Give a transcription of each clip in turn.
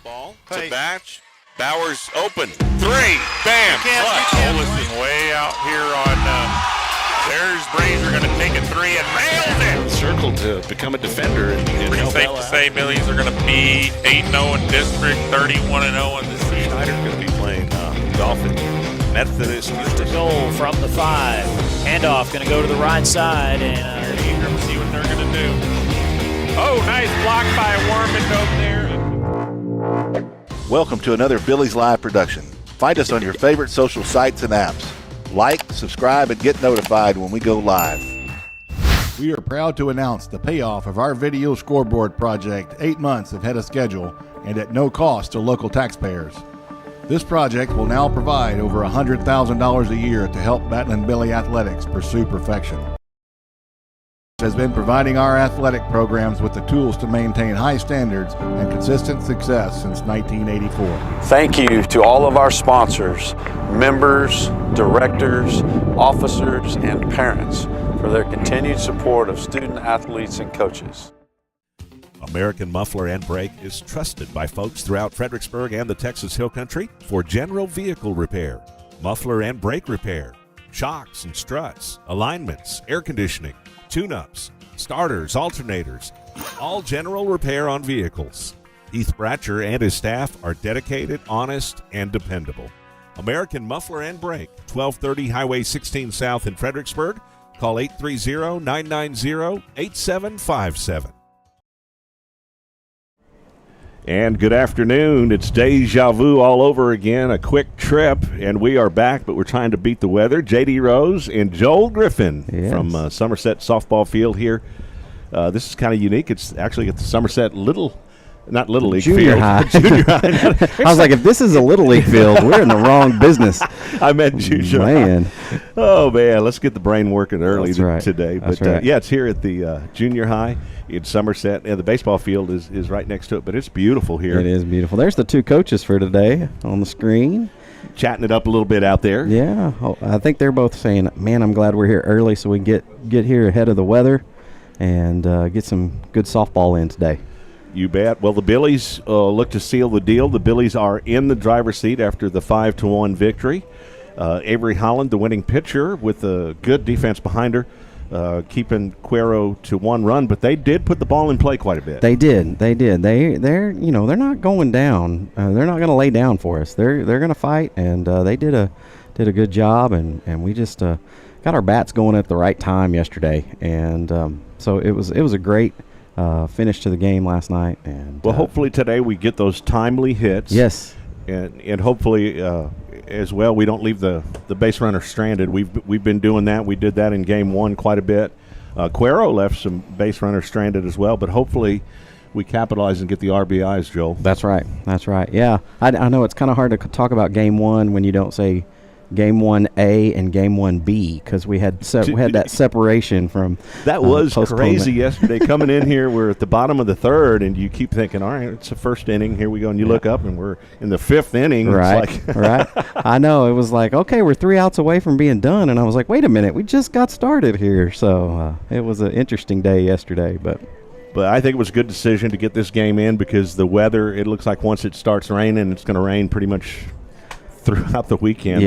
Ball to Batch. Bowers open. Three. Bam. Olison way out here on there's Brazier going to take a three and nails it. Circle to become a defender. And pretty safe to say Billies are going to be 8-0 in district, 31-0 in the season. Schneider's going to be playing Dolphin Methodist. To goal from the 5. Handoff going to go to the right side, and eager to see what they're going to do. Oh, nice block by Warmond over there. Welcome to another Billies.Live production. Find us on your favorite social sites and apps. Like, subscribe, and get notified when we go live. We are proud to announce the payoff of our video scoreboard project 8 months ahead of schedule and at no cost to local taxpayers. This project will now provide over $100,000 a year to help Battling Billy Athletics pursue perfection. Has been providing our athletic programs with the tools to maintain high standards and consistent success since 1984. Thank you to all of our sponsors, members, directors, officers, and parents for their continued support of student athletes and coaches. American Muffler and Brake is trusted by folks throughout Fredericksburg and the Texas Hill Country for general vehicle repair, muffler and brake repair, shocks and struts, alignments, air conditioning, tune-ups, starters, alternators, all general repair on vehicles. Heath Bratcher and his staff are dedicated, honest, and dependable. American Muffler and Brake, 1230 Highway 16 South in Fredericksburg. Call 830-990-8757. And good afternoon. It's deja vu all over again, a quick trip, and we are back, but we're trying to beat the weather. J.D. Rose and Joel Griffin from Somerset Softball Field here. This is kind of unique. It's actually at the Somerset not Little League Junior field. High. Junior High. I was like, if this is a Little League field, we're in the wrong business. I meant Junior Man. High. Oh, man, let's get the brain working early today. That's But right. yeah, it's here at the Junior High in Somerset, and the baseball field is right next to it, but it's beautiful here. It is beautiful. There's the two coaches for today on the screen. Chatting it up a little bit out there. Yeah, I think they're both saying, man, I'm glad we're here early so we can get here ahead of the weather and get some good softball in today. You bet. Well, the Billies look to seal the deal. The Billies are in the driver's seat after the 5-1 victory. Avery Holland, the winning pitcher, with a good defense behind her, keeping Cuero to 1 run. But they did put the ball in play quite a bit. They did. They're not going down. They're not going to lay down for us. They're going to fight, and they did a good job. And we just got our bats going at the right time yesterday. And so it was a great finish to the game last night. And well, hopefully today we get those timely hits. Yes. And hopefully as well we don't leave the base runner stranded. We've been doing that. We did that in game 1 quite a bit. Cuero left some base runners stranded as well, but hopefully we capitalize and get the RBIs, Joel. That's right. Yeah. I know it's kind of hard to talk about game 1 when you don't say Game 1A and Game 1B because we had that separation from that was crazy yesterday. Coming in here, we're at the bottom of the 3rd, and you keep thinking, all right, it's the first inning. Here we go, and you look up, and we're in the 5th inning. Right, it's like right. I know. It was like, okay, we're 3 outs away from being done, and I was like, wait a minute, we just got started here. So it was an interesting day yesterday, but I think it was a good decision to get this game in because the weather, it looks like once it starts raining, it's going to rain pretty much throughout the weekend.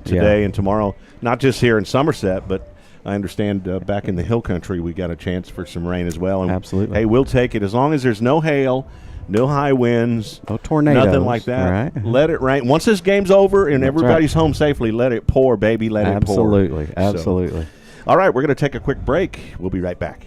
Today and tomorrow, not just here in Somerset, but I understand back in the Hill Country we got a chance for some rain as well. And absolutely. Hey, we'll take it as long as there's no hail, no high winds, no tornadoes, nothing like that. Right. Let it rain. Once this game's over and everybody's home safely, let it pour, baby. Let it pour. Absolutely. All right, we're going to take a quick break. We'll be right back.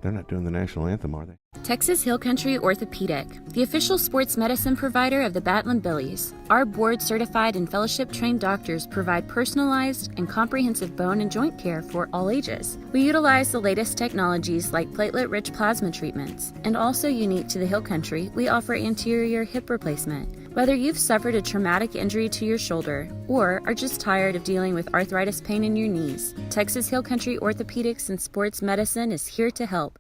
They're not doing the national anthem, are they? Texas Hill Country Orthopedic, the official sports medicine provider of the Battling Billies. Our board-certified and fellowship-trained doctors provide personalized and comprehensive bone and joint care for all ages. We utilize the latest technologies like platelet-rich plasma treatments. And also unique to the Hill Country, we offer anterior hip replacement. Whether you've suffered a traumatic injury to your shoulder or are just tired of dealing with arthritis pain in your knees, Texas Hill Country Orthopedics and Sports Medicine is here to help.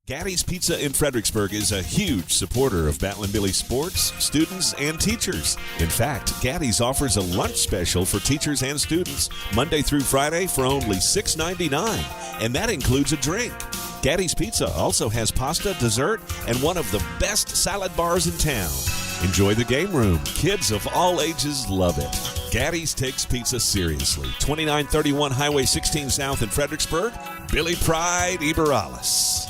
Gaddy's Pizza in Fredericksburg is a huge supporter of Batlin Billies sports, students, and teachers. In fact, Gaddy's offers a lunch special for teachers and students Monday through Friday for only $6.99, and that includes a drink. Gaddy's Pizza also has pasta, dessert, and one of the best salad bars in town. Enjoy the game room. Kids of all ages love it. Gaddy's takes pizza seriously. 2931 Highway 16 South in Fredericksburg. Billy Pride, Iberales.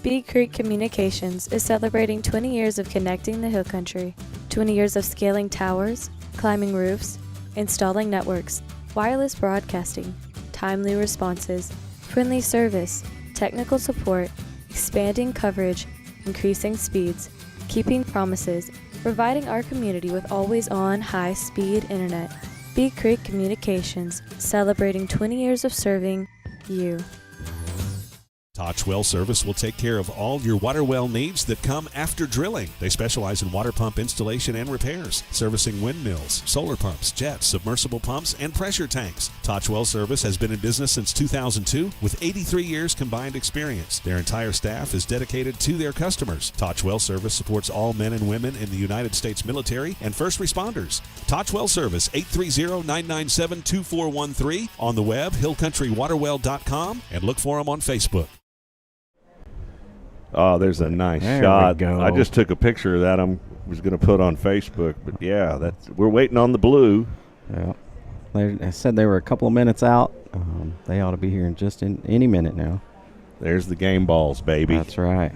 Bee Creek Communications is celebrating 20 years of connecting the Hill Country, 20 years of scaling towers, climbing roofs, installing networks, wireless broadcasting, timely responses, friendly service, technical support, expanding coverage, increasing speeds, keeping promises, providing our community with always-on high-speed internet. Bee Creek Communications, celebrating 20 years of serving you. Touch Well Service will take care of all your water well needs that come after drilling. They specialize in water pump installation and repairs, servicing windmills, solar pumps, jets, submersible pumps, and pressure tanks. Touch Well Service has been in business since 2002 with 83 years combined experience. Their entire staff is dedicated to their customers. Touch Well Service supports all men and women in the United States military and first responders. Touch Well Service, 830-997-2413. On the web, hillcountrywaterwell.com, and look for them on Facebook. Oh, there's a nice shot. I just took a picture of that. I was going to put on Facebook, but yeah, we're waiting on the blue. Yeah, they said they were a couple of minutes out. They ought to be here in any minute now. There's the game balls, baby. That's right.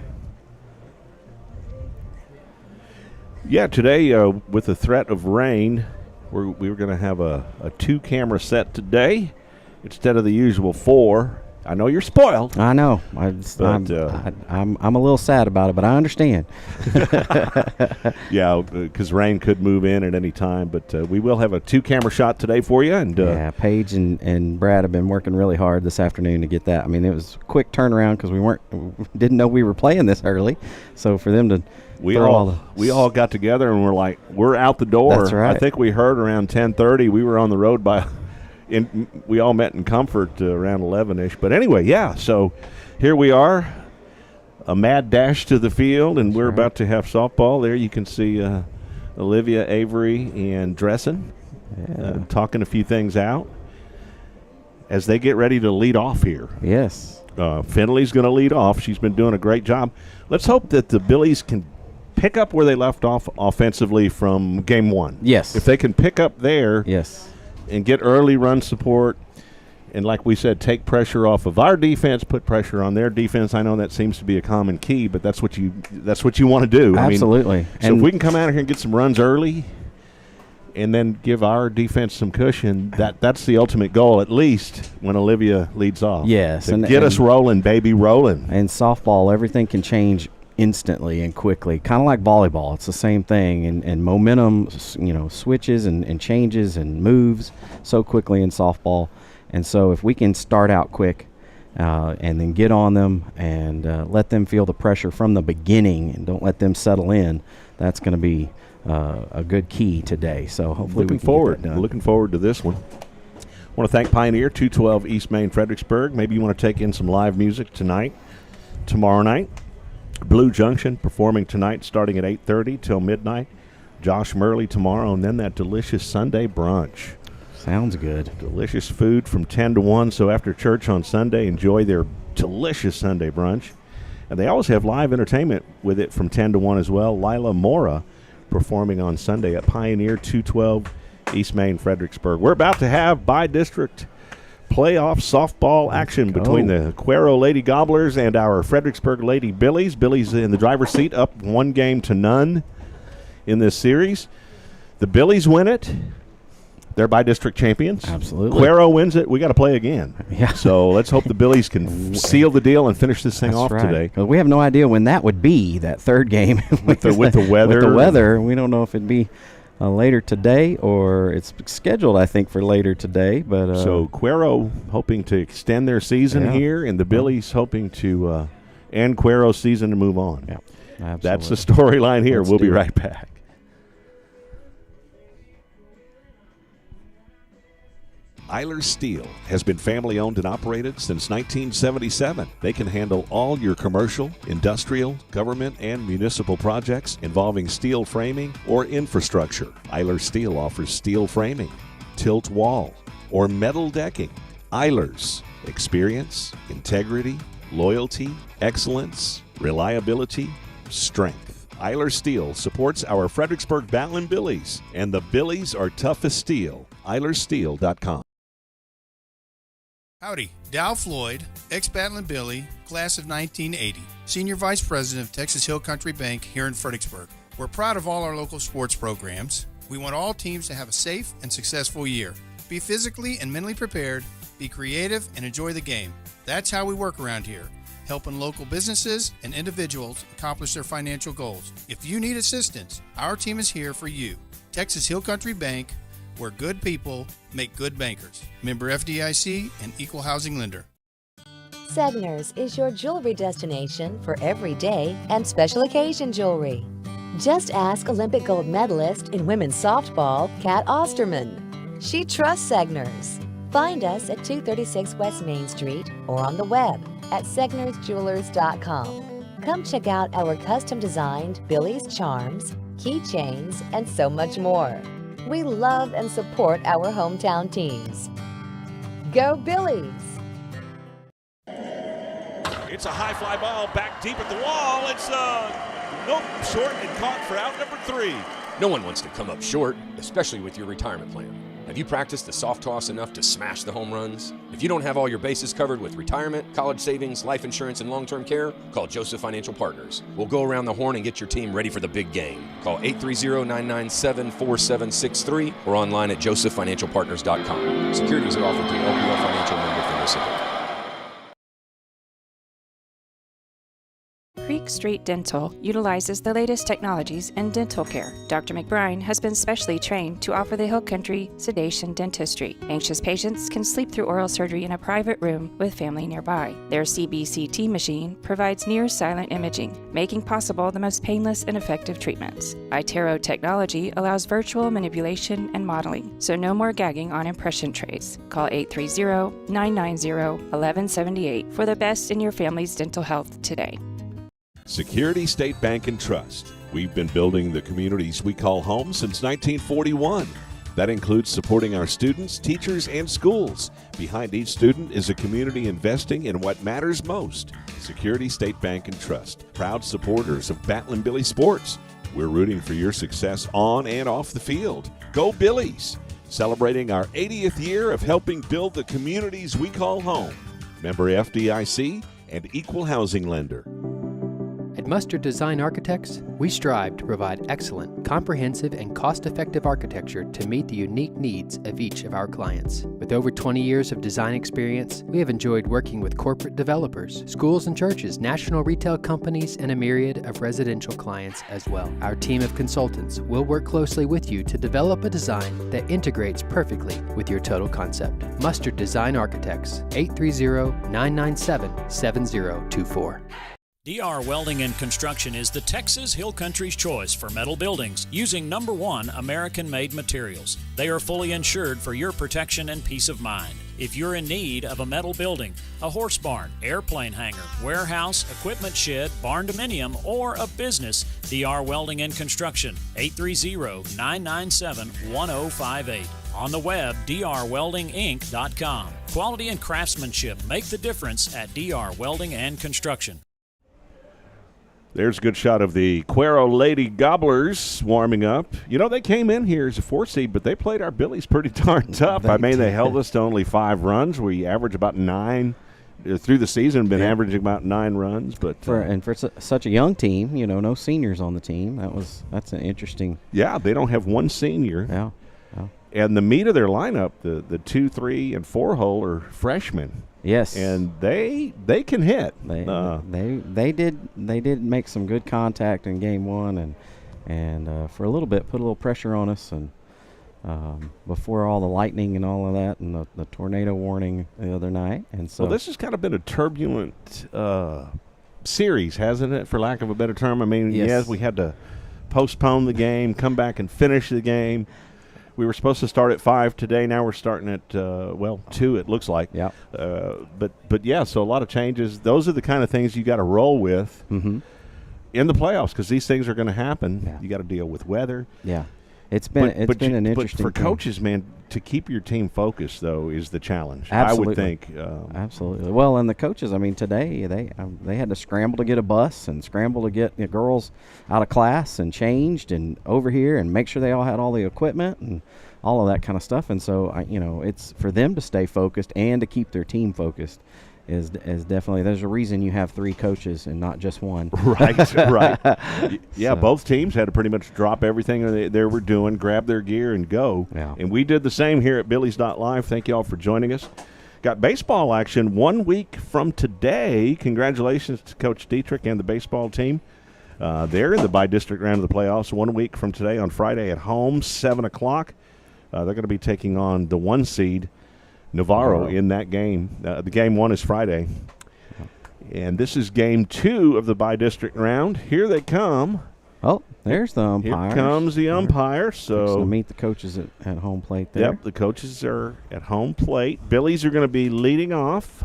Yeah, today with the threat of rain, we were going to have a 2-camera set today instead of the usual 4. I know you're spoiled. I know. I'm a little sad about it, but I understand. Yeah, because rain could move in at any time. But we will have a 2-camera shot today for you. And yeah, Paige and Brad have been working really hard this afternoon to get that. I mean, it was a quick turnaround because we didn't know we were playing this early. So for them to we all got together and we're like, we're out the door. That's right. I think we heard around 10:30. We were on the road we all met in Comfort around 11-ish. But anyway, yeah, so here we are, a mad dash to the field, and we're about to have softball. There you can see Olivia, Avery, and Dressen talking a few things out as they get ready to lead off here. Yes. Finley's going to lead off. She's been doing a great job. Let's hope that the Billies can pick up where they left off offensively from game 1. Yes. If they can pick up there. Yes. And get early run support, and like we said, take pressure off of our defense, put pressure on their defense. I know that seems to be a common key, but that's what you want to do. Absolutely. So if we can come out here and get some runs early, and then give our defense some cushion, that's the ultimate goal. At least when Olivia leads off. Yes, and get us rolling, baby, rolling. And softball, everything can change instantly and quickly, kind of like volleyball. It's the same thing, and momentum, switches and changes and moves so quickly in softball. And so if we can start out quick and then get on them and let them feel the pressure from the beginning and don't let them settle in, that's going to be a good key today. So hopefully looking forward to this one. I want to thank Pioneer, 212 East Main, Fredericksburg. Maybe you want to take in some live music tonight, tomorrow night. Blue Junction performing tonight starting at 8:30 till midnight. Josh Murley tomorrow, and then that delicious Sunday brunch. Sounds good. Delicious food from 10 to 1, so after church on Sunday, enjoy their delicious Sunday brunch. And they always have live entertainment with it from 10 to 1 as well. Lila Mora performing on Sunday at Pioneer, 212 East Main, Fredericksburg. We're about to have by-district playoff softball action between the Cuero Lady Gobblers and our Fredericksburg Lady Billies. Billies in the driver's seat, up 1-0 in this series. The Billies win it. They're by district champions. Absolutely. Cuero wins it. We got to play again. Yeah. So let's hope the Billies can seal the deal and finish this thing off today. We have no idea when that would be, that third game. with the weather. With the weather. We don't know if it'd be later today, or it's scheduled, I think, for later today. But so Cuero hoping to extend their season here, and the Billies hoping to end Cuero's season and move on. Yeah, absolutely. That's the storyline here. We'll be right back. Eiler Steel has been family-owned and operated since 1977. They can handle all your commercial, industrial, government, and municipal projects involving steel framing or infrastructure. Eiler Steel offers steel framing, tilt wall, or metal decking. Eiler's experience, integrity, loyalty, excellence, reliability, strength. Eiler Steel supports our Fredericksburg Batlin Billies, and the Billies are tough as steel. EilerSteel.com. Howdy, Dow Floyd, ex-Batlin Billy, class of 1980, Senior Vice President of Texas Hill Country Bank here in Fredericksburg. We're proud of all our local sports programs. We want all teams to have a safe and successful year. Be physically and mentally prepared, be creative, and enjoy the game. That's how we work around here, helping local businesses and individuals accomplish their financial goals. If you need assistance, our team is here for you. Texas Hill Country Bank, where good people make good bankers. Member FDIC and equal housing lender. Segner's is your jewelry destination for everyday and special occasion jewelry. Just ask Olympic gold medalist in women's softball, Kat Osterman. She trusts Segner's. Find us at 236 West Main Street or on the web at segnersjewelers.com. Come check out our custom-designed Billy's charms, keychains, and so much more. We love and support our hometown teams. Go Billies! It's a high fly ball back deep at the wall. It's nope, short and caught for out number 3. No one wants to come up short, especially with your retirement plan. Have you practiced the soft toss enough to smash the home runs? If you don't have all your bases covered with retirement, college savings, life insurance, and long-term care, call Joseph Financial Partners. We'll go around the horn and get your team ready for the big game. Call 830-997-4763 or online at josephfinancialpartners.com. Securities are offered through LPL Financial Member FINRA. Creek Street Dental utilizes the latest technologies in dental care. Dr. McBride has been specially trained to offer the Hill Country sedation dentistry. Anxious patients can sleep through oral surgery in a private room with family nearby. Their CBCT machine provides near-silent imaging, making possible the most painless and effective treatments. iTero technology allows virtual manipulation and modeling, so no more gagging on impression trays. Call 830-990-1178 for the best in your family's dental health today. Security State Bank and Trust. We've been building the communities we call home since 1941. That includes supporting our students, teachers, and schools. Behind each student is a community investing in what matters most. Security State Bank and Trust. Proud supporters of Batlin Billy sports. We're rooting for your success on and off the field. Go Billies! Celebrating our 80th year of helping build the communities we call home. Member FDIC and equal housing lender. At Mustard Design Architects, we strive to provide excellent, comprehensive, and cost-effective architecture to meet the unique needs of each of our clients. With over 20 years of design experience, we have enjoyed working with corporate developers, schools and churches, national retail companies, and a myriad of residential clients as well. Our team of consultants will work closely with you to develop a design that integrates perfectly with your total concept. Mustard Design Architects, 830-997-7024. DR Welding and Construction is the Texas Hill Country's choice for metal buildings using #1 American-made materials. They are fully insured for your protection and peace of mind. If you're in need of a metal building, a horse barn, airplane hangar, warehouse, equipment shed, barn dominium, or a business, DR Welding and Construction, 830-997-1058. On the web, drweldinginc.com. Quality and craftsmanship make the difference at DR Welding and Construction. There's a good shot of the Cuero Lady Gobblers warming up. You know, they came in here as a 4 seed, but they played our Billies pretty darn tough. They held us to only 5 runs. We averaged about 9 through the season. Been averaging about 9 runs, but for such a young team, you know, no seniors on the team. That's an interesting. Yeah, they don't have one senior. Yeah. And the meat of their lineup, the 2, 3, and 4 hole are freshmen. Yes, and they can hit. They did make some good contact in game 1, and for a little bit put a little pressure on us, and before all the lightning and all of that, and the tornado warning the other night, and so this has kind of been a turbulent series, hasn't it? For lack of a better term, I mean, yes we had to postpone the game, come back and finish the game. We were supposed to start at 5 today. Now we're starting at 2. It looks like. Yeah. But yeah. So a lot of changes. Those are the kind of things you got to roll with in the playoffs because these things are going to happen. Yeah. You got to deal with weather. Yeah. It's been an interesting. But for coaches, man, to keep your team focused though is the challenge. Absolutely. I would think. Absolutely. Well, and the coaches, I mean, today they had to scramble to get a bus and scramble to get the girls out of class and changed and over here and make sure they all had all the equipment and all of that kind of stuff. And so, it's for them to stay focused and to keep their team focused. Is definitely, there's a reason you have 3 coaches and not just one. Right. Yeah, so. Both teams had to pretty much drop everything they were doing, grab their gear, and go. Yeah. And we did the same here at Billies.Live. Thank you all for joining us. Got baseball action 1 week from today. Congratulations to Coach Dietrich and the baseball team. They're in the by-district round of the playoffs 1 week from today on Friday at home, 7 o'clock. They're going to be taking on the 1 seed, Navarro, in that game. The game 1 is Friday. And this is game 2 of the by-district round. Here they come. Oh, there's the umpire. Here comes the umpire. So meet the coaches at home plate there. Yep, the coaches are at home plate. Billy's are going to be leading off.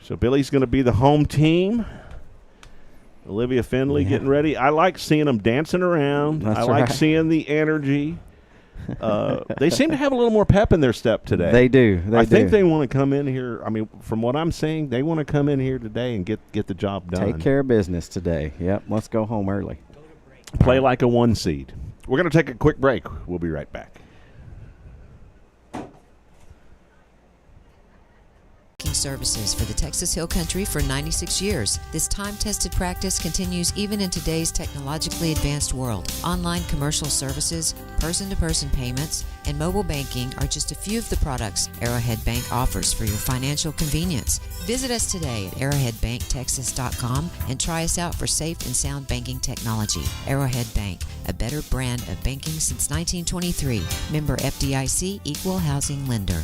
So Billy's going to be the home team. Olivia Finley getting ready. I like seeing them dancing around. That's I like right. seeing the energy. They seem to have a little more pep in their step today. They do. I think they want to come in here. I mean, from what I'm seeing, they want to come in here today and get the job done. Take care of business today. Yep, let's go home early. Play like a 1 seed. We're going to take a quick break. We'll be right back. Services for the Texas Hill Country for 96 years. This time-tested practice continues even in today's technologically advanced world. Online commercial services, person-to-person payments, and mobile banking are just a few of the products Arrowhead Bank offers for your financial convenience. Visit us today at arrowheadbanktexas.com and try us out for safe and sound banking technology. Arrowhead Bank, a better brand of banking since 1923. Member FDIC, Equal Housing Lender.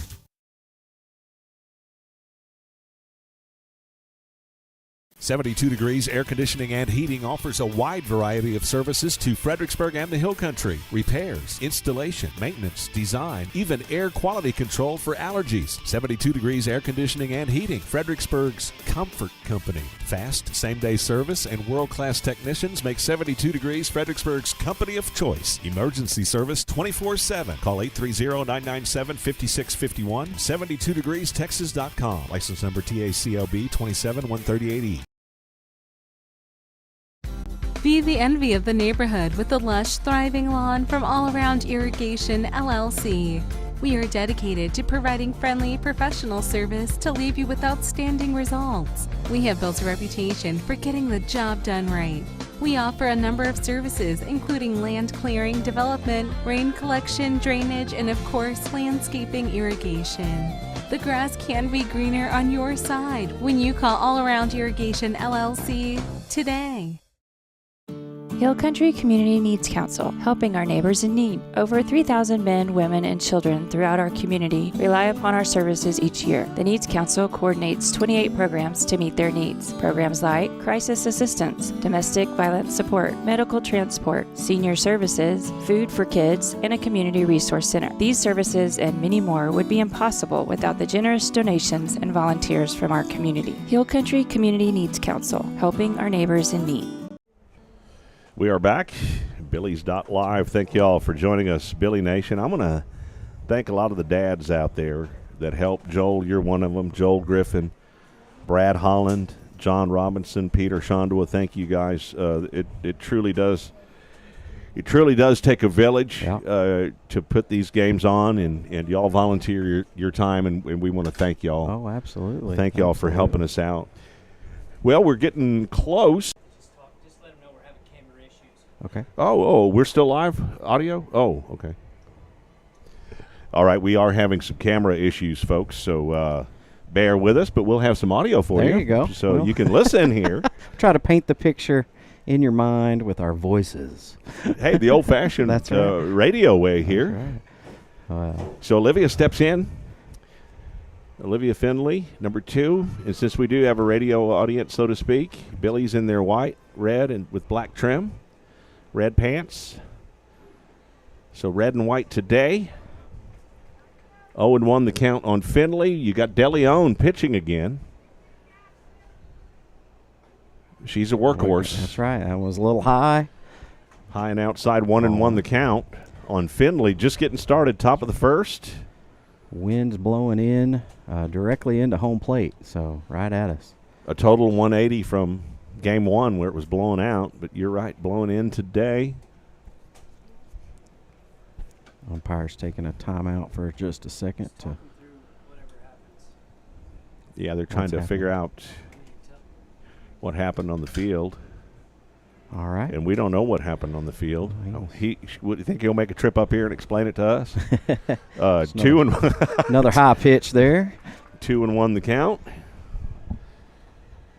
72 Degrees Air Conditioning and Heating offers a wide variety of services to Fredericksburg and the Hill Country. Repairs, installation, maintenance, design, even air quality control for allergies. 72 Degrees Air Conditioning and Heating, Fredericksburg's comfort company. Fast, same-day service and world-class technicians make 72 Degrees Fredericksburg's company of choice. Emergency service 24/7. Call 830-997-5651. 72degreestexas.com. License number TACLB 27138E. Be the envy of the neighborhood with the lush, thriving lawn from All Around Irrigation, LLC. We are dedicated to providing friendly, professional service to leave you with outstanding results. We have built a reputation for getting the job done right. We offer a number of services, including land clearing, development, rain collection, drainage, and of course, landscaping irrigation. The grass can be greener on your side when you call All Around Irrigation, LLC today. Hill Country Community Needs Council, helping our neighbors in need. Over 3,000 men, women, and children throughout our community rely upon our services each year. The Needs Council coordinates 28 programs to meet their needs. Programs like crisis assistance, domestic violence support, medical transport, senior services, food for kids, and a community resource center. These services and many more would be impossible without the generous donations and volunteers from our community. Hill Country Community Needs Council, helping our neighbors in need. We are back. Billies.Live. Thank you all for joining us, Billy Nation. I'm going to thank a lot of the dads out there that helped. Joel, you're one of them. Joel Griffin, Brad Holland, John Robinson, Peter Shondua. Thank you guys. It truly does. It truly does take a village to put these games on, and y'all volunteer your time, and we want to thank y'all. Oh, absolutely. Thank y'all for helping us out. Well, we're getting close. Okay. Oh, we're still live audio? Oh, okay. All right, we are having some camera issues, folks, so bear with us, but we'll have some audio for you. There you go. So you can listen here. Try to paint the picture in your mind with our voices. Hey, the old-fashioned That's right. radio way here. That's right. So Olivia steps in. Olivia Finley, number 2. And since we do have a radio audience, so to speak, Billy's in their white, red, and with black trim. Red pants. So red and white today. 0-1 the count on Findlay. You got DeLeon pitching again. She's a workhorse. That's right. That was a little high. High and outside, 1-1 the count on Findlay. Just getting started, top of the first. Wind's blowing in directly into home plate, so right at us. A total 180 from game one where it was blowing out, but you're right, blowing in today. Umpire's taking a timeout for just a second to. Yeah, they're trying to figure out what happened on the field. All right. And we don't know what happened on the field. Would you think he'll make a trip up here and explain it to us? Another high pitch there. 2-1 the count.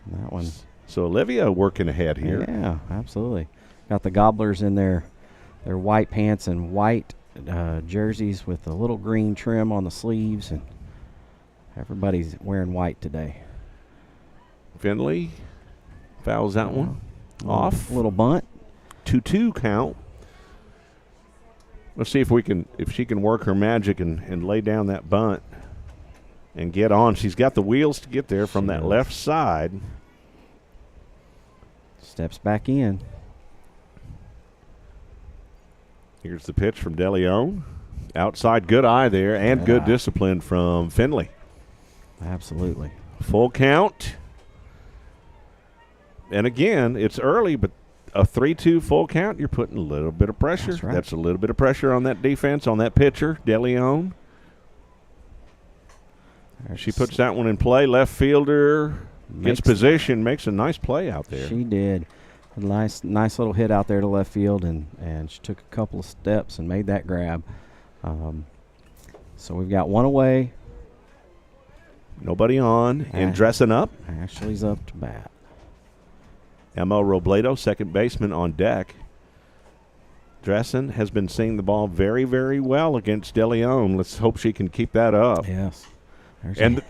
That one. So Olivia working ahead here. Yeah, absolutely. Got the Gobblers in their white pants and white jerseys with a little green trim on the sleeves, and everybody's wearing white today. Findlay fouls that one off. Little bunt. 2-2 count. Let's see if she can work her magic and lay down that bunt and get on. She's got the wheels to get there from that left side. Steps back in. Here's the pitch from DeLeon. Outside, good eye there, and good discipline from Findlay. Absolutely. Full count. And again, it's early, but a 3-2 full count, you're putting a little bit of pressure. That's right. That's a little bit of pressure on that defense, on that pitcher, DeLeon. She puts that one in play. Left fielder gets position, makes a nice play out there. She did. A nice little hit out there to left field, and she took a couple of steps and made that grab. So we've got one away. Nobody on. And dressing up. Ashley's up to bat. Emma Robledo, second baseman, on deck. Dressen has been seeing the ball very, very well against DeLeon. Let's hope she can keep that up. Yes. And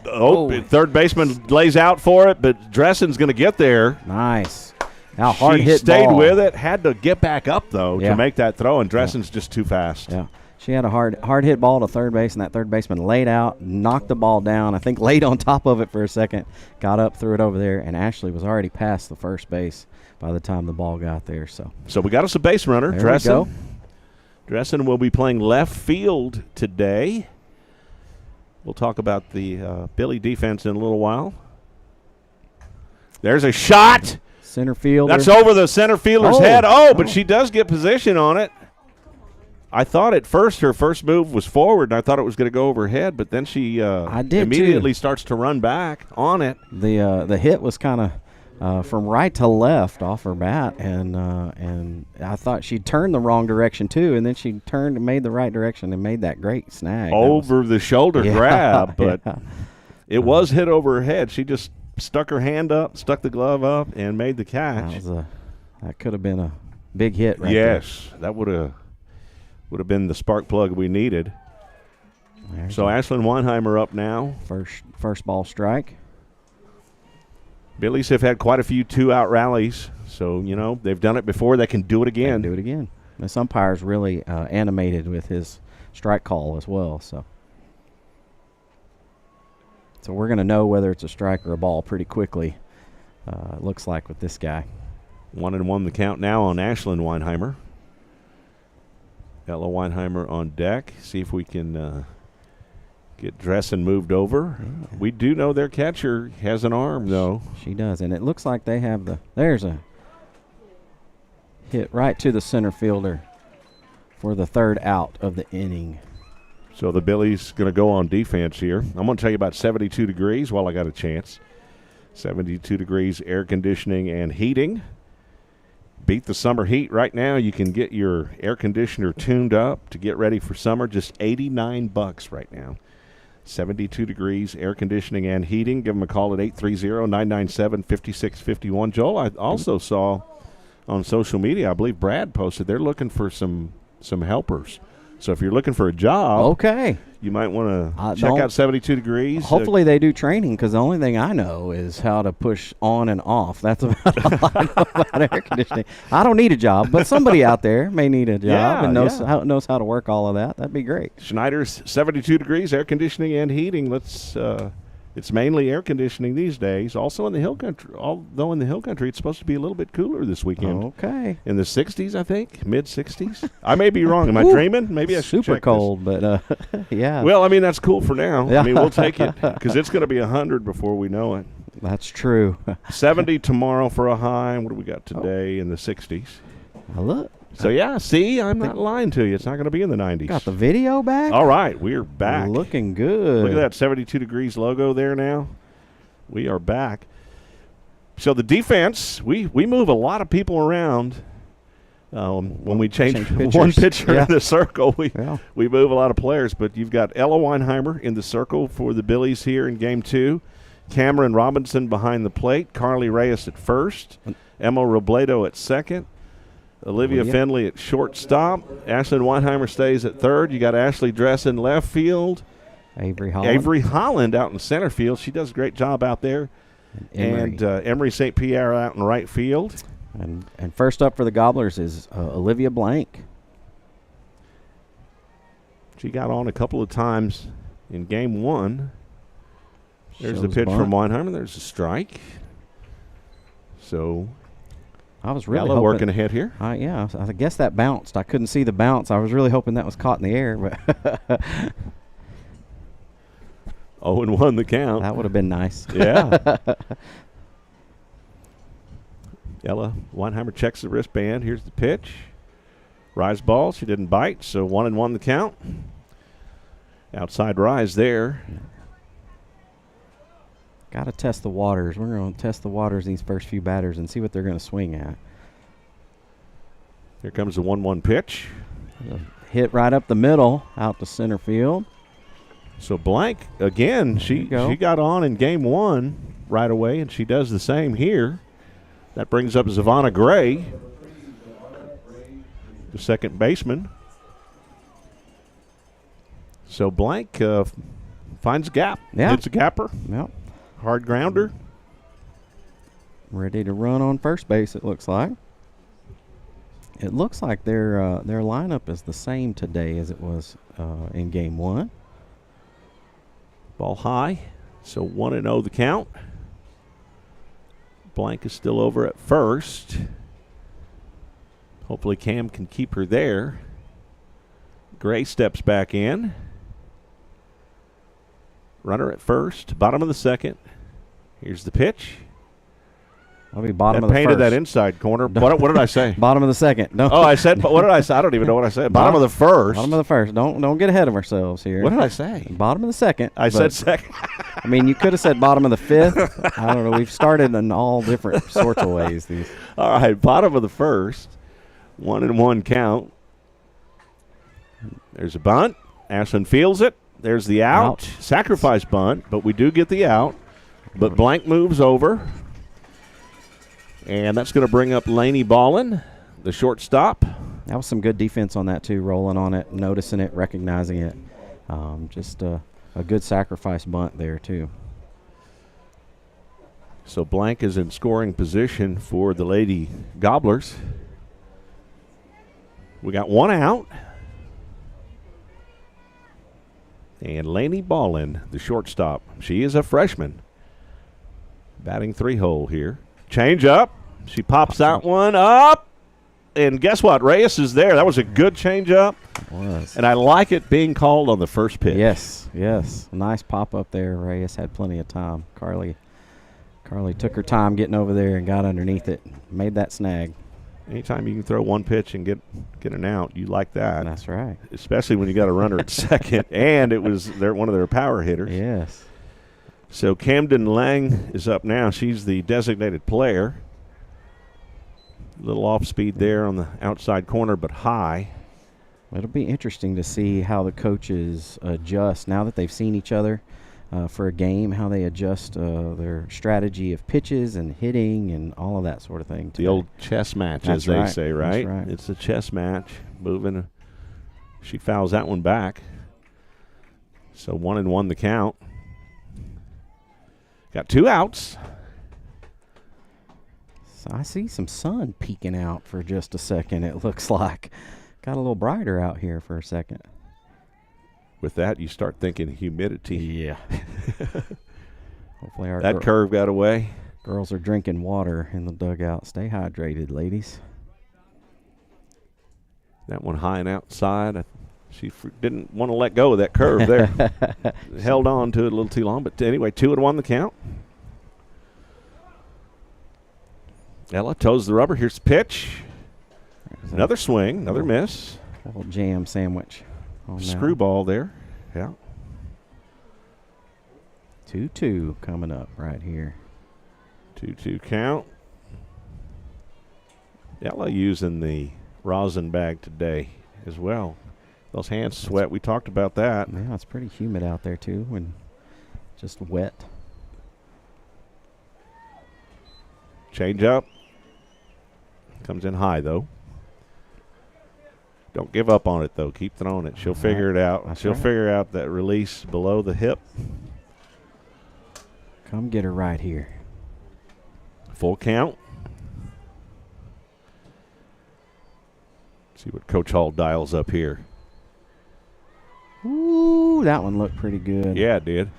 third baseman lays out for it, but Dressen's going to get there. Nice. Now hard hit stayed ball. with it. Had to get back up though Yeah. to make that throw, and Dressen's just too fast. Yeah. She had a hard hit ball to third base, and that third baseman laid out, knocked the ball down. I think laid on top of it for a second, got up, threw it over there, and Ashley was already past the first base by the time the ball got there. So we got us a base runner. There Dressen. we go. Dressen will be playing left field today. We'll talk about the Billy defense in a little while. There's a shot. Center fielder. That's over the center fielder's head. But she does get position on it. I thought at first her first move was forward, and I thought it was going to go over her head, but then she immediately starts to run back on it. The hit was kind of from right to left off her bat, and I thought she turned the wrong direction too, and then she turned and made the right direction and made that great snag. Over the shoulder grab, but it was hit over her head. She just stuck her hand up, stuck the glove up, and made the catch. That could have been a big hit right there. Yes, that would have been the spark plug we needed. So Ashlyn Weinheimer up now. First ball strike. Billies have had quite a few two-out rallies, so, they've done it before. They can do it again. This umpire's really animated with his strike call as well. So we're going to know whether it's a strike or a ball pretty quickly, it looks like, with this guy. 1-1 the count now on Ashlyn Weinheimer. Ella Weinheimer on deck. See if we can get Dressen moved over. Yeah. We do know their catcher has an arm, though. She does, and it looks like they have there's a hit right to the center fielder for the third out of the inning. So the Billies going to go on defense here. I'm going to tell you about 72 degrees while I got a chance. 72 degrees air conditioning and heating. Beat the summer heat right now. You can get your air conditioner tuned up to get ready for summer. Just $89 right now. 72 degrees air conditioning and heating. Give them a call at 830-997-5651. Joel, I also saw on social media, I believe Brad posted, they're looking for some helpers. So if you're looking for a job, You might want to check out 72 Degrees. Hopefully they do training, because the only thing I know is how to push on and off. That's about all I know about air conditioning. I don't need a job, but somebody out there may need a job and knows how to work all of that. That'd be great. Schneider's 72 Degrees, air conditioning and heating. It's mainly air conditioning these days. Also in the hill country, although in the hill country it's supposed to be a little bit cooler this weekend. Okay. In the 60s, I think, mid-60s. I may be wrong. Am I dreaming? Maybe I should Super check cold, this. but yeah. Well, I mean, that's cool for now. Yeah. I mean, we'll take it because it's going to be 100 before we know it. That's true. 70 tomorrow for a high. What do we got today in the 60s? Look. So, yeah, see, I'm not lying to you. It's not going to be in the 90s. Got the video back? All right, we're back. Looking good. Look at that 72 Degrees logo there now. We are back. So the defense, we move a lot of people around. When we change one pitcher in the circle, we move a lot of players. But you've got Ella Weinheimer in the circle for the Billies here in Game 2. Cameron Robinson behind the plate. Carly Reyes at first. Emma Robledo at second. Olivia Finley at shortstop. Ashlyn Weinheimer stays at third. You got Ashley Dress in left field. Avery Holland out in center field. She does a great job out there. And Emery St. Pierre out in right field. And first up for the Gobblers is Olivia Blank. She got on a couple of times in Game 1. There's Shows the pitch bunt. from Weinheimer. There's a strike. So I was really Ella hoping, working ahead here. I guess that bounced. I couldn't see the bounce. I was really hoping that was caught in the air, but 0-1 the count. That would have been nice. Yeah. Ella Weinheimer checks the wristband. Here's the pitch. Rise ball. She didn't bite, so 1-1 the count. Outside rise there. Got to test the waters. We're going to test the waters these first few batters and see what they're going to swing at. Here comes the 1-1 pitch. Hit right up the middle, out to center field. So Blank, again, she got on in Game 1 right away, and she does the same here. That brings up Zavonna Gray, the second baseman. So Blank finds a gap. Yeah. Hits a gapper. Yep. Hard grounder. Ready to run on first base, it looks like. It looks like their lineup is the same today as it was in Game 1. Ball high, so 1-0 the count. Blank is still over at first. Hopefully Cam can keep her there. Gray steps back in. Runner at first, bottom of the second. Here's the pitch. I'll be bottom of the first. Painted that inside corner. What did I say? Bottom of the second. No. Oh, I said, what did I say? I don't even know what I said. Bottom of the first. Bottom of the first. Don't get ahead of ourselves here. What did I say? Bottom of the second. I said second. I mean, you could have said bottom of the fifth. I don't know. We've started in all different sorts of ways. All right, bottom of the first. 1-1 count. There's a bunt. Ashlyn fields it. There's the out. Sacrifice bunt, but we do get the out. But Blank moves over. And that's going to bring up Laney Ballin, the shortstop. That was some good defense on that, too, rolling on it, noticing it, recognizing it. Just a good sacrifice bunt there, too. So Blank is in scoring position for the Lady Gobblers. We got one out. And Laney Ballin, the shortstop. She is a freshman. Batting 3-hole here. Change up. She pops that one up. And guess what? Reyes is there. That was a good change up. It was. And I like it being called on the first pitch. Yes. Nice pop up there. Reyes had plenty of time. Carly took her time getting over there and got underneath it. Made that snag. Anytime you can throw one pitch and get an out, you like that. That's right. Especially when you got a runner at second. And it was one of their power hitters. Yes. So Camden Lang is up now. She's the designated player. A little off speed there on the outside corner, but high. It'll be interesting to see how the coaches adjust now that they've seen each other for a game, how they adjust their strategy of pitches and hitting and all of that sort of thing. The old chess match, as they say, right? That's right. It's a chess match. Moving. She fouls that one back. So 1-1 the count. Got 2 outs. So I see some sun peeking out for just a second, it looks like. Got a little brighter out here for a second. With that, you start thinking humidity. Yeah. Hopefully that curve got away. Girls are drinking water in the dugout. Stay hydrated, ladies. That one high and outside. She didn't want to let go of that curve there. Held on to it a little too long. But anyway, 2-1 the count. Ella toes the rubber. Here's the pitch. Another swing, another miss. A little jam sandwich. Screwball there. Yeah. 2-2 coming up right here. 2-2 count. Ella using the rosin bag today as well. Those hands sweat. We talked about that. Yeah, it's pretty humid out there too, and just wet. Change up. Comes in high though. Don't give up on it though. Keep throwing it. She'll figure it out. She'll figure out that release below the hip. Come get her right here. Full count. See what Coach Hall dials up here. Ooh, that one looked pretty good. Yeah, it did.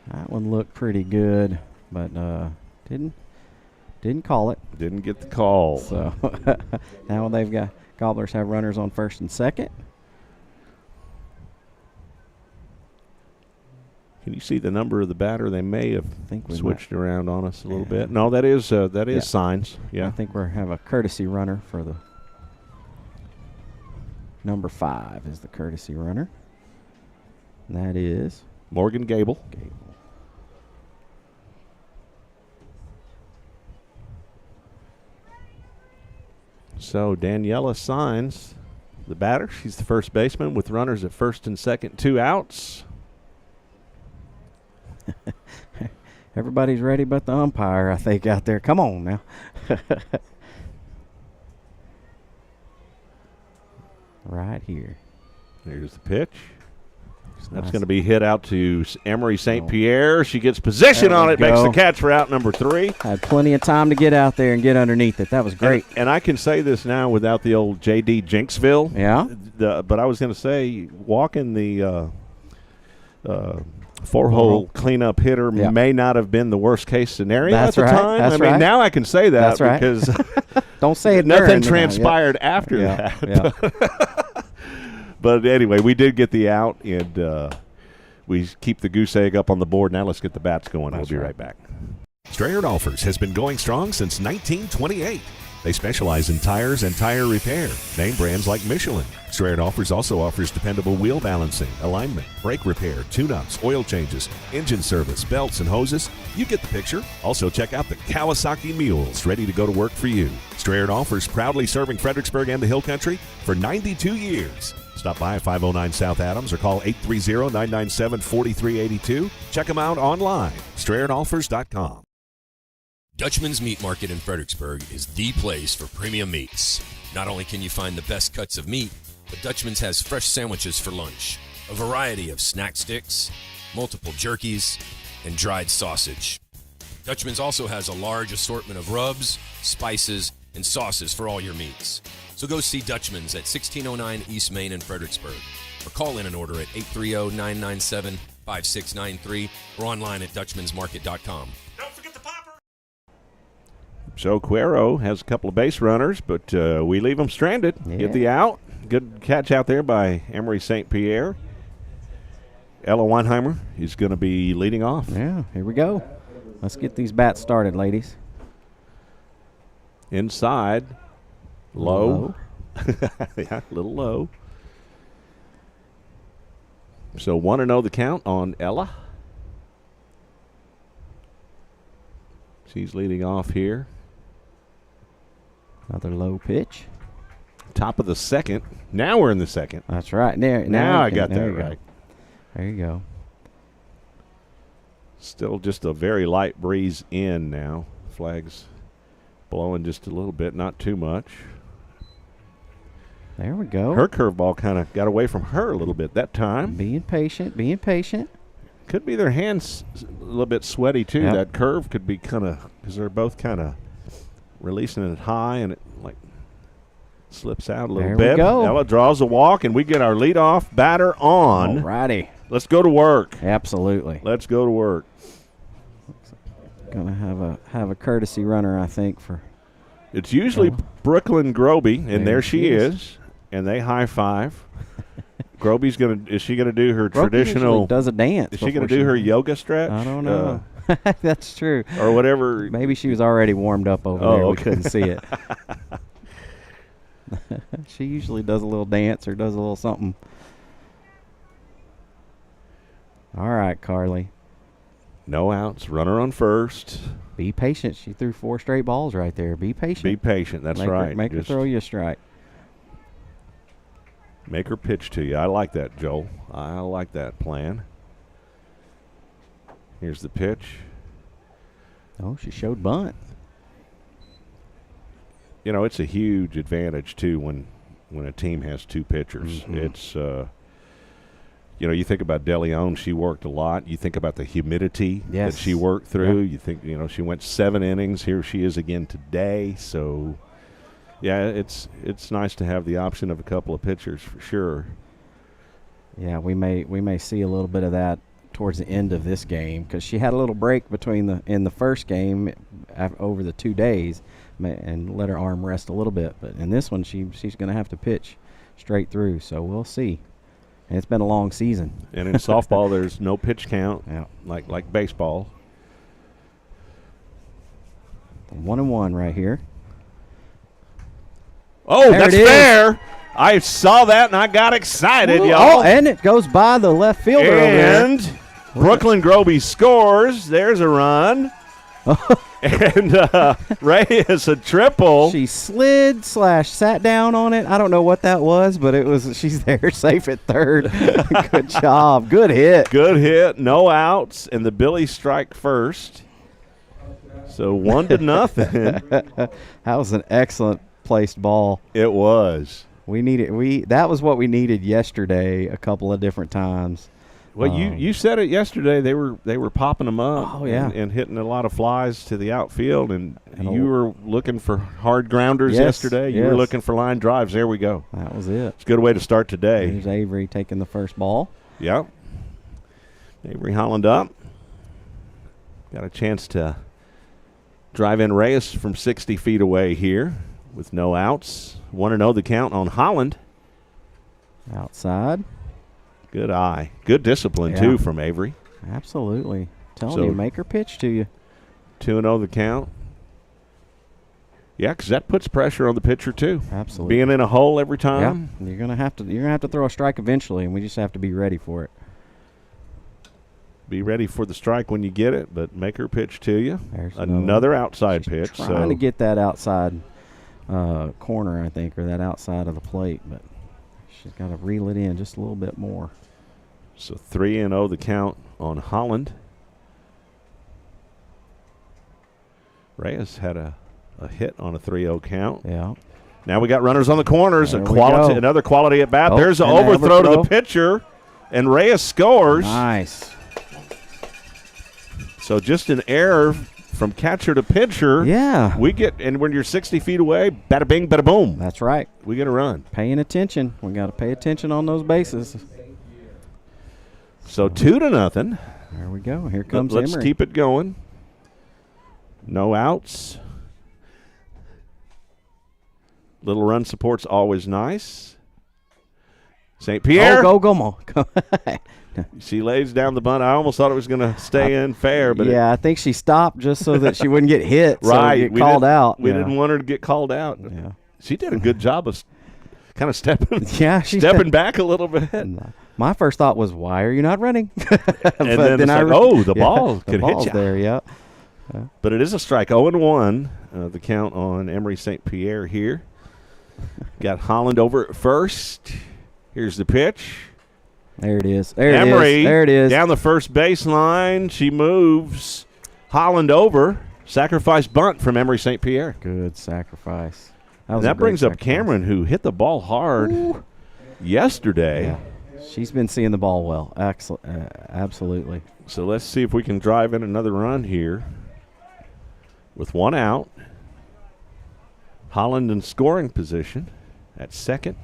That one looked pretty good, but didn't call it. Didn't get the call. So now they've got Gobblers have runners on first and second. Can you see the number of the batter? They may have switched around on us a little bit. No, that is signs. Yeah, I think we have a courtesy runner for the number 5 is the courtesy runner. And that is Morgan Gable. So Daniela signs the batter. She's the first baseman with runners at first and second, 2 outs. Everybody's ready but the umpire, I think, out there. Come on now. Right here. There's the pitch. That's going to be hit out to Emery St. Pierre. She gets position on it, makes the catch for out number 3. Had plenty of time to get out there and get underneath it. That was great. And I can say this now without the old J.D. Jinksville. Yeah. But I was going to say, walking the 4-hole cleanup hitter may not have been the worst case scenario at the time. That's I mean, now I can say that because don't say it. Nothing transpired after that. Yeah. But anyway, we did get the out, and we keep the goose egg up on the board. Now let's get the bats going. We'll be right back. Strayer Offers has been going strong since 1928. They specialize in tires and tire repair. Name brands like Michelin. Strayer Offers also offers dependable wheel balancing, alignment, brake repair, tune-ups, oil changes, engine service, belts, and hoses. You get the picture. Also check out the Kawasaki Mules, ready to go to work for you. Strayer Offers, proudly serving Fredericksburg and the Hill Country for 92 years. Stop by at 509 South Adams or call 830-997-4382. Check them out online, StrayerOffers.com. Dutchman's Meat Market in Fredericksburg is the place for premium meats. Not only can you find the best cuts of meat, but Dutchman's has fresh sandwiches for lunch, a variety of snack sticks, multiple jerkies, and dried sausage. Dutchman's also has a large assortment of rubs, spices, and sauces for all your meats. So go see Dutchman's at 1609 East Main in Fredericksburg, or call in an order at 830-997-5693 or online at dutchmansmarket.com. So Cuero has a couple of base runners, but we leave them stranded. Yeah. Get the out. Good catch out there by Emery St. Pierre. Ella Weinheimer is going to be leading off. Yeah, here we go. Let's get these bats started, ladies. Inside. Low. Yeah, a little low. So 1-0 the count on Ella. She's leading off here. Another low pitch. Top of the second. Now we're in the second. That's right. Now I got that right. There you go. Still just a very light breeze in now. Flags blowing just a little bit, not too much. There we go. Her curveball kind of got away from her a little bit that time. Being patient, being patient. Could be their hands a little bit sweaty, too. Yep. That curve could be kind of, because they're both kind of releasing it high, and it, like, slips out a little There bit. we go. Ella draws a walk, and we get our leadoff batter on. All righty. Let's go to work. Absolutely. Let's go to work. Gonna have a courtesy runner, I think, for. It's usually Brooklyn Groby, and there she is. is, and they high five. Groby's is she gonna do her Groby traditional? usually does a dance. Is she gonna do her yoga stretch? I don't know. That's true. Or whatever. Maybe she was already warmed up over there. Okay. We couldn't see it. She usually does a little dance or does a little something. All right, Carly. No outs. Runner on first. Be patient. She threw 4 straight balls right there. Be patient. Be patient. That's right. Make her throw you a strike. Make her pitch to you. I like that, Joel. I like that plan. Here's the pitch. Oh, she showed bunt. You know, it's a huge advantage, too, when a team has 2 pitchers. Mm-hmm. It's, you know, you think about DeLeon, she worked a lot. You think about the humidity that she worked through. Yep. You think, you know, she went 7 innings. Here she is again today. So, yeah, it's nice to have the option of a couple of pitchers for sure. Yeah, we may see a little bit of that towards the end of this game because she had a little break in the first game over the 2 days and let her arm rest a little bit. But in this one, she's going to have to pitch straight through. So we'll see. And it's been a long season. And in softball, there's no pitch count, like baseball. 1-1 right here. Oh, There that's it is. fair. I saw that and I got excited, y'all. Oh, and it goes by the left fielder over there. And Brooklyn Groby scores. There's a run. And Reyes a triple. She slid / sat down on it. I don't know what that was, but it was. She's there, safe at third. Good job. Good hit. Good hit. No outs, and the Billies strike first. So 1-0. That was an excellent placed ball. It was. That was what we needed yesterday a couple of different times. Well, you said it yesterday. They were popping them up. Oh, yeah. and hitting a lot of flies to the outfield. And you were looking for hard grounders yesterday. You were looking for line drives. There we go. That was it. It's a good way to start today. There's Avery taking the first ball. Yep. Avery Holland up. Got a chance to drive in Reyes from 60 feet away here with no outs. 1-0 the count on Holland. Outside. Good eye. Good discipline, too, from Avery. Absolutely. Telling you, make her pitch to you. 2-0 the count. Yeah, because that puts pressure on the pitcher, too. Absolutely. Being in a hole every time. Yeah. You're gonna have to throw a strike eventually, and we just have to be ready for it. Be ready for the strike when you get it, but make her pitch to you. There's another outside pitch. Trying to get that outside corner, I think, or that outside of the plate, but she's got to reel it in just a little bit more. So 3-0 the count on Holland. Reyes had a hit on a 3-0 count. Yeah. Now we got runners on the corners. There Another quality at bat. There's an overthrow to the pitcher, and Reyes scores. Nice. So just an error from catcher to pitcher. Yeah. We get, and when you're 60 feet away, bada bing, bada boom. That's right. We get a run. Paying attention. We got to pay attention on those bases. So 2-0. There we go. Here comes Let's Emery. keep it going. No outs. Little run support's always nice. St. Pierre. Oh, go. She lays down the bunt. I almost thought it was going to stay in fair, but I think she stopped just so that she wouldn't get hit. Right, So get called out. We didn't want her to get called out. Yeah, she did a good job of kind of stepping. Yeah, stepping back a little bit. My first thought was, why are you not running? And then the ball could hit you there. Yeah. But it is a strike. 0-1. The count on Emery St. Pierre here. Got Holland over at first. Here's the pitch. There it is. Emery There it is. Down the first baseline. She moves Holland over. Sacrifice bunt from Emery St. Pierre. Good sacrifice. That brings up Cameron, who hit the ball hard yesterday. Yeah. She's been seeing the ball well. Excellent, absolutely. So let's see if we can drive in another run here with one out. Holland in scoring position at second.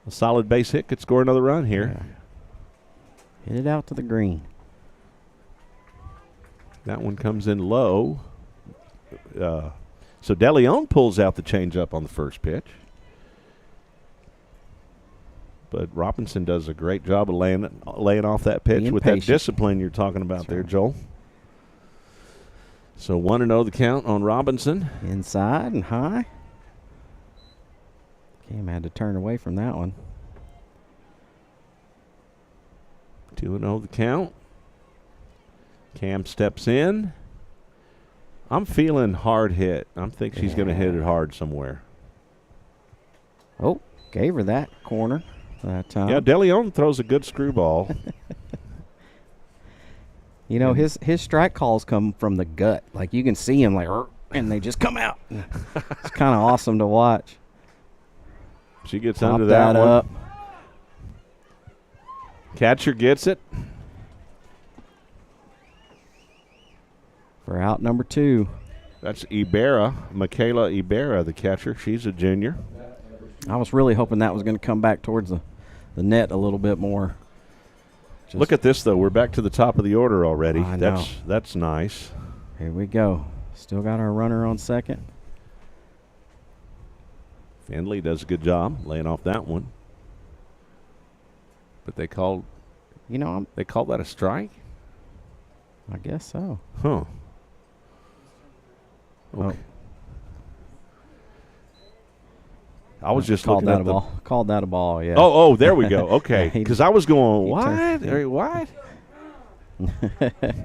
A solid base hit could score another run here. Yeah. Hit it out to the green. That one comes in low. So DeLeon pulls out the changeup on the first pitch. But Robinson does a great job of laying off that pitch Being with patient. that discipline you're talking about there, Joel. So 1-0 the count on Robinson. Inside and high. Cam had to turn away from that one. 2-0 the count. Cam steps in. I'm feeling hard hit. I think she's going to hit it hard somewhere. Oh, gave her that corner that time. Yeah, DeLeon throws a good screwball. You know, his strike calls come from the gut. Like, you can see him, like, and they just come out. It's kind of awesome to watch. She gets Pop under that one. up. Catcher gets it. For out number 2. That's Ibarra, Michaela Ibarra, the catcher. She's a junior. I was really hoping that was going to come back towards the net a little bit more. Look at this, though. We're back to the top of the order already. I know. That's nice. Here we go. Still got our runner on second. Finley does a good job laying off that one. But they called that a strike? I guess so. Huh. Okay. I was just called looking that at a ball. Called that a ball, yeah. Oh, there we go. Okay. Because I was going, what? turned- What?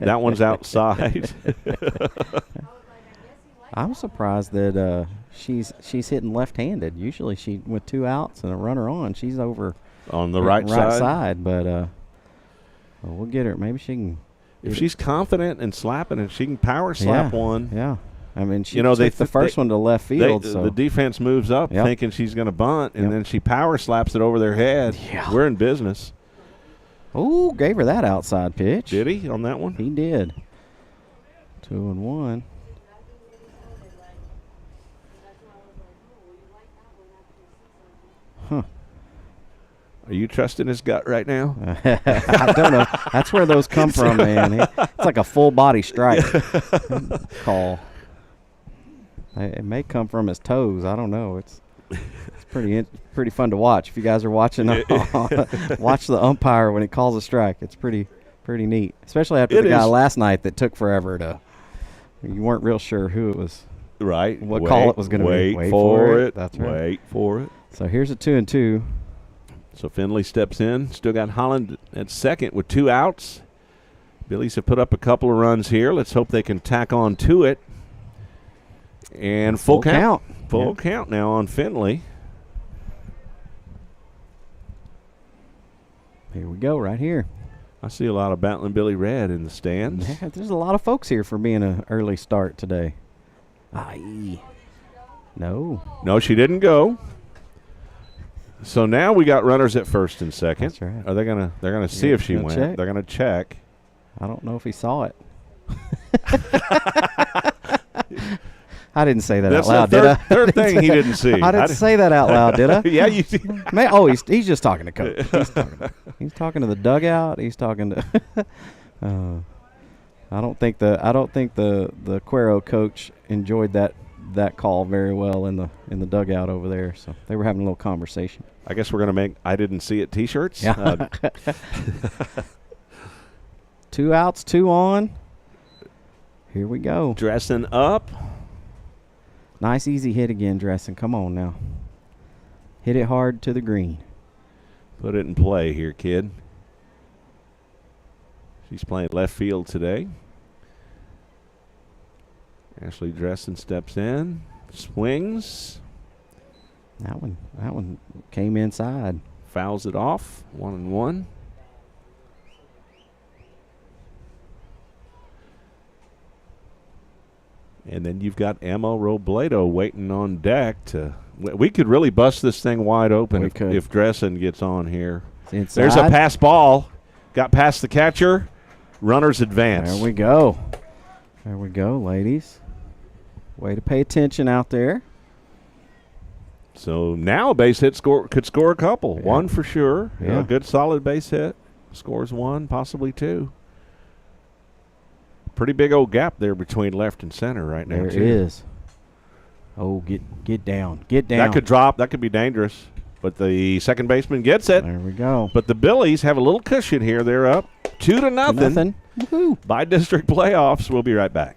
That one's outside. I'm surprised that she's hitting left-handed. Usually she, with 2 outs and a runner on, she's over on the right side. But we'll get her. Maybe she can. If she's confident and slapping it, she can power slap one. Yeah. I mean, she they took the first one to left field. So the defense moves up thinking she's going to bunt, and then she power slaps it over their head. Yeah. We're in business. Oh, gave her that outside pitch. Did he on that one? He did. 2-1. Huh. Are you trusting his gut right now? I don't know. That's where those come from, man. It's like a full body strike call. It may come from his toes. I don't know. It's pretty fun to watch. If you guys are watching, watch the umpire when he calls a strike. It's pretty neat, especially after the guy last night that took forever to. You weren't real sure who it was. Right. What call it was going to be. Wait for it. That's right. Wait for it. So here's a 2-2. So Finley steps in. Still got Holland at second with 2 outs. Billies have put up a couple of runs here. Let's hope they can tack on to it. And full count. Full count now on Finley. Here we go, right here. I see a lot of Battling Billy Red in the stands. Yeah, there's a lot of folks here for being an early start today. Aye. No. No, she didn't go. So now we got runners at first and second. That's right. Are they gonna? They're gonna see if she went. Check. They're gonna check. I don't know if he saw it. I didn't say that out loud, did I? Third thing he didn't see. I didn't say that out loud, did I? Yeah, you see. He's just talking to coach. He's talking to the dugout. He's talking to. I don't think the Cuero coach enjoyed that call very well in the dugout over there. So they were having a little conversation. I guess we're gonna make I didn't see it T-shirts. Yeah. 2 outs, 2 on. Here we go. Dressing up. Nice easy hit again, Dressing. Come on now. Hit it hard to the green. Put it in play here, kid. She's playing left field today. Ashley Dressing steps in, swings. That one came inside. Fouls it off, 1-1. And then you've got Emma Robledo waiting on deck to. We could really bust this thing wide open if Dressen gets on here. There's a pass ball. Got past the catcher. Runners advance. There we go. There we go, ladies. Way to pay attention out there. So now a base hit could score a couple. Yeah. One for sure. Yeah. A good solid base hit. Scores one, possibly two. Pretty big old gap there between left and center right now. There is. Oh, get down. Get down. That could drop. That could be dangerous. But the second baseman gets it. There we go. But the Billies have a little cushion here. They're up 2-0 by district playoffs. We'll be right back.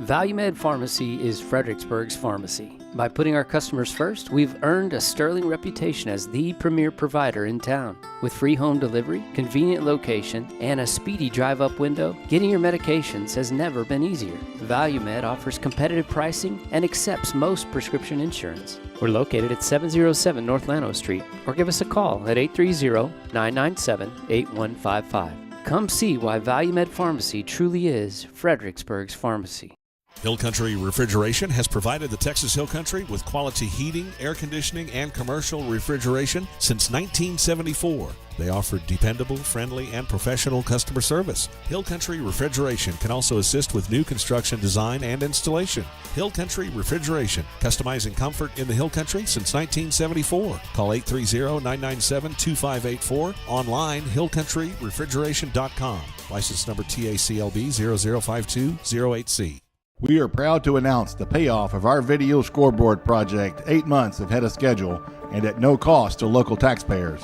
ValueMed Pharmacy is Fredericksburg's pharmacy. By putting our customers first, we've earned a sterling reputation as the premier provider in town. With free home delivery, convenient location, and a speedy drive-up window, getting your medications has never been easier. ValueMed offers competitive pricing and accepts most prescription insurance. We're located at 707 North Llano Street, or give us a call at 830-997-8155. Come see why ValueMed Pharmacy truly is Fredericksburg's pharmacy. Hill Country Refrigeration has provided the Texas Hill Country with quality heating, air conditioning, and commercial refrigeration since 1974. They offer dependable, friendly, and professional customer service. Hill Country Refrigeration can also assist with new construction design and installation. Hill Country Refrigeration, customizing comfort in the Hill Country since 1974. Call 830-997-2584. Online, hillcountryrefrigeration.com. License number TACLB 005208C. We are proud to announce the payoff of our video scoreboard project 8 months ahead of schedule and at no cost to local taxpayers.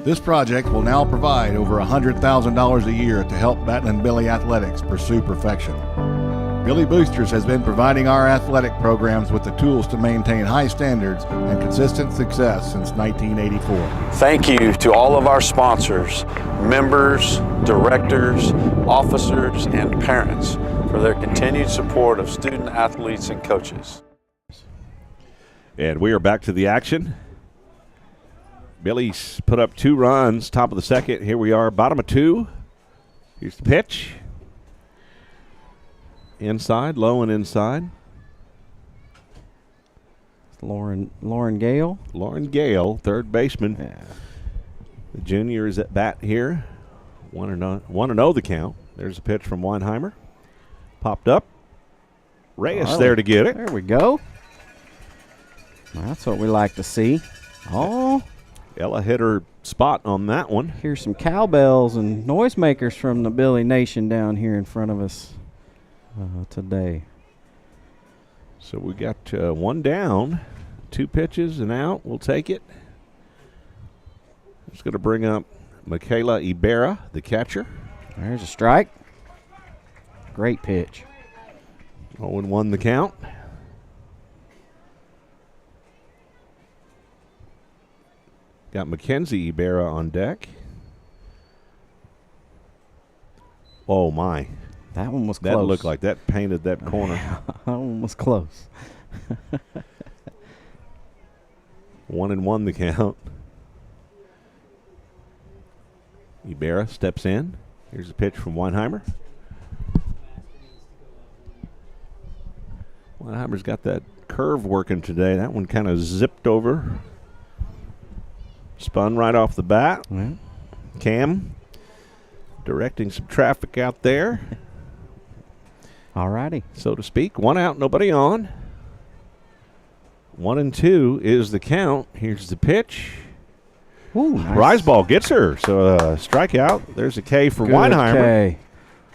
This project will now provide over $100,000 a year to help Battling Billy Athletics pursue perfection. Billy Boosters has been providing our athletic programs with the tools to maintain high standards and consistent success since 1984. Thank you to all of our sponsors, members, directors, officers, and parents for their continued support of student athletes and coaches. And we are back to the action. Billy's put up 2 runs, top of the second. Here we are, bottom of 2. Here's the pitch. Inside, low and inside. Lauren Gale. Lauren Gale, third baseman. Yeah. The junior is at bat here. 1-0 the count. There's a pitch from Weinheimer. Popped up. Reyes there to get it. There we go. That's what we like to see. Oh. Ella hit her spot on that one. Here's some cowbells and noisemakers from the Billy Nation down here in front of us today. So we got 1 down, 2 pitches and out. We'll take it. It's going to bring up Michaela Ibarra, the catcher. There's a strike. Great pitch. 0-1 the count. Got Mackenzie Ibarra on deck. Oh, my. That one was close. That looked like that painted that corner. That one was close. 1-1 the count. Ibarra steps in. Here's a pitch from Weinheimer. Weinheimer's got that curve working today. That one kind of zipped over. Spun right off the bat. Yeah. Cam directing some traffic out there. All righty. So to speak. 1 out, nobody on. 1-2 is the count. Here's the pitch. Ooh, nice. Rise ball gets her. So strikeout. There's a K for Weinheimer. K.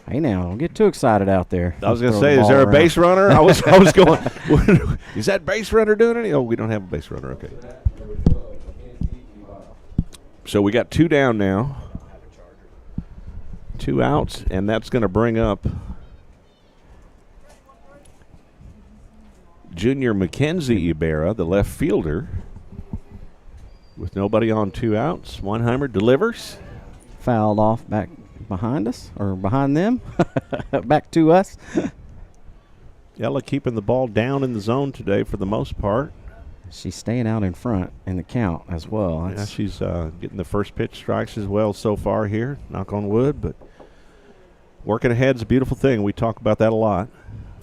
Hey now, don't get too excited out there. I was going to say, is there a base runner? I was going, is that base runner doing anything? Oh, we don't have a base runner. Okay. So we got 2 down now. 2 outs, and that's going to bring up junior Mackenzie Ibarra, the left fielder. With nobody on 2 outs, Weinheimer delivers. Fouled off back behind us, or behind them, back to us. Ella keeping the ball down in the zone today for the most part. She's staying out in front in the count as well. Yeah, she's getting the first pitch strikes as well so far here, knock on wood, but working ahead's a beautiful thing. We talk about that a lot.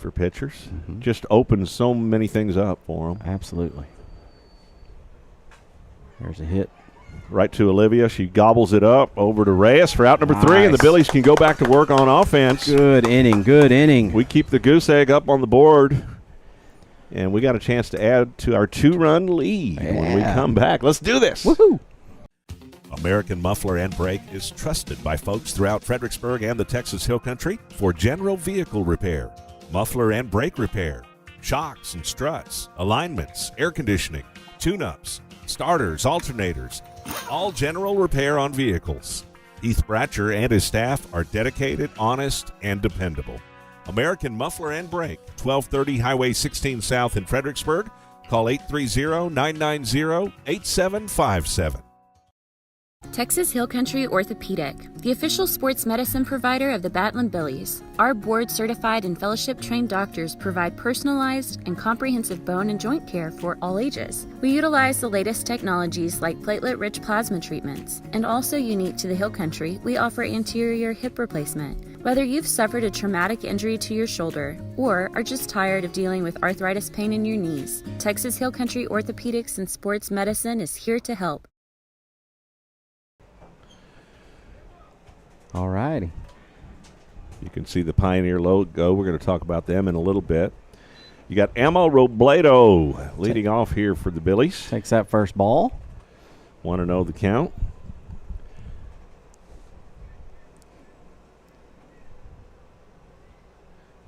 for pitchers. Just opens so many things up for them. Absolutely. There's a hit. Right to Olivia. She gobbles it up over to Reyes for out number 3, and the Billies can go back to work on offense. Good inning, good inning. We keep the goose egg up on the board, and we got a chance to add to our 2-run lead when we come back. Let's do this. Woohoo! American Muffler and Brake is trusted by folks throughout Fredericksburg and the Texas Hill Country for general vehicle repair, muffler and brake repair, shocks and struts, alignments, air conditioning, tune-ups, starters, alternators, all general repair on vehicles. Heath Bratcher and his staff are dedicated, honest, and dependable. American Muffler and Brake, 1230 Highway 16 South in Fredericksburg. Call 830-990-8757. Texas Hill Country Orthopedic, the official sports medicine provider of the Batlin Billies. Our board-certified and fellowship-trained doctors provide personalized and comprehensive bone and joint care for all ages. We utilize the latest technologies like platelet-rich plasma treatments, and also unique to the Hill Country, we offer anterior hip replacement. Whether you've suffered a traumatic injury to your shoulder or are just tired of dealing with arthritis pain in your knees, Texas Hill Country Orthopedics and Sports Medicine is here to help. All righty. You can see the Pioneer logo. We're going to talk about them in a little bit. You got Emma Robledo leading off here for the Billies. Takes that first ball. 1-0 the count.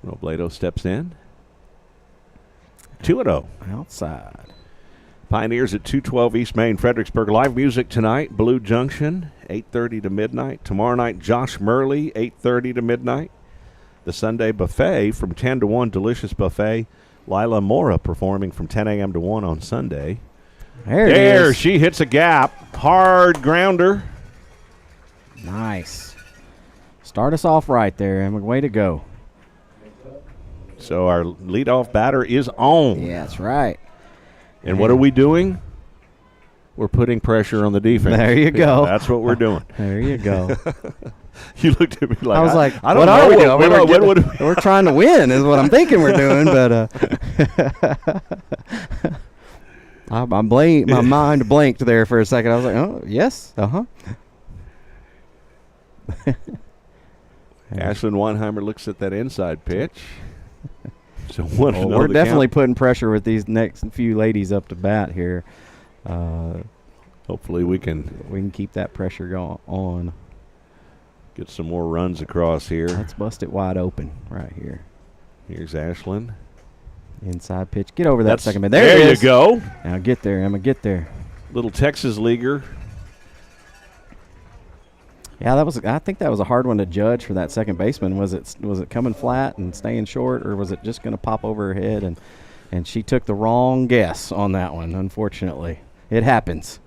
Robledo steps in. 2-0. Outside. Pioneers at 212 East Main, Fredericksburg. Live music tonight, Blue Junction, 8:30 to midnight. Tomorrow night, Josh Murley, 8:30 to midnight. The Sunday buffet from 10 to 1, delicious buffet. Lila Mora performing from 10 a.m. to 1 on Sunday. There she hits a gap. Hard grounder. Nice. Start us off right there, Emma. Way to go. So our leadoff batter is on. Yeah, that's right. And what are we doing? We're putting pressure on the defense. There you go. That's what we're doing. There you go. You looked at me like, I was like, I don't what know. are we doing? We're trying to win is what I'm thinking we're doing, but my mind blanked there for a second. I was like, oh, yes, Ashlyn Weinheimer looks at that inside pitch. So we're definitely putting pressure with these next few ladies up to bat here. Hopefully we can keep that pressure going on. Get some more runs across here. Let's bust it wide open right here. Here's Ashlyn. Inside pitch. Get over that second man. There you go. Now get there, Emma. Get there. Little Texas leaguer. Yeah, I think that was a hard one to judge for that second baseman. Was it coming flat and staying short, or was it just going to pop over her head? And she took the wrong guess on that one. Unfortunately, it happens.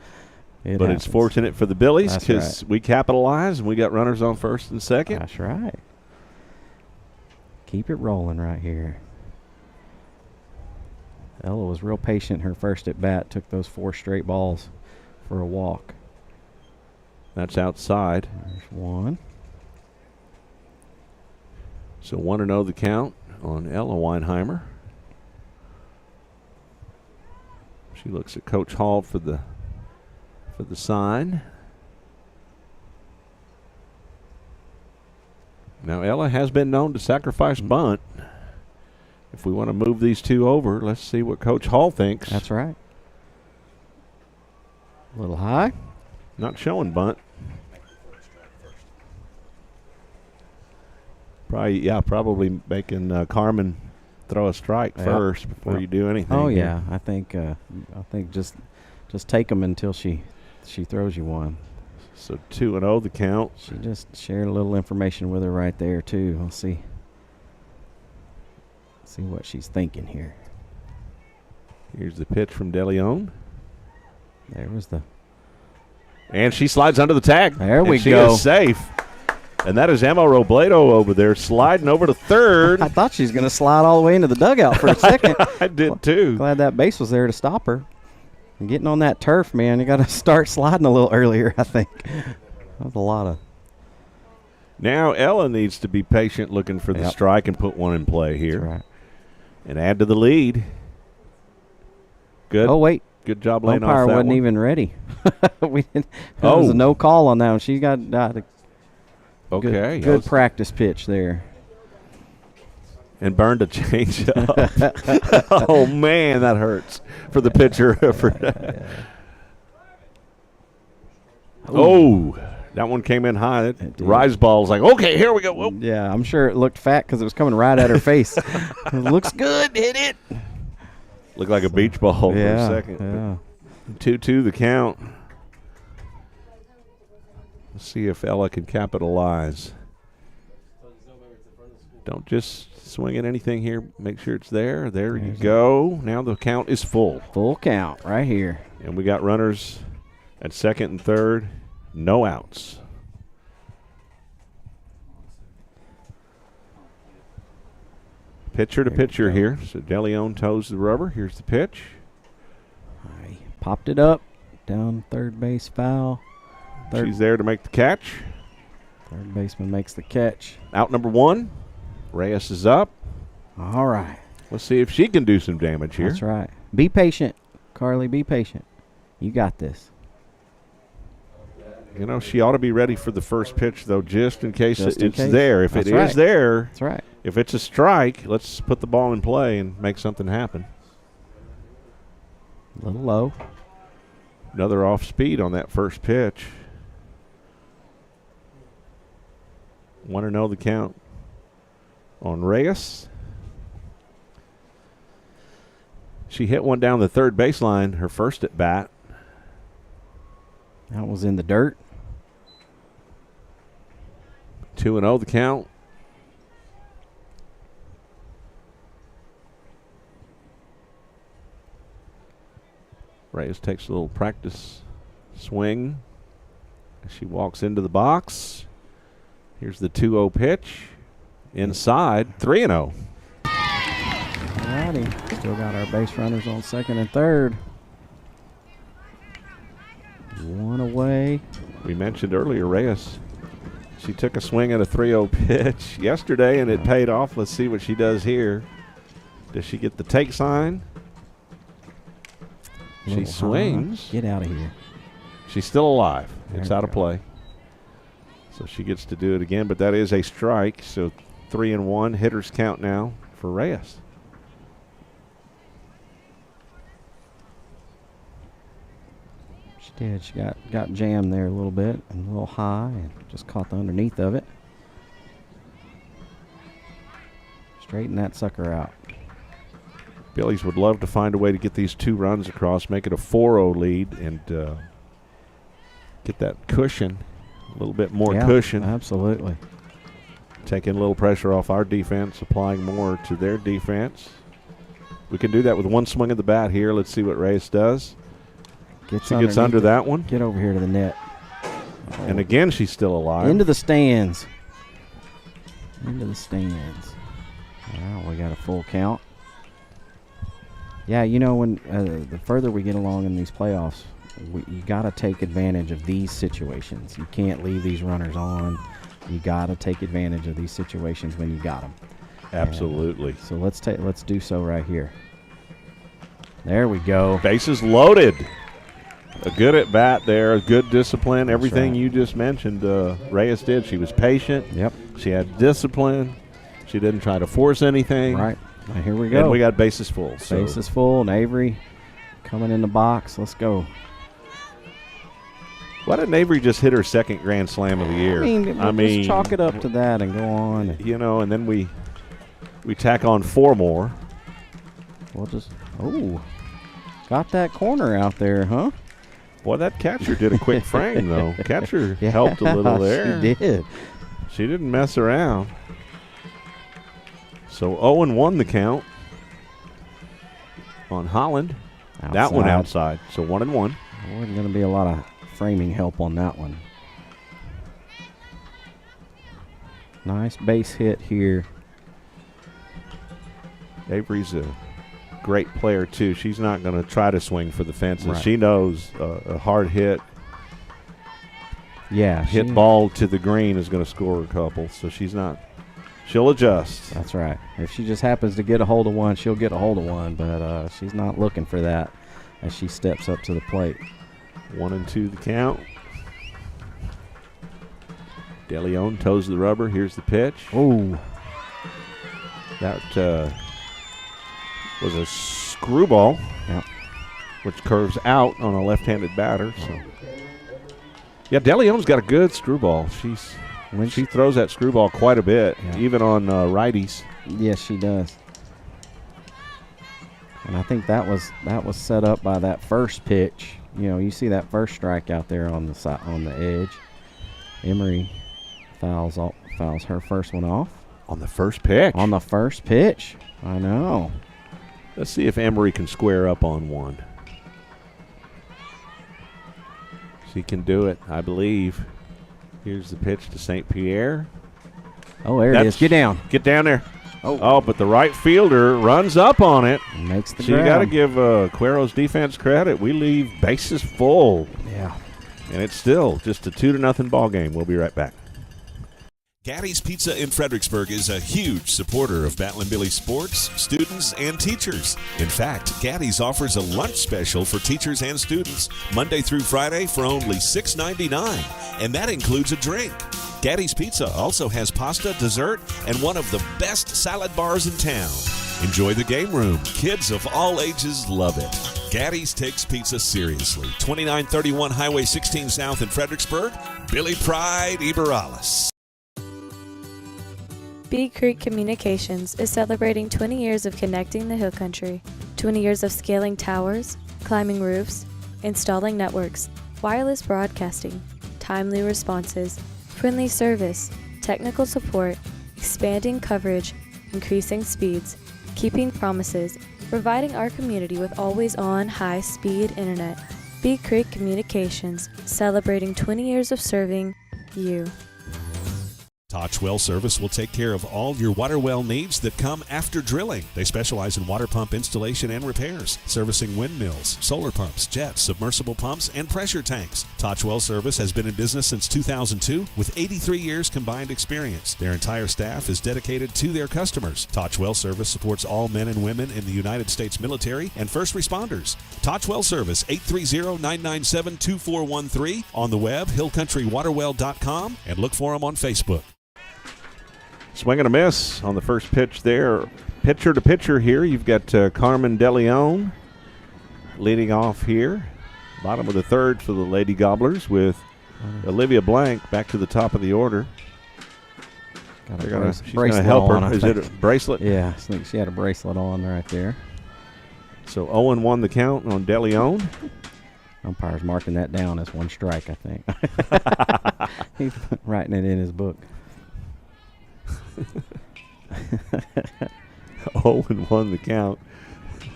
But it's fortunate for the Billies because we capitalized and we got runners on first and second. That's right. Keep it rolling right here. Ella was real patient her first at bat. Took those 4 straight balls for a walk. That's outside. There's one. So 1-0 the count on Ella Weinheimer. She looks at Coach Hall for the sign. Now Ella has been known to sacrifice bunt. If we want to move these two over, let's see what Coach Hall thinks. That's right. A little high. Not showing bunt. Probably making Carmen throw a strike first before you do anything. Oh yeah, I think just take them until she throws you one. So 2-0 the count. She just shared a little information with her right there too. We'll see what she's thinking here. Here's the pitch from DeLeon. There was the. And she slides under the tag. There we go. She is safe. And that is Emma Robledo over there sliding over to third. I thought she was going to slide all the way into the dugout for a second. I did too. Glad that base was there to stop her. And getting on that turf, man, you got to start sliding a little earlier, I think. That was a lot of. Now Ella needs to be patient looking for the strike and put one in play here. That's right. and add to the lead. Good. Oh, wait. Good job laying off Umpire that wasn't one. even ready. There was a no call on that one. She got a good practice pitch there. And burned a changeup. Oh, man, that hurts for the pitcher. Oh, that one came in high. Rise ball's like, okay, here we go. Whoa. Yeah, I'm sure it looked fat because it was coming right at her face. It looks good. Hit it. Looked like a beach ball for a second. Yeah. 2-2 the count. Let's see if Ella can capitalize. Don't just swing at anything here. Make sure it's there. There you go. Now the count is full. Full count right here. And we got runners at second and third. No outs. Pitcher to pitcher here. So DeLeon toes the rubber. Here's the pitch. Popped it up. Down third base foul. She's there to make the catch. Third baseman makes the catch. Out number one. Reyes is up. All right. Let's see if she can do some damage here. That's right. Be patient, Carly. Be patient. You got this. You know, she ought to be ready for the first pitch, though, just in case it's case. there. If That's it right. is there, That's right. If it's a strike, let's put the ball in play and make something happen. A little low. Another off speed on that first pitch. 1-0 the count on Reyes. She hit one down the third baseline, her first at bat. That was in the dirt. 2-0 the count. Reyes takes a little practice swing as she walks into the box. Here's the 2-0 pitch. Inside, 3-0. Alrighty. Still got our base runners on second and third. One away. We mentioned earlier, Reyes, she took a swing at a 3-0 pitch yesterday, and it paid off. Let's see what she does here. Does she get the take sign? She swings. Get out of here. She's still alive. There It's we out of go. play. So she gets to do it again, but that is a strike. So 3-1 hitters count now for Reyes. She did. She got jammed there a little bit and a little high and just caught the underneath of it. Straighten that sucker out. Billies would love to find a way to get these 2 runs across, make it a 4-0 lead, and get that cushion, a little bit more cushion. Absolutely. Taking a little pressure off our defense, applying more to their defense. We can do that with one swing of the bat here. Let's see what Reyes does. She gets under that one. Get over here to the net. And again, she's still alive. Into the stands. Into the stands. Wow, we got a full count. Yeah, you know, when the further we get along in these playoffs, you got to take advantage of these situations. You can't leave these runners on. You got to take advantage of these situations when you got them. Absolutely. So let's do so right here. There we go. Bases loaded. A good at bat there, a good discipline. Everything right. you just mentioned, Reyes did. She was patient. Yep. She had discipline. She didn't try to force anything. Right. Now here we go. And we got bases full. So. Bases full, and Avery coming in the box. Let's go. Why didn't Avery just hit her second grand slam of the year? I mean, just chalk it up to that and go on. You know, and then we tack on 4 more. We'll just got that corner out there, huh? Boy, that catcher did a quick frame, though. Catcher helped a little there. She did. She didn't mess around. So 0-1 the count on Holland. Outside. That one outside. So 1-1. There wasn't going to be a lot of framing help on that one. Nice base hit here. Avery's a great player, too. She's not going to try to swing for the fences. Right. She knows a hard hit. Yeah. Hit ball to the green is going to score a couple. So she's not She'll adjust. That's right. If she just happens to get a hold of one, she'll get a hold of one, but she's not looking for that as she steps up to the plate. 1-2 the count. DeLeon toes the rubber. Here's the pitch. Ooh. That was a screwball, which curves out on a left-handed batter. So, yeah, DeLeon's got a good screwball. She throws that screwball quite a bit, even on righties. Yes, she does. And I think that was set up by that first pitch. You know, you see that first strike out there on the side, on the edge. Emery fouls her first one off. On the first pitch? On the first pitch. I know. Let's see if Emery can square up on one. She can do it, I believe. Here's the pitch to St. Pierre. Oh, there it is. Get down. Get down there. Oh, but the right fielder runs up on it. Makes the So you got to give Cuero's defense credit. We leave bases full. Yeah. And it's still just a 2-0 ball game. We'll be right back. Gaddy's Pizza in Fredericksburg is a huge supporter of Battling Billy sports, students, and teachers. In fact, Gaddy's offers a lunch special for teachers and students Monday through Friday for only $6.99, and that includes a drink. Gaddy's Pizza also has pasta, dessert, and one of the best salad bars in town. Enjoy the game room. Kids of all ages love it. Gaddy's takes pizza seriously. 2931 Highway 16 South in Fredericksburg. Billy Pride Iberales. Bee Creek Communications is celebrating 20 years of connecting the Hill Country. 20 years of scaling towers, climbing roofs, installing networks, wireless broadcasting, timely responses, friendly service, technical support, expanding coverage, increasing speeds, keeping promises, providing our community with always-on high-speed internet. Bee Creek Communications, celebrating 20 years of serving you. Toch Well Service will take care of all your water well needs that come after drilling. They specialize in water pump installation and repairs, servicing windmills, solar pumps, jets, submersible pumps, and pressure tanks. Toch Well Service has been in business since 2002 with 83 years combined experience. Their entire staff is dedicated to their customers. Toch Well Service supports all men and women in the United States military and first responders. Toch Well Service, 830-997-2413. On the web, hillcountrywaterwell.com, and look for them on Facebook. Swing and a miss on the first pitch there. Pitcher to pitcher here. You've got Carmen DeLeon leading off here. Bottom of the third for the Lady Gobblers with Olivia Blank back to the top of the order. She's going to help her. Is it a bracelet? Yeah, I think she had a bracelet on right there. So 0-1 the count on DeLeon. Umpire's marking that down as one strike, I think. He's writing it in his book. 0-1 the count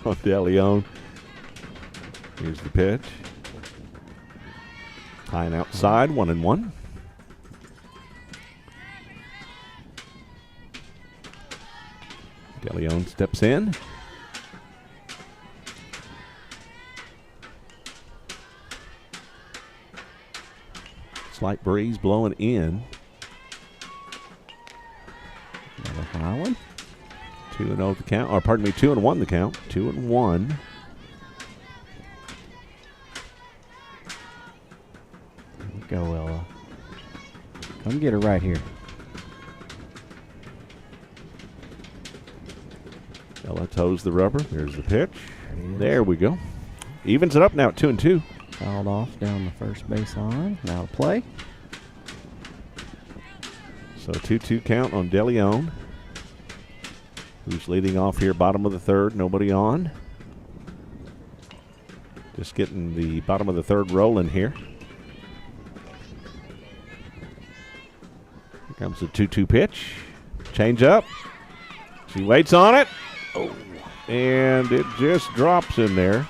on DeLeon. Here's the pitch. High and outside, 1-1. DeLeon steps in. Slight breeze blowing in. Another high one. 2-0 the count, or pardon me, 2-1 the count. 2-1. Here we go, Ella. Come get her right here. Ella toes the rubber. There's the pitch. There we go. Evens it up now at 2-2. Fouled off down the first base line. Now to play. So 2-2 count on DeLeon, who's leading off here, bottom of the third. Nobody on. Just getting the bottom of the third rolling here. Here comes the 2-2 pitch. Change up. She waits on it. Oh, and it just drops in there.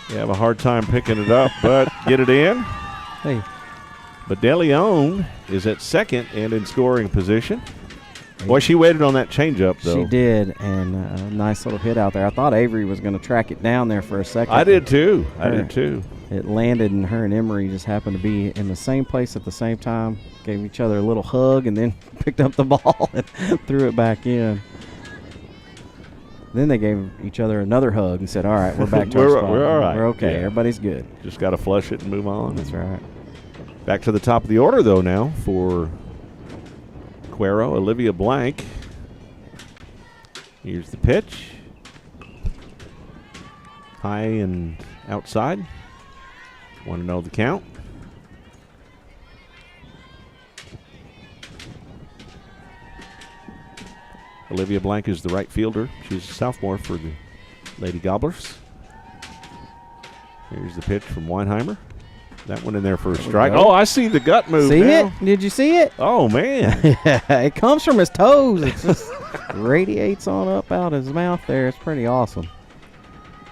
You have a hard time picking it up, but get it in. Hey. But DeLeon is at second and in scoring position. Boy, she waited on that changeup, though. She did, and a nice little hit out there. I thought Avery was going to track it down there for a second. I did, too. I did, too. it landed, and her and Emery just happened to be in the same place at the same time, gave each other a little hug, and then picked up the ball and threw it back in. Then they gave each other another hug and said, all right, we're back to our spot. We're all right. We're okay. Yeah. Everybody's good. Just got to flush it and move on. That's right. Back to the top of the order, though, now for Cuero, Olivia Blank. Here's the pitch. High and outside. Want to know the count? Olivia Blank is the right fielder. She's a sophomore for the Lady Gobblers. Here's the pitch from Weinheimer. That one in there for a strike. Oh, I see the gut move See now. it? Did you see it? Oh, man. It comes from his toes. It just radiates on up out his mouth there. It's pretty awesome.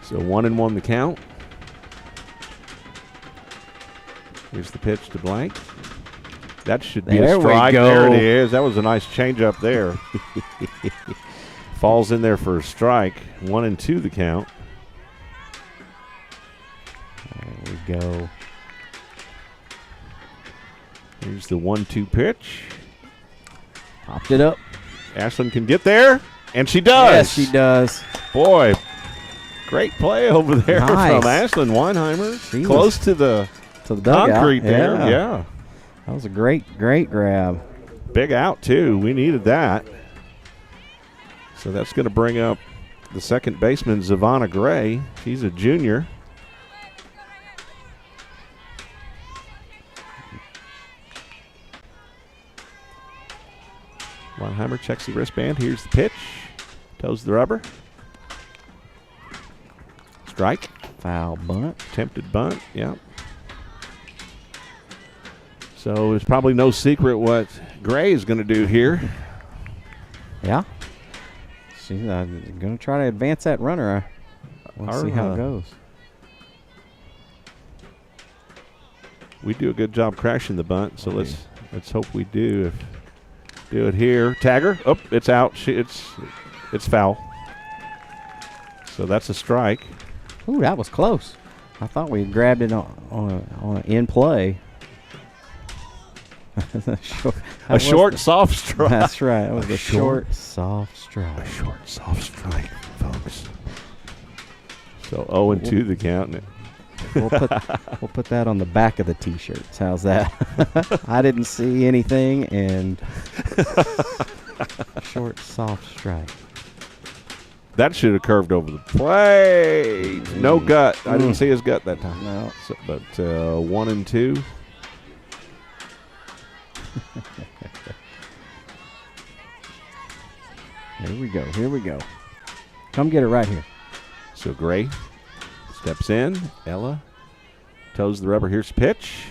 So 1-1 the count. Here's the pitch to Blank. That should be a strike. There it is. That was a nice changeup there. Falls in there for a strike. 1-2 the count. There we go. Here's the 1-2 pitch. Popped it up. Ashland can get there, and she does. Yes, she does. Boy, great play over there Nice. from Ashland Weinheimer. She Close was to the dugout. concrete there. Yeah. Yeah. That was a great grab. Big out, too. We needed that. So that's going to bring up the second baseman, Zavonna Gray. She's a junior. Weinheimer checks the wristband. Here's the pitch. Toes the rubber. Strike. Foul bunt. Attempted bunt, yeah. So it's probably no secret what Gray is going to do here. Yeah. She's going to try to advance that runner. We'll see how it goes. We do a good job crashing the bunt, so let's hope we do. Do it here. Tagger. Oh, it's out. It's foul. So that's a strike. Ooh, that was close. I thought we grabbed it on in play. A short, soft strike. That's right. That was a short, soft strike. A short, soft strike, folks. So 0-2 the count. We'll put that on the back of the T-shirts. How's that? I didn't see anything, and short, soft strike. That should have curved over the plate. No gut. I didn't see his gut that time. No. So, but 1-2. Here we go. Come get it right here. So Gray steps in. Ella toes the rubber. Here's pitch.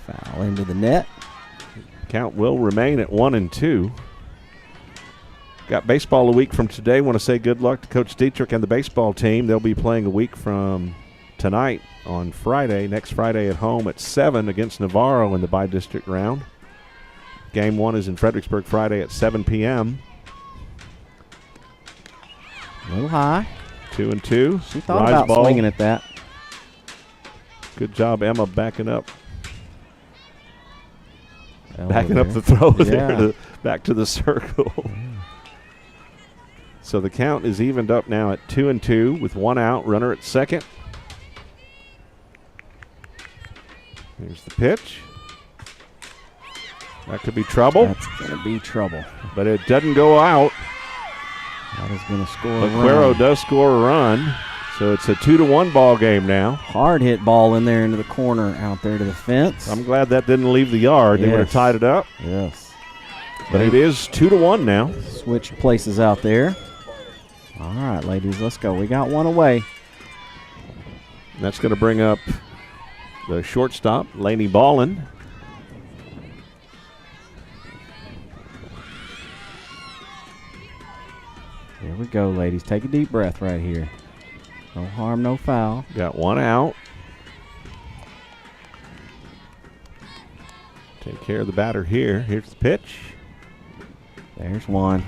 Foul into the net. Count will remain at 1-2. Got baseball a week from today. Want to say good luck to Coach Dietrich and the baseball team. They'll be playing a week from tonight on Friday, next Friday at home at 7 against Navarro in the bi-district round. Game 1 is in Fredericksburg Friday at 7 p.m. A little high. 2-2. She thought about swinging at that. Good job, Emma, backing up. Ella Backing there. up the throw Yeah. there back to the circle. So the count is evened up now at 2-2 with 1 out, runner at second. Here's the pitch. That could be trouble. That's going to be trouble. But it doesn't go out. That is going to score But a run. Cuero does score a run. So it's a 2-1 ball game now. Hard hit ball in there into the corner out there to the fence. I'm glad that didn't leave the yard. They would have Yes. tied it up. Yes. But it is 2-1 now. Switch places out there. All right, ladies, let's go. We got one away. That's going to bring up the shortstop, Laney Ballin. Here we go, ladies. Take a deep breath right here. No harm, no foul. Got 1 out. Take care of the batter here. Here's the pitch. There's one.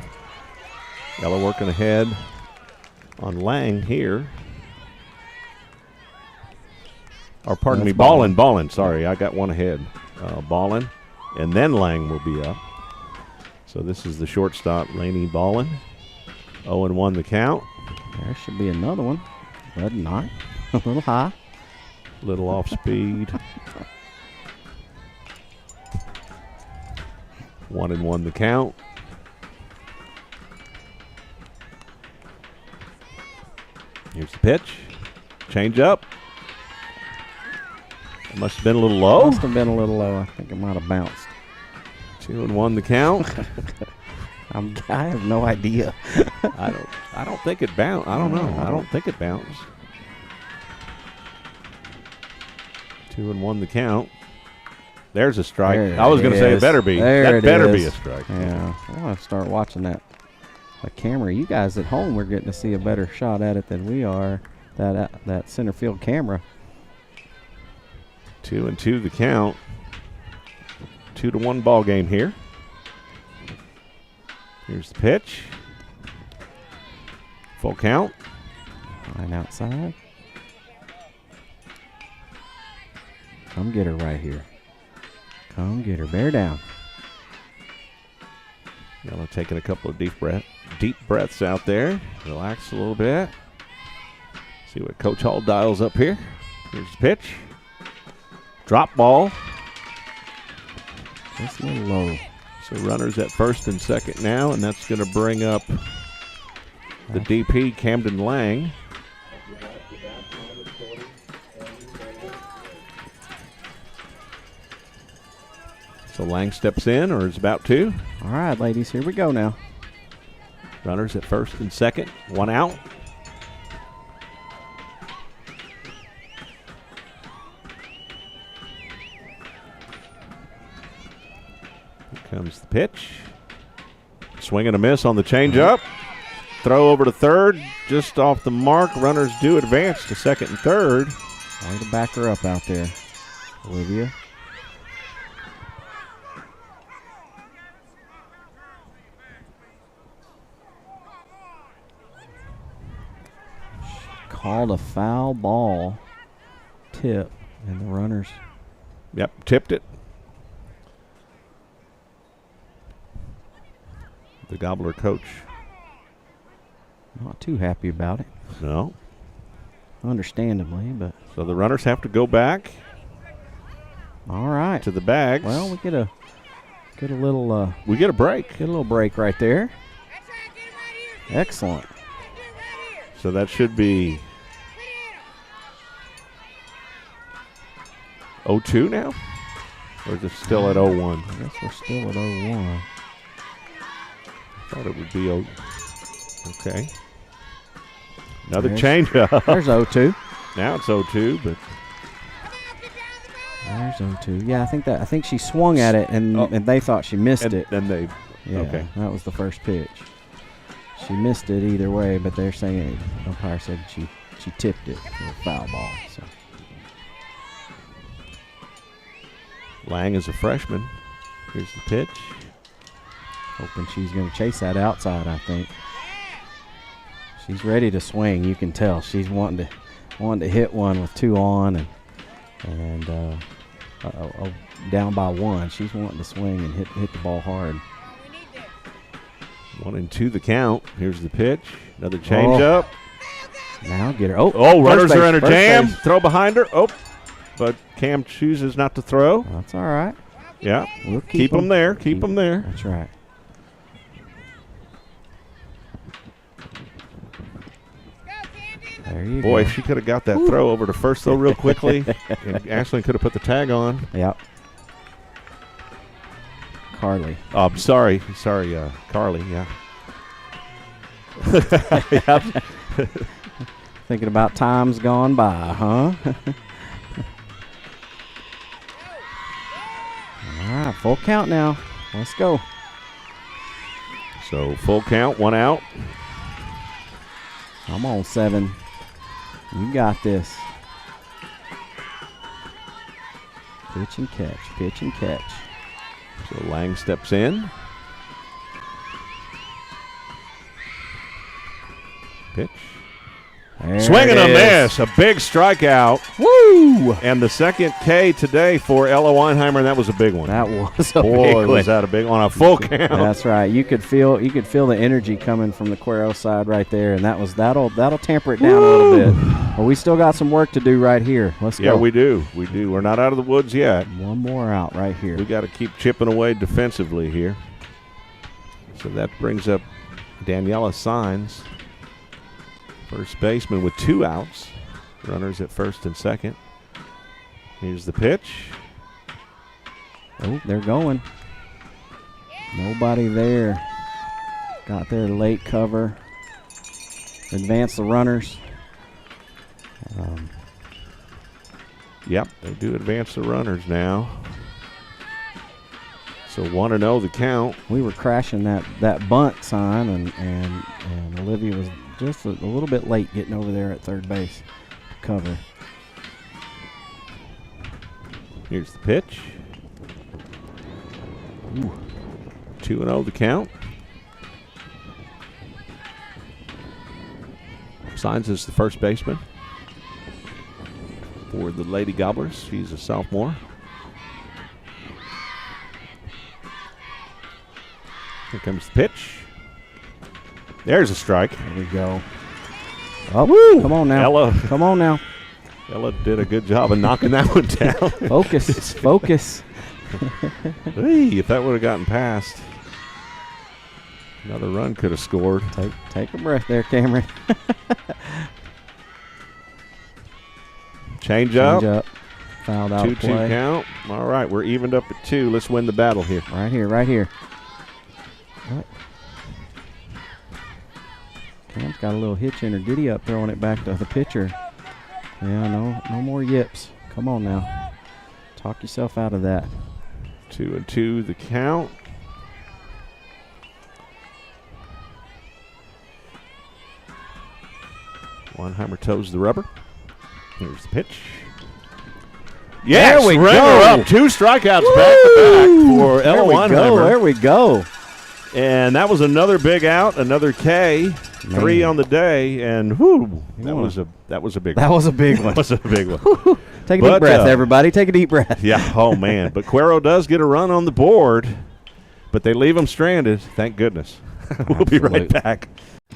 Ella working ahead on Lang here. Or pardon me, Ballin. Sorry, I got one ahead. Ballin, and then Lang will be up. So this is the shortstop, Laney Ballin. 0-1 the count. There should be another one, but not. A little high. Little off speed. 1-1 the count. Here's the pitch. Change up. It must have been a little low. Must have been a little low. I think it might have bounced. 2-1 the count. I have no idea. I don't think it bounced. I don't know. I don't think it bounced. 2-1 the count. There's a strike. I was going to say it better be. That better be a strike. Yeah. I want to start watching that camera. You guys at home are getting to see a better shot at it than we are. That center field camera. 2-2 the count. 2-1 ball game here. Here's the pitch. Full count. Line outside. Come get her right here. Come get her. Bear down. Yellow taking a couple of deep breaths out there. Relax a little bit. See what Coach Hall dials up here. Here's the pitch. Drop ball. Just a little low. So runners at first and second now, and that's going to bring up the DP, Camden Lang. So Lang steps in, or is about to. All right, ladies, here we go now. Runners at first and second, one out. Here comes the pitch. Swing and a miss on the changeup. Throw over to third, just off the mark. Runners do advance to second and third. Way to back her up out there, Olivia. Called a foul ball tip, and the runners. Yep, tipped it. The Gobbler coach. Not too happy about it. No. Understandably, but. So the runners have to go back. All right. To the bags. Well, we get a little. We get a break. Get a little break right there. Excellent. So that should be 0-2 now? Or is it still at 0-1? I guess we're still at 0-1. Thought it would be okay. Another changeup. There's 0-2. Now it's 0-2, but there's 0-2. Yeah, I think she swung at it and they thought she missed it. And they okay. That was the first pitch. She missed it either way, but they're saying umpire said she tipped it for a foul ball. So Lang is a freshman. Here's the pitch. Hoping she's going to chase that outside, I think. She's ready to swing. You can tell she's wanting to hit one with two on and down by one. She's wanting to swing and hit the ball hard. 1-2 the count. Here's the pitch. Another changeup. Now get her. Runners are in a jam. Throw behind her. But Cam chooses not to throw. That's all right. Yeah. We'll keep them there. Keep them there. That's right. There you go. She could have got that throw over to first though real quickly. And Ashlyn could have put the tag on. Yep. Carly. Sorry, Carly, yeah. Thinking about times gone by, huh? All right, full count now. Let's go. So full count, one out. I'm on 7. You got this. Pitch and catch, pitch and catch. So Lang steps in. Pitch. Swing and a miss. A big strikeout. Woo! And the second K today for Ella Weinheimer, and that was a big one. That was a Boy, big one. was that a big one. On a full count. That's right. You could feel the energy coming from the Cuero side right there, and that'll tamper it down a little bit. But we still got some work to do right here. Let's go. Yeah, we do. We do. We're not out of the woods yet. One more out right here. We got to keep chipping away defensively here. So that brings up Daniela Signs, first baseman with 2 outs. Runners at first and second. Here's the pitch. Oh, they're going. Nobody there. Got their late cover. Advance the runners. Yep, they do advance the runners now. So 1-0 the count. We were crashing that bunt sign, and Olivia was just a little bit late getting over there at third base to cover. Here's the pitch. 2-0 the count. Signs is the first baseman for the Lady Gobblers. She's a sophomore. Here comes the pitch. There's a strike. There we go. Oh, woo! Come on now. Ella. Come on now. Ella did a good job of knocking that one down. Focus. Focus. Hey, if that would have gotten past, another run could have scored. Take a breath there, Cameron. Change up. Fouled out 2-2 play. count. All right, we're evened up at 2. Let's win the battle here. Right here, right here. What? Cam's got a little hitch in her giddy up, throwing it back to the pitcher. Yeah, no more yips. Come on now. Talk yourself out of that. 2-2 the count. Weinheimer toes the rubber. Here's the pitch. Yes, there we Ringer go. up. 2 strikeouts back-to-back for Ella Weinheimer. There we go. And that was another big out, another K. 3 on the day, and that was a big one. That was a big one. That was a big one. Take a deep breath, everybody. Take a deep breath. Yeah, oh, man. But Cuero does get a run on the board, but they leave him stranded. Thank goodness. We'll be right back.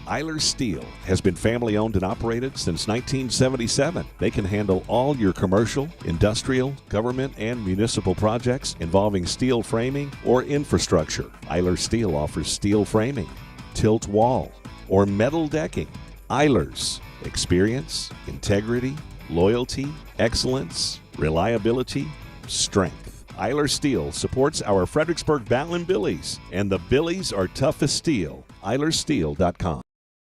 Eiler Steel has been family owned and operated since 1977. They can handle all your commercial, industrial, government, and municipal projects involving steel framing or infrastructure. Eiler Steel offers steel framing, tilt wall, or metal decking. Eiler's experience, integrity, loyalty, excellence, reliability, strength. Eiler Steel supports our Fredericksburg Batlin Billies, and the Billies are tough as steel. EilerSteel.com.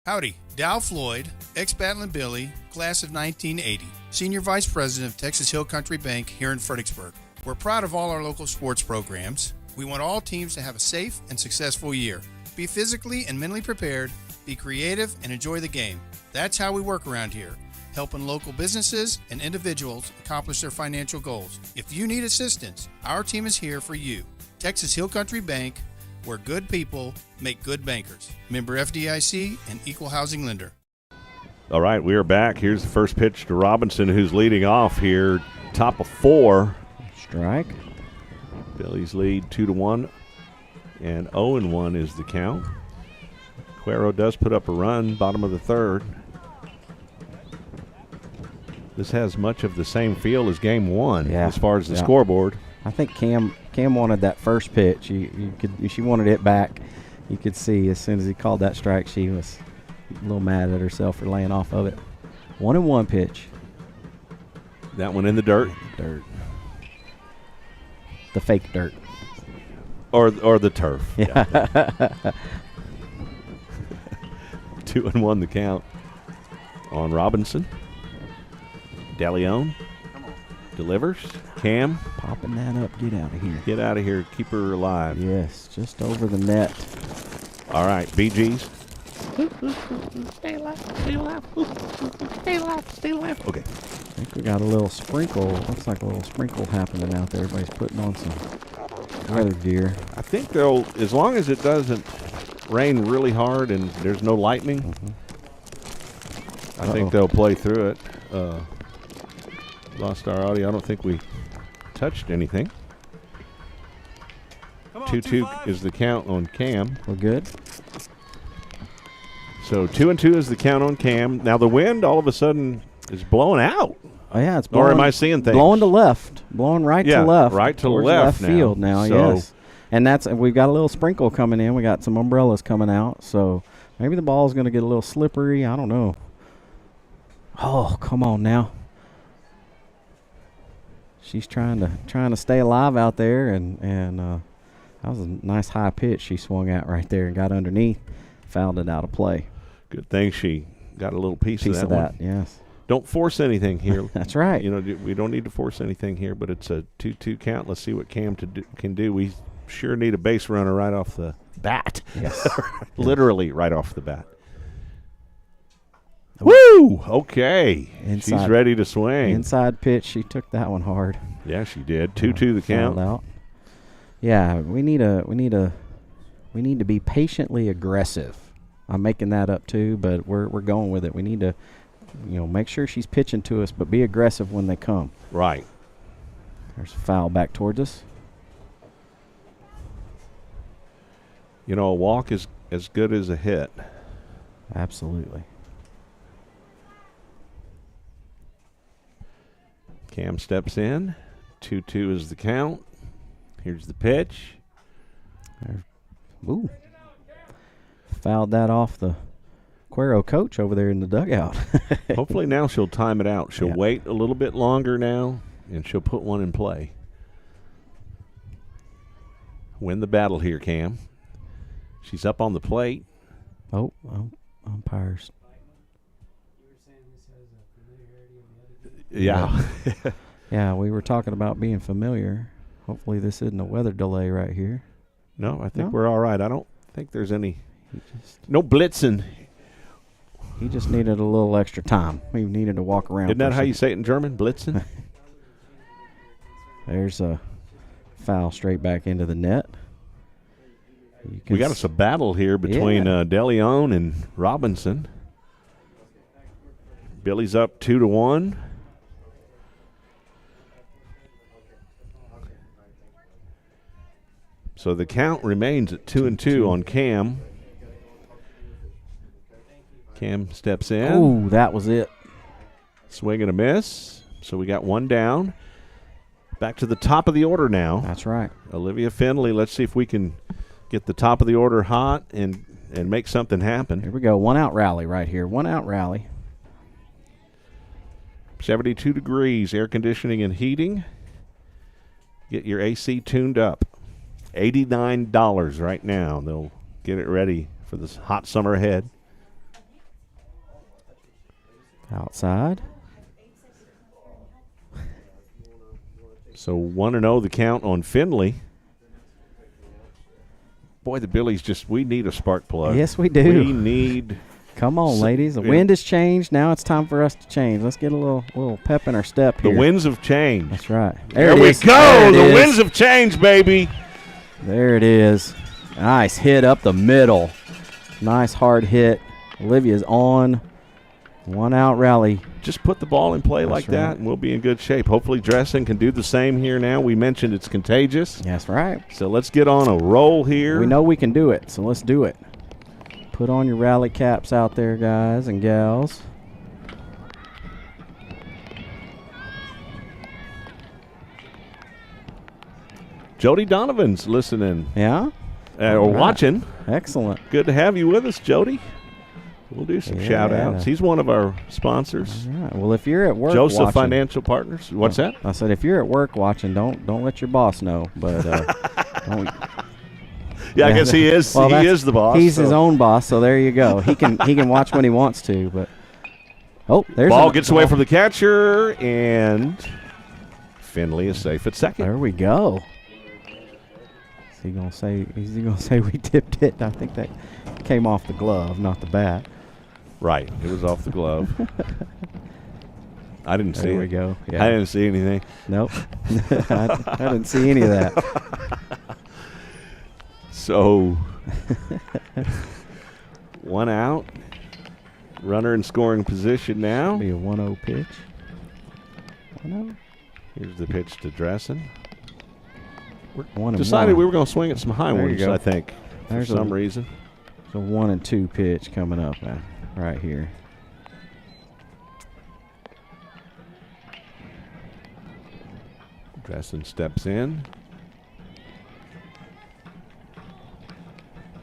Howdy, Dow Floyd, ex-Batlin Billy, class of 1980, Senior Vice President of Texas Hill Country Bank here in Fredericksburg. We're proud of all our local sports programs. We want all teams to have a safe and successful year. Be physically and mentally prepared, be creative, and enjoy the game. That's how we work around here, helping local businesses and individuals accomplish their financial goals. If you need assistance, our team is here for you. Texas Hill Country Bank, where good people make good bankers. Member FDIC and equal housing lender. All right, we are back. Here's the first pitch to Robinson, who's leading off here. Top of 4. Strike. Billy's lead 2-1, and 0-1 is the count. Cuero does put up a run, bottom of the 3rd. This has much of the same feel as game 1 as far as the scoreboard. I think Cam wanted that first pitch. She wanted it back. You could see as soon as he called that strike, she was a little mad at herself for laying off of it. 1-1 pitch. That one in the dirt. The fake dirt. Or the turf. Yeah. 2-1 the count on Robinson. DeLeon delivers. Cam. Popping that up. Get out of here. Get out of here. Keep her alive. Yes, just over the net. All right, BG's. Stay alive. Stay alive. Stay alive. Stay alive. Okay. I think we got a little sprinkle. Looks like a little sprinkle happening out there. Everybody's putting on some weather gear. I think, though, as long as it doesn't rain really hard and there's no lightning, I think they'll play through it. Lost our audio. I don't think we touched anything. 2-2 is the count on Cam. We're good. So 2-2 is the count on Cam. Now the wind all of a sudden is blowing out. Oh yeah, it's blowing. Or am I seeing things? Blowing to left, blowing right to left. Right to towards left left field now. So yes, and we've got a little sprinkle coming in. We got some umbrellas coming out. So maybe the ball is going to get a little slippery. I don't know. Oh, come on now. She's trying to stay alive out there, and that was a nice high pitch she swung at right there and got underneath, fouled it out of play. Good thing she got a little piece of that one. Yes. Don't force anything here. That's right. You know, we don't need to force anything here, but it's a 2-2 count. Let's see what Cam can do. We sure need a base runner right off the bat. Yes. Literally right off the bat. Woo! Okay. She's ready to swing. Inside pitch. She took that one hard. Yeah, she did. 2-2 the count. Out. Yeah, we need to be patiently aggressive. I'm making that up too, but we're going with it. We need to, make sure she's pitching to us, but be aggressive when they come. Right. There's a foul back towards us. A walk is as good as a hit. Absolutely. Cam steps in. 2-2 is the count. Here's the pitch. Ooh. Fouled that off the Cuero coach over there in the dugout. Hopefully now she'll time it out. She'll wait a little bit longer now, and she'll put one in play. Win the battle here, Cam. She's up on the plate. Oh, umpires. Yeah. Yeah, we were talking about being familiar. Hopefully this isn't a weather delay right here. No, I think we're all right. I don't think there's any. No blitzing. He just needed a little extra time. We needed to walk around. Isn't that how you say it in German? Blitzen? There's a foul straight back into the net. We got us a battle here between DeLeon and Robinson. Billy's up 2-1. So the count remains at 2-2 on Cam. Cam steps in. Oh, that was it. Swing and a miss. So we got one down. Back to the top of the order now. That's right. Olivia Finley, let's see if we can get the top of the order hot and make something happen. Here we go. 1-out rally right here. 1-out rally. 72 degrees, air conditioning and heating. Get your AC tuned up. $89 right now. They'll get it ready for this hot summer ahead. Outside. So 1-0 the count on Finley. Boy, the Billies we need a spark plug. Yes, we do. We need. Come on, ladies. The wind has changed. Now it's time for us to change. Let's get a little pep in our step here. The winds have changed. That's right. There we go. The winds have changed, baby. There it is. Nice hit up the middle. Nice hard hit. Olivia's on. 1-out rally. Just put the ball in play like that, and we'll be in good shape. Hopefully Dressen can do the same here now. We mentioned it's contagious. That's right. So let's get on a roll here. We know we can do it, so let's do it. Put on your rally caps out there, guys and gals. Jody Donovan's listening. Yeah? Or watching. Excellent. Good to have you with us, Jody. We'll do some shout-outs. He's one of our sponsors. All right. Well, if you're at work Joseph watching, Financial Partners. What's that? I said if you're at work watching, don't let your boss know. But don't. Yeah, I guess he is. Well, he is the boss. He's his own boss, so there you go. He can watch when he wants to. But there's ball gets away from the catcher, and Finley is safe at second. There we go. Is he gonna say we tipped it? I think that came off the glove, not the bat. Right, it was off the glove. I didn't see it. There we go. Yeah. I didn't see anything. Nope. I didn't see any of that. So, 1 out. Runner in scoring position now. Be a 1-0 pitch. 1-0. Here's the pitch to Dressen. One Decided we were going to swing at some high There you ones, go. I think, for some reason. It's a 1-2 pitch coming up right here. Dressen steps in.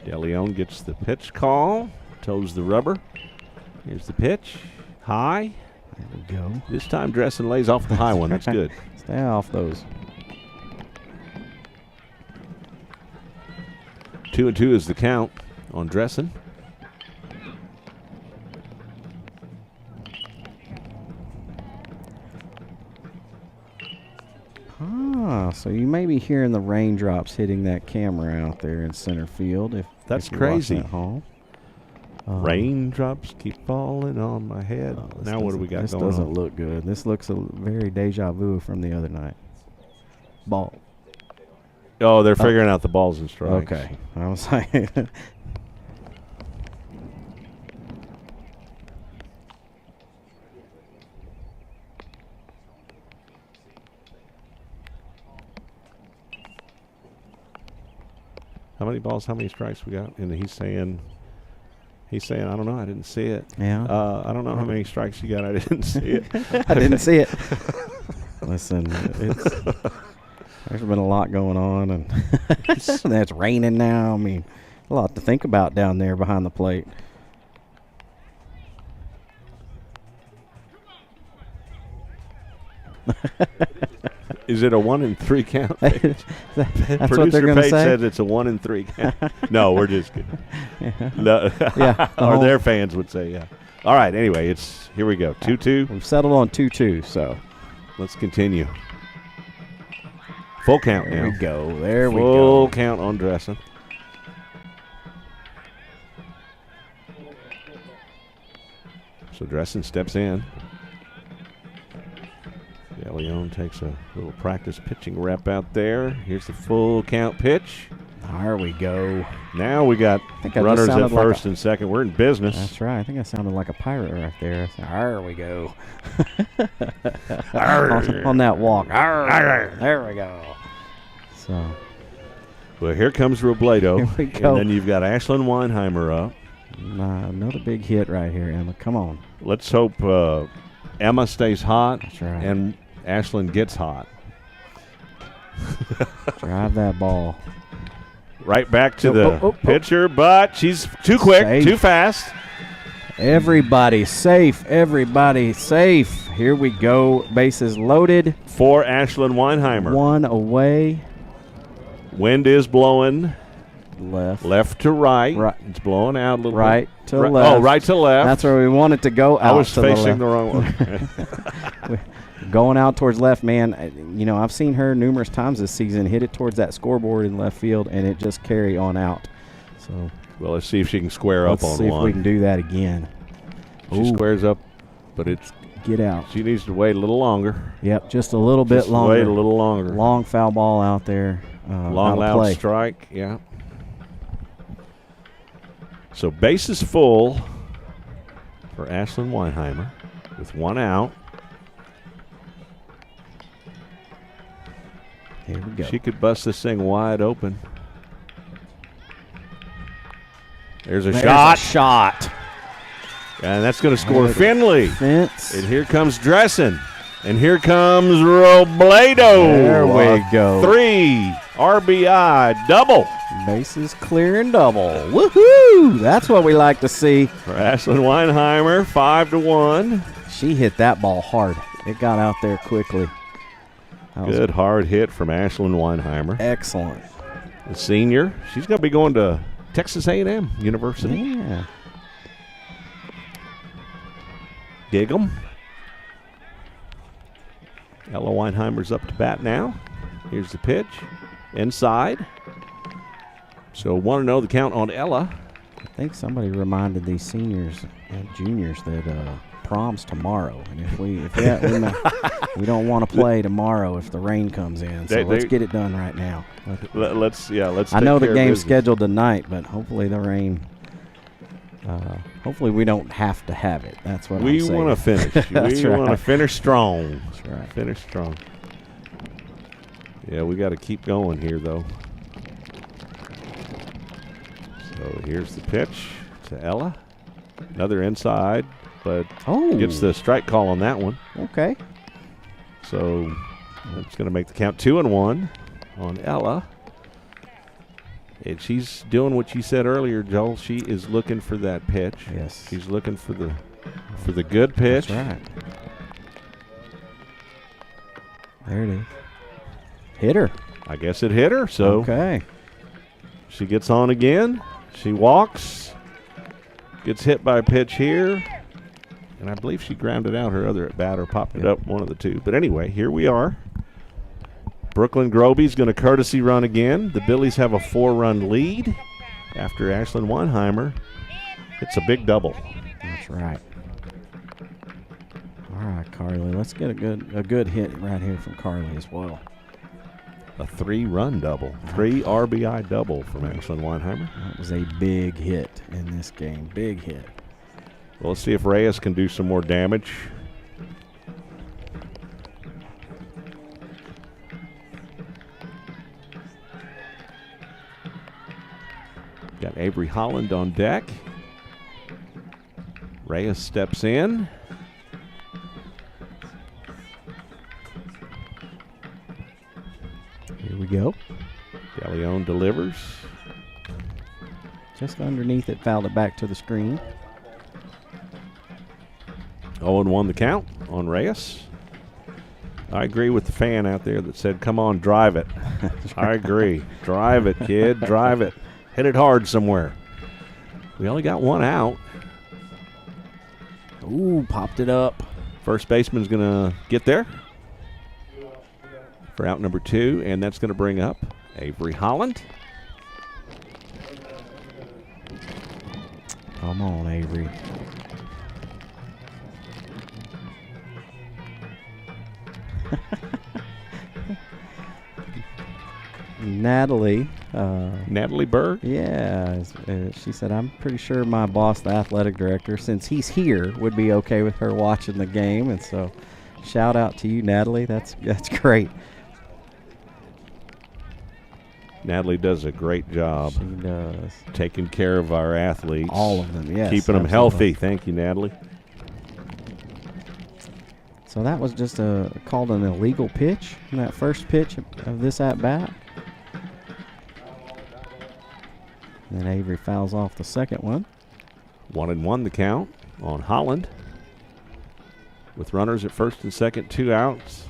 DeLeon gets the pitch call. Toes the rubber. Here's the pitch. High. There we go. This time Dressen lays off the high one. That's good. Stay off those. 2-2 is the count on Dressen. So you may be hearing the raindrops hitting that camera out there in center field. That's if you're watching crazy. At home. Raindrops keep falling on my head. Now what do we got going on? This doesn't look good. This looks very deja vu from the other night. Ball. Oh, they're figuring out the balls and strikes. Okay. I was like... How many balls, how many strikes we got? And he's saying, I don't know, I didn't see it. Yeah. I don't know how many strikes you got, I didn't see it. I didn't see it. Listen, there's been a lot going on, and it's raining now. I mean, a lot to think about down there behind the plate. Is it a 1-3 count? That's what they're going to say. Producer Page said it's a 1-3 count. No, we're just kidding. Yeah. No. Yeah, or their fans would say, yeah. All right, anyway, here we go. 2-2. We've settled on 2-2, so. Let's continue. Full count now. There we go. There we go. Full count on Dressen. So Dressen steps in. DeLeon takes a little practice pitching rep out there. Here's the full count pitch. There we go. Now we got runners at first and second. We're in business. That's right. I think I sounded like a pirate right there. There we go. on that walk. There we go. So. Well, here comes Robledo. Here we go. And then you've got Ashlyn Weinheimer up. Another big hit right here, Emma. Come on. Let's hope Emma stays hot. That's right. And Ashlyn gets hot. Drive that ball. Right back to the pitcher, but she's too quick, too fast. Everybody safe. Everybody safe. Here we go. Bases loaded. For Ashlyn Weinheimer. One away. Wind is blowing. Left to right. It's blowing out a little right bit. To left. Oh, right to left. That's where we want it to go. I was facing the wrong way. Going out towards left, man. You know, I've seen her numerous times this season hit it towards that scoreboard in left field, and it just carry on out. So, well, let's see if she can square up on let's see if we can do that again. She squares up, but it's get out. She needs to wait a little longer. Yep, just a little bit longer. Wait a little longer. Long foul ball out there. Long loud strike. Yeah. So base is full for Ashlyn Weinheimer with one out. Here we go. She could bust this thing wide open. There's a shot. And that's going to score Finley. Fence. And here comes Dressen. And here comes Robledo. There we go. 3 RBI double. Bases clear and double. Woohoo! That's what we like to see. For Ashlyn Weinheimer, 5-1. She hit that ball hard. It got out there quickly. Good hard hit from Ashlyn Weinheimer. Excellent. The senior. She's going to be going to Texas A&M University. Yeah. Gig'em. Ella Weinheimer's up to bat now. Here's the pitch. Inside. So 1-0 the count on Ella. I think somebody reminded these seniors and juniors that prom's tomorrow, and if we don't want to play tomorrow if the rain comes in. So let's get it done right now. Let's. I know the game's scheduled tonight, but hopefully the rain Hopefully we don't have to have it. That's what we I'm saying. want to finish. We want to finish strong. That's right. Finish strong. Yeah, we got to keep going here, though. So here's the pitch to Ella. Another inside, but gets the strike call on that one. Okay. So that's going to make the count 2-1 on Ella. And she's doing what you said earlier, Joel. She is looking for that pitch. Yes. She's looking for the good pitch. That's right. There it is. Hit her. I guess it hit her. So okay. She gets on again. She walks. Gets hit by a pitch here. And I believe she grounded out her other at bat or popped it up, one of the two. But anyway, here we are. Brooklyn Groby's going to courtesy run again. The Billies have a 4-run lead after Ashlyn Weinheimer. It's a big double. That's right. All right, Carly. Let's get a good hit right here from Carly as well. A 3-run double. 3 RBI double from Ashlyn Weinheimer. That was a big hit in this game. Big hit. Well, let's see if Reyes can do some more damage. Got Avery Holland on deck. Reyes steps in. Here we go. DeLeon delivers. Just underneath it, fouled it back to the screen. 0-1 the count on Reyes. I agree with the fan out there that said, come on, drive it. I agree. Drive it, kid. Drive it. Hit it hard somewhere. We only got one out. Ooh, popped it up. First baseman's going to get there for out number 2, and that's going to bring up Avery Holland. Come on, Avery. Natalie Berg? Yeah. She said, I'm pretty sure my boss, the athletic director, since he's here, would be okay with her watching the game. And so shout out to you, Natalie. That's great. Natalie does a great job. She does. Taking care of our athletes. All of them, yes. Keeping them healthy. Thank you, Natalie. So that was just called an illegal pitch in that first pitch of this at-bat. Then Avery fouls off the second one. 1-1 the count on Holland. With runners at first and second, 2 outs.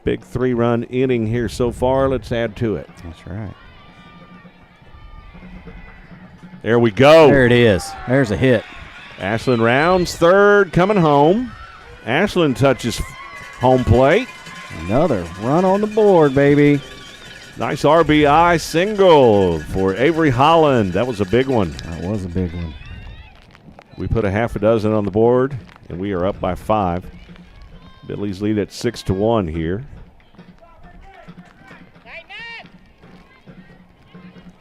Big 3-run inning here so far. Let's add to it. That's right. There we go. There it is. There's a hit. Ashlyn rounds third, coming home. Ashlyn touches home plate. Another run on the board, baby. Nice RBI single for Avery Holland. That was a big one. That was a big one. We put a half a dozen on the board, and we are up by 5. Billies lead at 6-1 here.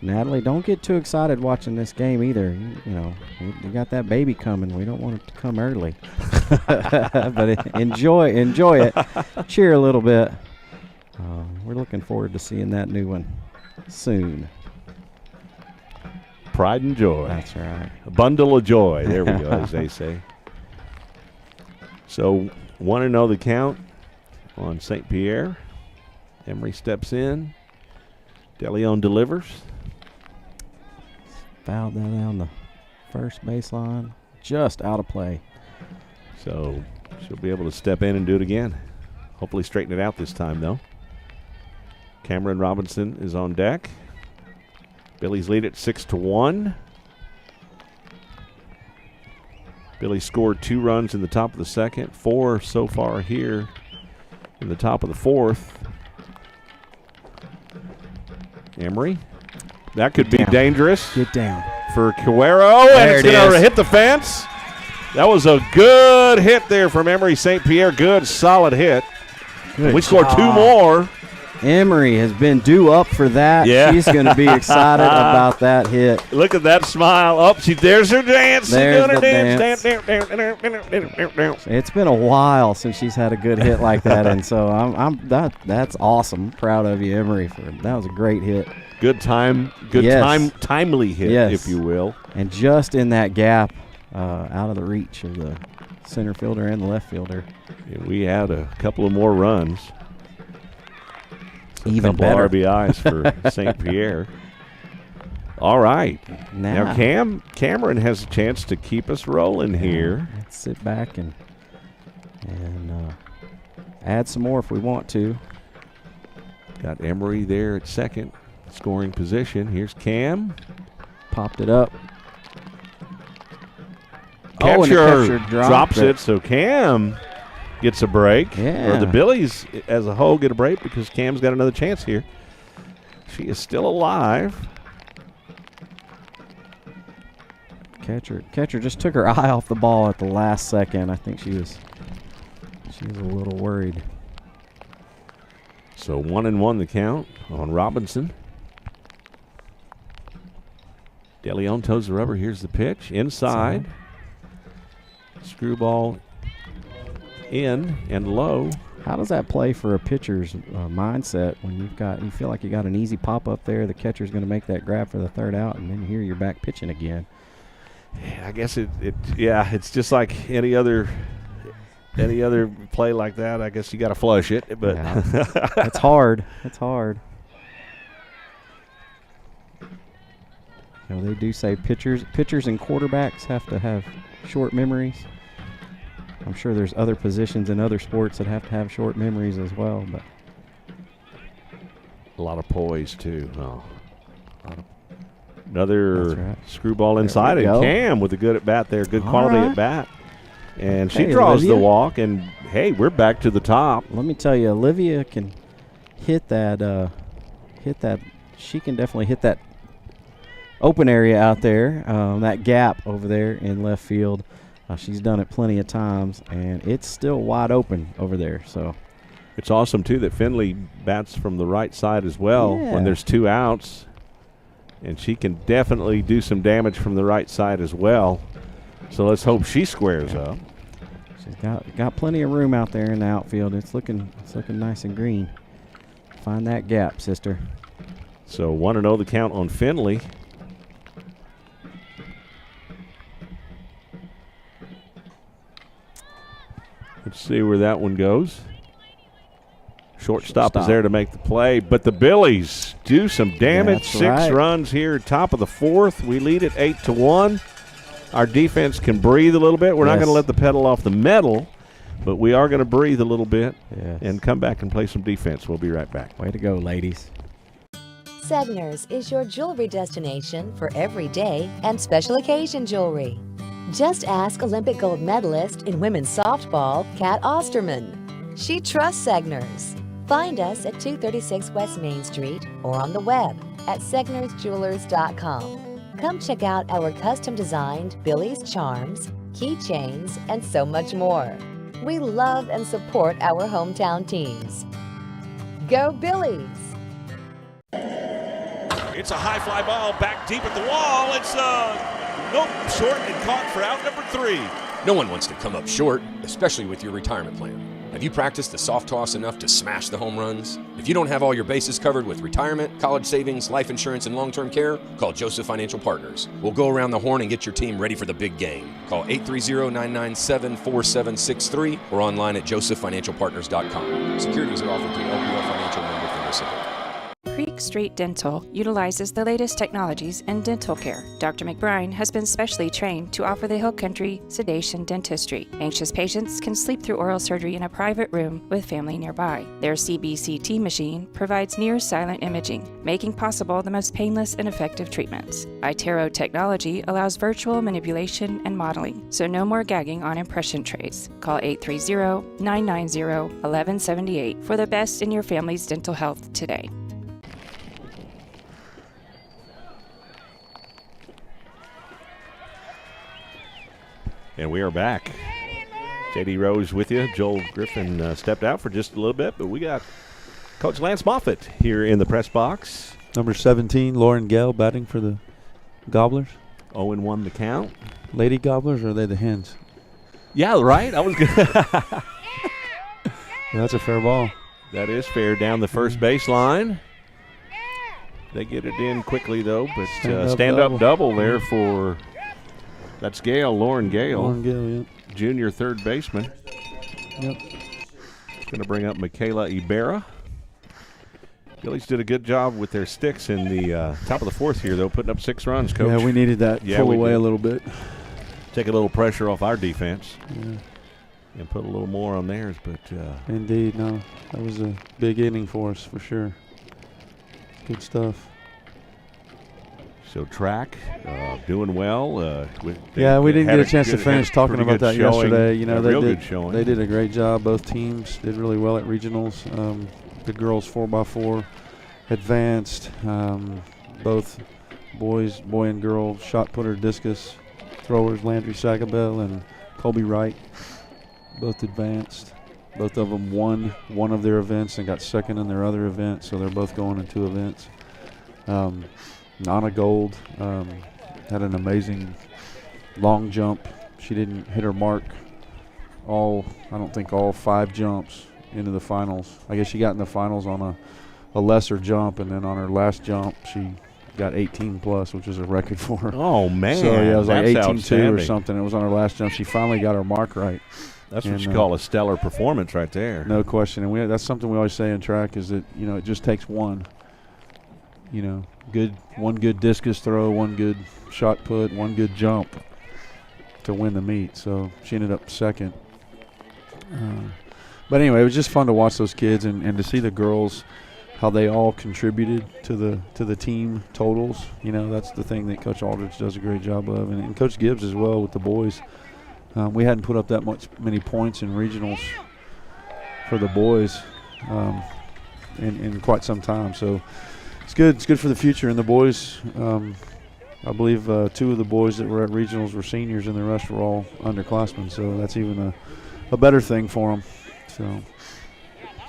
Natalie, don't get too excited watching this game either. You got that baby coming. We don't want it to come early. But enjoy it. Cheer a little bit. We're looking forward to seeing that new one soon. Pride and joy. That's right. A bundle of joy. There we go, as they say. So 1-0 the count on St. Pierre. Emery steps in. DeLeon delivers. Fouled that down the first baseline. Just out of play. So she'll be able to step in and do it again. Hopefully straighten it out this time, though. Cameron Robinson is on deck. Billy's lead at 6-1. Billy scored 2 runs in the top of the second, 4 so far here in the top of the fourth. Emery. That could be dangerous. Get down. For Cuero, and it's going to hit the fence. That was a good hit there from Emery St. Pierre. Good, solid hit. Good we scored job. 2 more. Emery has been due up for that. Yeah. She's going to be excited about that hit. Look at that smile. Oh, there's her dance. There's She's doing her the dance. It's been a while since she's had a good hit like that, and so that's awesome. Proud of you, Emery. That was a great hit. Good timely hit, if you will. And just in that gap, out of the reach of the center fielder and the left fielder. Yeah, we had a couple of more runs. Even a couple better. RBIs for St. Pierre. All right. Now Cameron has a chance to keep us rolling here. Let's sit back and add some more if we want to. Got Emery there at second, scoring position. Here's Cam. Popped it up. Catcher, and the catcher drops it, so Cam gets a break. Yeah. Or the Billies as a whole get a break because Cam's got another chance here. She is still alive. Catcher just took her eye off the ball at the last second. I think she was a little worried. So 1-1 the count on Robinson. De Leon toes the rubber. Here's the pitch. Inside. Screwball in and low. How does that play for a pitcher's mindset when you feel like you got an easy pop up there? The catcher's going to make that grab for the third out, and then here you're back pitching again. I guess it's just like any other play like that. I guess you got to flush it, but yeah. It's hard. It's hard. You know, they do say pitchers and quarterbacks have to have short memories. I'm sure there's other positions in other sports that have to have short memories as well, but a lot of poise too. Oh. Another right. Screwball inside, and Cam with a good at bat there, good quality at bat, and she Hey, draws Olivia. the walk. And hey, we're back to the top. Let me tell you, Olivia can hit that. She can definitely hit that open area out there, that gap over there in left field. She's done it plenty of times, and it's still wide open over there. So it's awesome too that Finley bats from the right side as well when there's two outs, and she can definitely do some damage from the right side as well. So let's hope she squares up. She's got plenty of room out there in the outfield. It's looking nice and green. Find that gap, sister. So 1-0 the count on Finley. Let's see where that one goes. Shortstop is there to make the play, but the Billies do some damage. That's 6 right. runs here, top of the 4th. We lead it 8-1. Our defense can breathe a little bit. We're not going to let the pedal off the metal, but we are going to breathe a little bit and come back and play some defense. We'll be right back. Way to go, ladies. Segner's is your jewelry destination for everyday and special occasion jewelry. Just ask Olympic gold medalist in women's softball, Kat Osterman. She trusts Segner's. Find us at 236 West Main Street or on the web at segnersjewelers.com. Come check out our custom-designed Billy's charms, keychains, and so much more. We love and support our hometown teams. Go Billies! It's a high fly ball back deep at the wall. It's nope, short and caught for out number 3. No one wants to come up short, especially with your retirement plan. Have you practiced the soft toss enough to smash the home runs? If you don't have all your bases covered with retirement, college savings, life insurance, and long-term care, call Joseph Financial Partners. We'll go around the horn and get your team ready for the big game. Call 830-997-4763 or online at josephfinancialpartners.com. Securities are offered through LPL Financial Member FINRA Syndicate. Creek Street Dental utilizes the latest technologies in dental care. Dr. McBride has been specially trained to offer the Hill Country sedation dentistry. Anxious patients can sleep through oral surgery in a private room with family nearby. Their CBCT machine provides near-silent imaging, making possible the most painless and effective treatments. iTero technology allows virtual manipulation and modeling, so no more gagging on impression trays. Call 830-990-1178 for the best in your family's dental health today. And we are back. J.D. Rose with you. Joel Griffin stepped out for just a little bit, but we got Coach Lance Moffitt here in the press box. Number 17, Lauren Gale, batting for the Gobblers. 0-1 the count. Lady Gobblers, or are they the Hens? Yeah, right. I was good. Yeah, that's a fair ball. That is fair down the first baseline. They get it in quickly, though, but stand-up double there for, that's Gale, Lauren Gale. Lauren Gale, yep. Junior third baseman. Yep. Going to bring up Michaela Ibarra. Billies did a good job with their sticks in the top of the fourth here, though, putting up 6 runs, Coach. Yeah, we needed that pull away a little bit. Take a little pressure off our defense. Yeah. And put a little more on theirs, but indeed, no, that was a big inning for us for sure. Good stuff. So track, doing well. We didn't get a chance to finish talking about that yesterday. You know, they did a great job. Both teams did really well at regionals. The girls 4x4 advanced. Both boy and girl shot putter, discus throwers, Landry Sagabell and Colby Wright, both advanced. Both of them won one of their events and got second in their other event, so they're both going in 2 events. Nana Gold had an amazing long jump. She didn't hit her mark I don't think all 5 jumps into the finals. I guess she got in the finals on a lesser jump, and then on her last jump she got 18 plus, which is a record for her. Oh, man. So, yeah, it was like 18-2 or something. It was on her last jump. She finally got her mark right. That's what you call a stellar performance right there. No question. And that's something we always say in track is that, you know, it just takes one. You know, one good discus throw, one good shot put, one good jump to win the meet. So she ended up second. But anyway, it was just fun to watch those kids and to see the girls, how they all contributed to the team totals. You know, that's the thing that Coach Aldridge does a great job of, and Coach Gibbs as well with the boys. We hadn't put up that many points in regionals for the boys in quite some time. So it's good. It's good for the future. And the boys, I believe 2 of the boys that were at regionals were seniors, and the rest were all underclassmen. So that's even a better thing for them.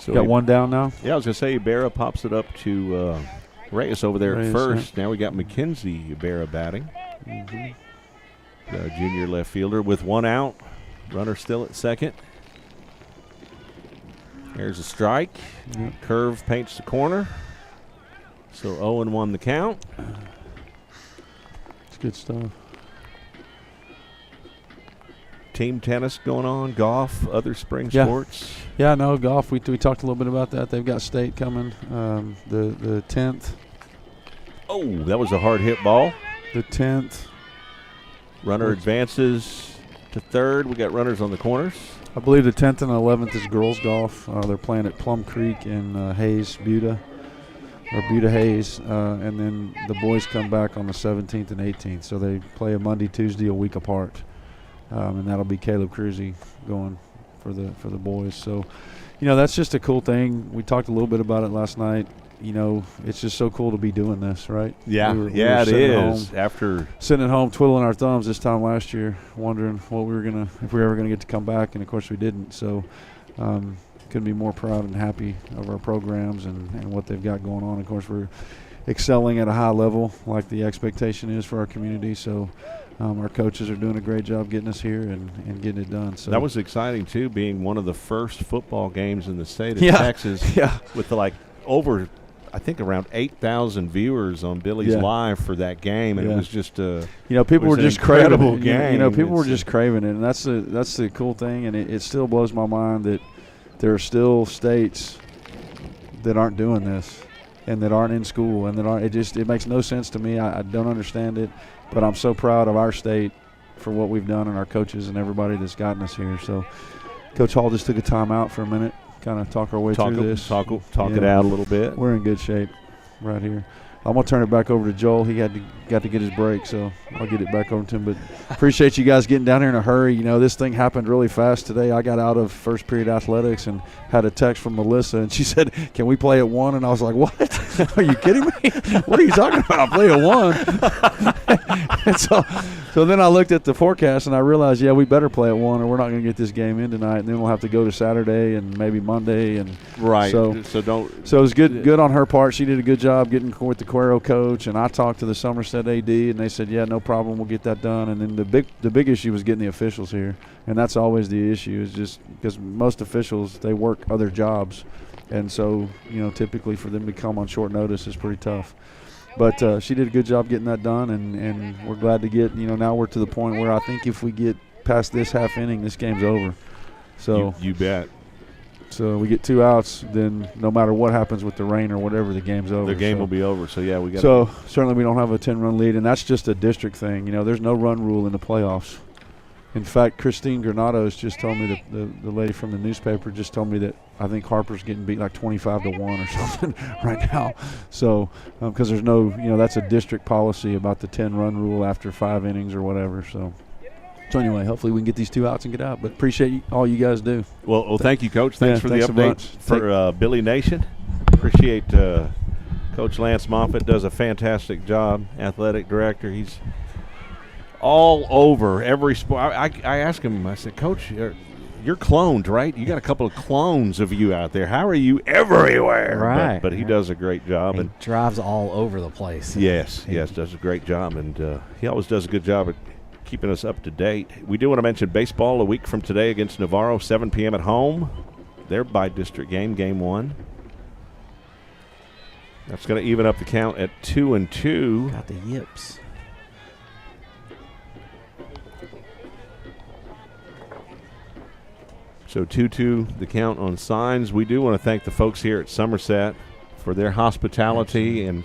So got one down now? Yeah, I was going to say Ibarra pops it up to Reyes over there at first. Yeah. Now we got Mackenzie Ibarra batting. Mm-hmm. The junior left fielder with 1 out. Runner still at second. There's a strike. Yep. Curve paints the corner. So 0-1 the count. It's good stuff. Team tennis going on, golf, other spring sports. Yeah, no, golf. We talked a little bit about that. They've got state coming the 10th. Oh, that was a hard hit ball. The 10th. Runner advances to third. We got runners on the corners. I believe the 10th and 11th is girls golf. They're playing at Plum Creek in Hayes, Buda Hayes, and then the boys come back on the 17th and 18th. So they play a Monday, Tuesday, a week apart, and that'll be Caleb Cruzy going for the boys. So, you know, that's just a cool thing. We talked a little bit about it last night. You know, it's just so cool to be doing this, right? Yeah, it is. After sitting at home twiddling our thumbs this time last year, wondering if we were ever gonna get to come back, and of course we didn't. So, couldn't be more proud and happy of our programs and what they've got going on. Of course, we're excelling at a high level, like the expectation is for our community. So, our coaches are doing a great job getting us here and getting it done. So that was exciting too, being one of the first football games in the state of Texas. Yeah, with over, I think, around 8,000 viewers on Billies.Live for that game, and it was just people were just craving it. Game. You know, people were just craving it, and that's the cool thing. And it still blows my mind that there are still states that aren't doing this, and that aren't in school, and that aren't. It makes no sense to me. I don't understand it, but I'm so proud of our state for what we've done, and our coaches and everybody that's gotten us here. So, Coach Hall just took a time out for a minute. Kind of talk our way through this. Talk it out a little bit. We're in good shape right here. I'm going to turn it back over to Joel. He got to get his break, so I'll get it back over to him. But appreciate you guys getting down here in a hurry. You know, this thing happened really fast today. I got out of first period athletics and had a text from Melissa, and she said, can we play at 1? And I was like, what? Are you kidding me? What are you talking about? Play at 1? And so then I looked at the forecast, and I realized, we better play at 1 or we're not going to get this game in tonight. And then we'll have to go to Saturday and maybe Monday. And right. So it was good on her part. She did a good job getting with the Cuero coach, and I talked to the Somerset AD, and they said, no problem, we'll get that done. And then the big issue was getting the officials here, and that's always the issue, is just because most officials, they work other jobs, and so typically for them to come on short notice is pretty tough. But she did a good job getting that done, and we're glad to get now we're to the point where I think if we get past this half inning, this game's over. So you bet. So we get 2 outs, then no matter what happens with the rain or whatever, the game's over. The game will be over. So we got. So certainly we don't have a 10-run lead, and that's just a district thing. There's no run rule in the playoffs. In fact, Christine Granados just told me, the lady from the newspaper just told me that I think Harper's getting beat like 25-1 or something right now. So because there's no, that's a district policy about the 10-run rule after 5 innings or whatever. So anyway, hopefully we can get these 2 outs and get out. But appreciate all you guys do. Well, thank you, Coach. Thanks for the update for Billy Nation. Appreciate Coach Lance Moffitt. Does a fantastic job, athletic director. He's all over every sport. I asked him, I said, Coach, you're cloned, right? You got a couple of clones of you out there. How are you everywhere? Right. But he does a great job. He drives all over the place. Yes, does a great job. And he always does a good job at keeping us up to date. We do want to mention baseball a week from today against Navarro, 7 p.m. at home. Their by-district game 1. That's going to even up the count at 2-2. Got the yips. So 2-2 the count on signs. We do want to thank the folks here at Somerset for their hospitality and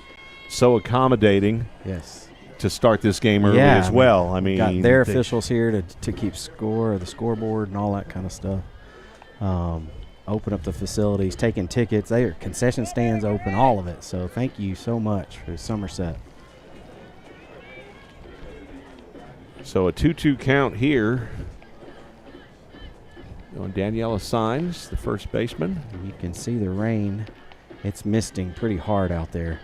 so accommodating. Yes. To start this game early as well. I mean, got their officials here to keep score of the scoreboard and all that kind of stuff. Open up the facilities, taking tickets. They are concession stands open, all of it. So thank you so much for Somerset. So a 2-2 count here on Daniela Signs, the first baseman. You can see the rain. It's misting pretty hard out there.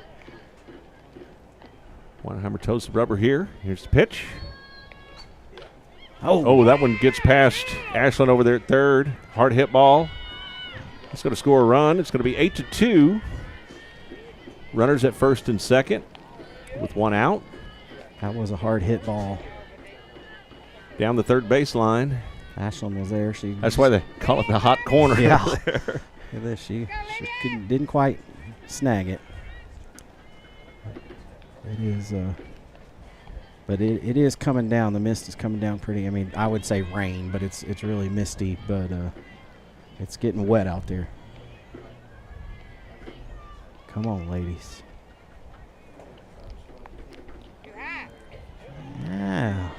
Wanenheimer toes the rubber here. Here's the pitch. Oh, that one gets past Ashland over there at third. Hard hit ball. It's going to score a run. It's going to be 8-2. Runners at first and second with 1 out. That was a hard hit ball. Down the third baseline. Ashland was there. That's why they call it the hot corner. Yeah. Look at this. She didn't quite snag it. It is, but it is coming down. The mist is coming down pretty. I mean, I would say rain, but it's really misty. But it's getting wet out there. Come on, ladies. Yeah.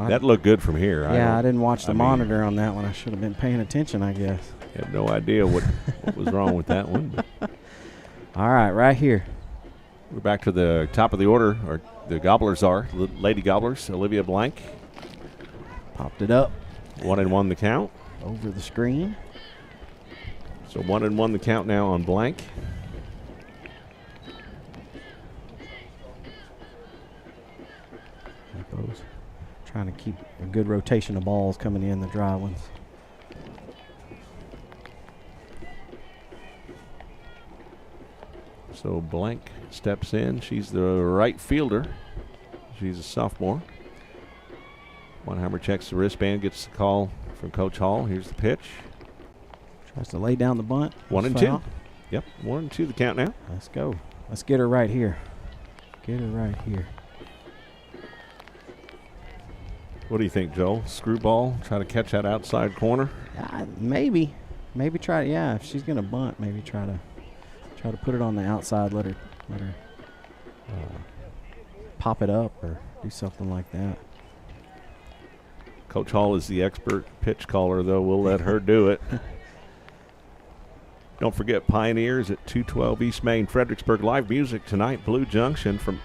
That looked good from here. Yeah, I didn't watch the monitor on that one. I should have been paying attention, I guess. I have no idea what was wrong with that one. But. All right, right here. We're back to the top of the order, or the Gobblers are. Lady Gobblers, Olivia Blank. Popped it up. 1-1 the count. Over the screen. So 1-1 the count now on Blank. Trying to keep a good rotation of balls coming in, the dry ones. So Blank steps in. She's the right fielder. She's a sophomore. Wanenheimer checks the wristband, gets the call from Coach Hall. Here's the pitch. Tries to lay down the bunt. 1-2. Yep, 1-2 the count now. Let's go. Let's get her right here. Get her right here. What do you think, Joel? Screwball, try to catch that outside corner? Maybe try. Yeah, if she's gonna bunt, maybe try to put it on the outside. Let her pop it up or do something like that. Coach Hall is the expert pitch caller, though. We'll let her do it. Don't forget Pioneers at 212 East Main, Fredericksburg. Live music tonight, Blue Junction from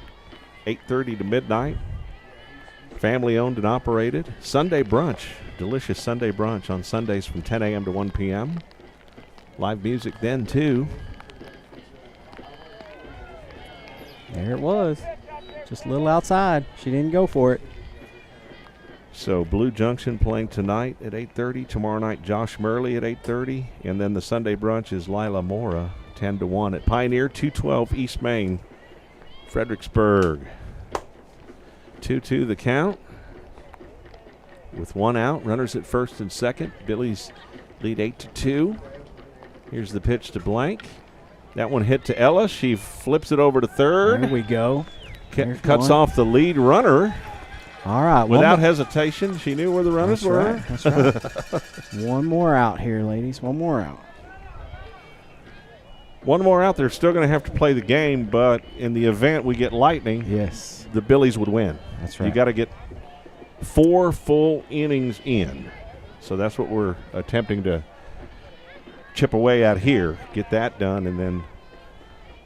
8:30 to midnight. Family owned and operated. Sunday brunch, delicious Sunday brunch on Sundays from 10 a.m. to 1 p.m. Live music then, too. There it was. Just a little outside. She didn't go for it. So Blue Junction playing tonight at 8:30. Tomorrow night, Josh Murley at 8:30. And then the Sunday brunch is Lila Mora, 10 to 1 at Pioneer, 212 East Main, Fredericksburg. 2-2 the count. With one out, runners at first and second. Billies lead 8-2. Here's the pitch to Blank. That one hit to Ella. She flips it over to third. There we go. Cuts off the lead runner. All right. Without hesitation, she knew where the runners were. That's right. One more out here, ladies. One more out. One more out. They're still going to have to play the game, but in the event we get lightning, yes, the Billies would win. That's right. You got to get 4 full innings in. So that's what we're attempting to chip away at here. Get that done, and then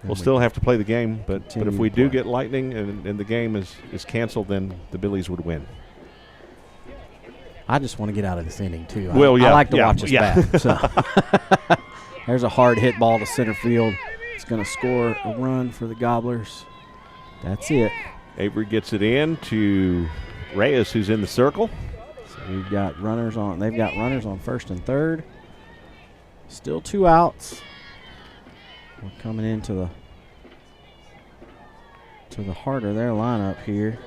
we'll still have to play the game. But if we do get lightning and the game is canceled, then the Billies would win. I just want to get out of this inning, too. I like to watch us bat. So. There's a hard hit ball to center field. It's going to score a run for the Gobblers. That's it. Avery gets it in to Reyes, who's in the circle. So we've got runners on. They've got runners on first and third. Still 2 outs. We're coming into the heart of their lineup here.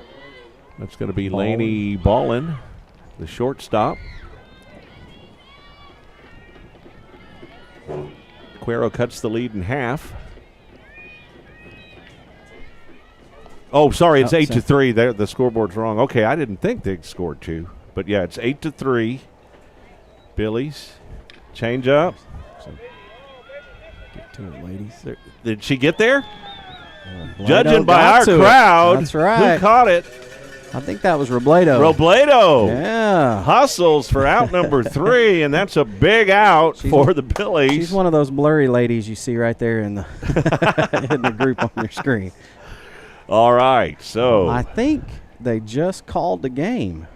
That's going to be Laney Ballin, the shortstop. Cuero cuts the lead in half. Oh, sorry, it's 8-3. There, the scoreboard's wrong. Okay, I didn't think they scored 2, but yeah, it's 8-3. Billies change up. Get to it, ladies. Did she get there? Robledo Judging by our crowd, that's right. Who caught it? I think that was Robledo. Robledo. Yeah. Hustles for out number 3, and that's a big out for the Billies. She's one of those blurry ladies you see right there in the in the group on your screen. All right, so I think they just called the game.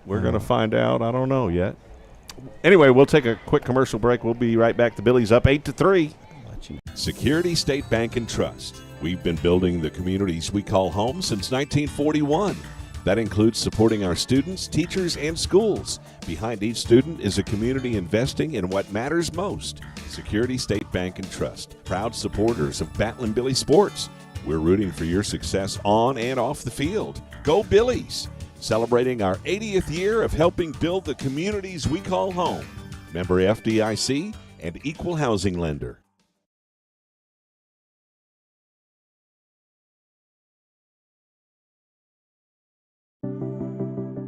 We're going to find out. I don't know yet. Anyway, we'll take a quick commercial break. We'll be right back. The Billies up 8-3. Security State Bank and Trust. We've been building the communities we call home since 1941. That includes supporting our students, teachers, and schools. Behind each student is a community investing in what matters most. Security State Bank and Trust, proud supporters of Batlin Billy sports. We're rooting for your success on and off the field. Go Billies! Celebrating our 80th year of helping build the communities we call home. Member FDIC and equal housing lender.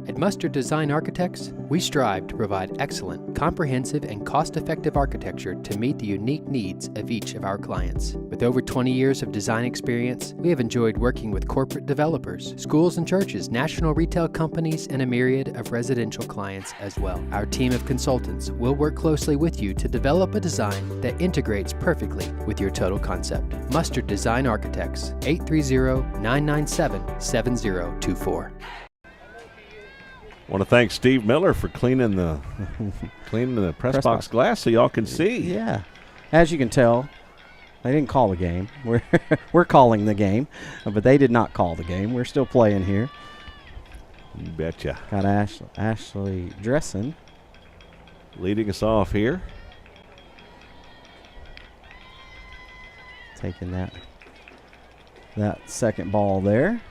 At Mustard Design Architects, we strive to provide excellent, comprehensive, and cost-effective architecture to meet the unique needs of each of our clients. With over 20 years of design experience, we have enjoyed working with corporate developers, schools and churches, national retail companies, and a myriad of residential clients as well. Our team of consultants will work closely with you to develop a design that integrates perfectly with your total concept. Mustard Design Architects, 830-997-7024. I want to thank Steve Miller for cleaning the press box glass so y'all can see. Yeah. As you can tell, they didn't call the game. We're calling the game, but they did not call the game. We're still playing here. You betcha. Got Ashley Dressen leading us off here. Taking that second ball there.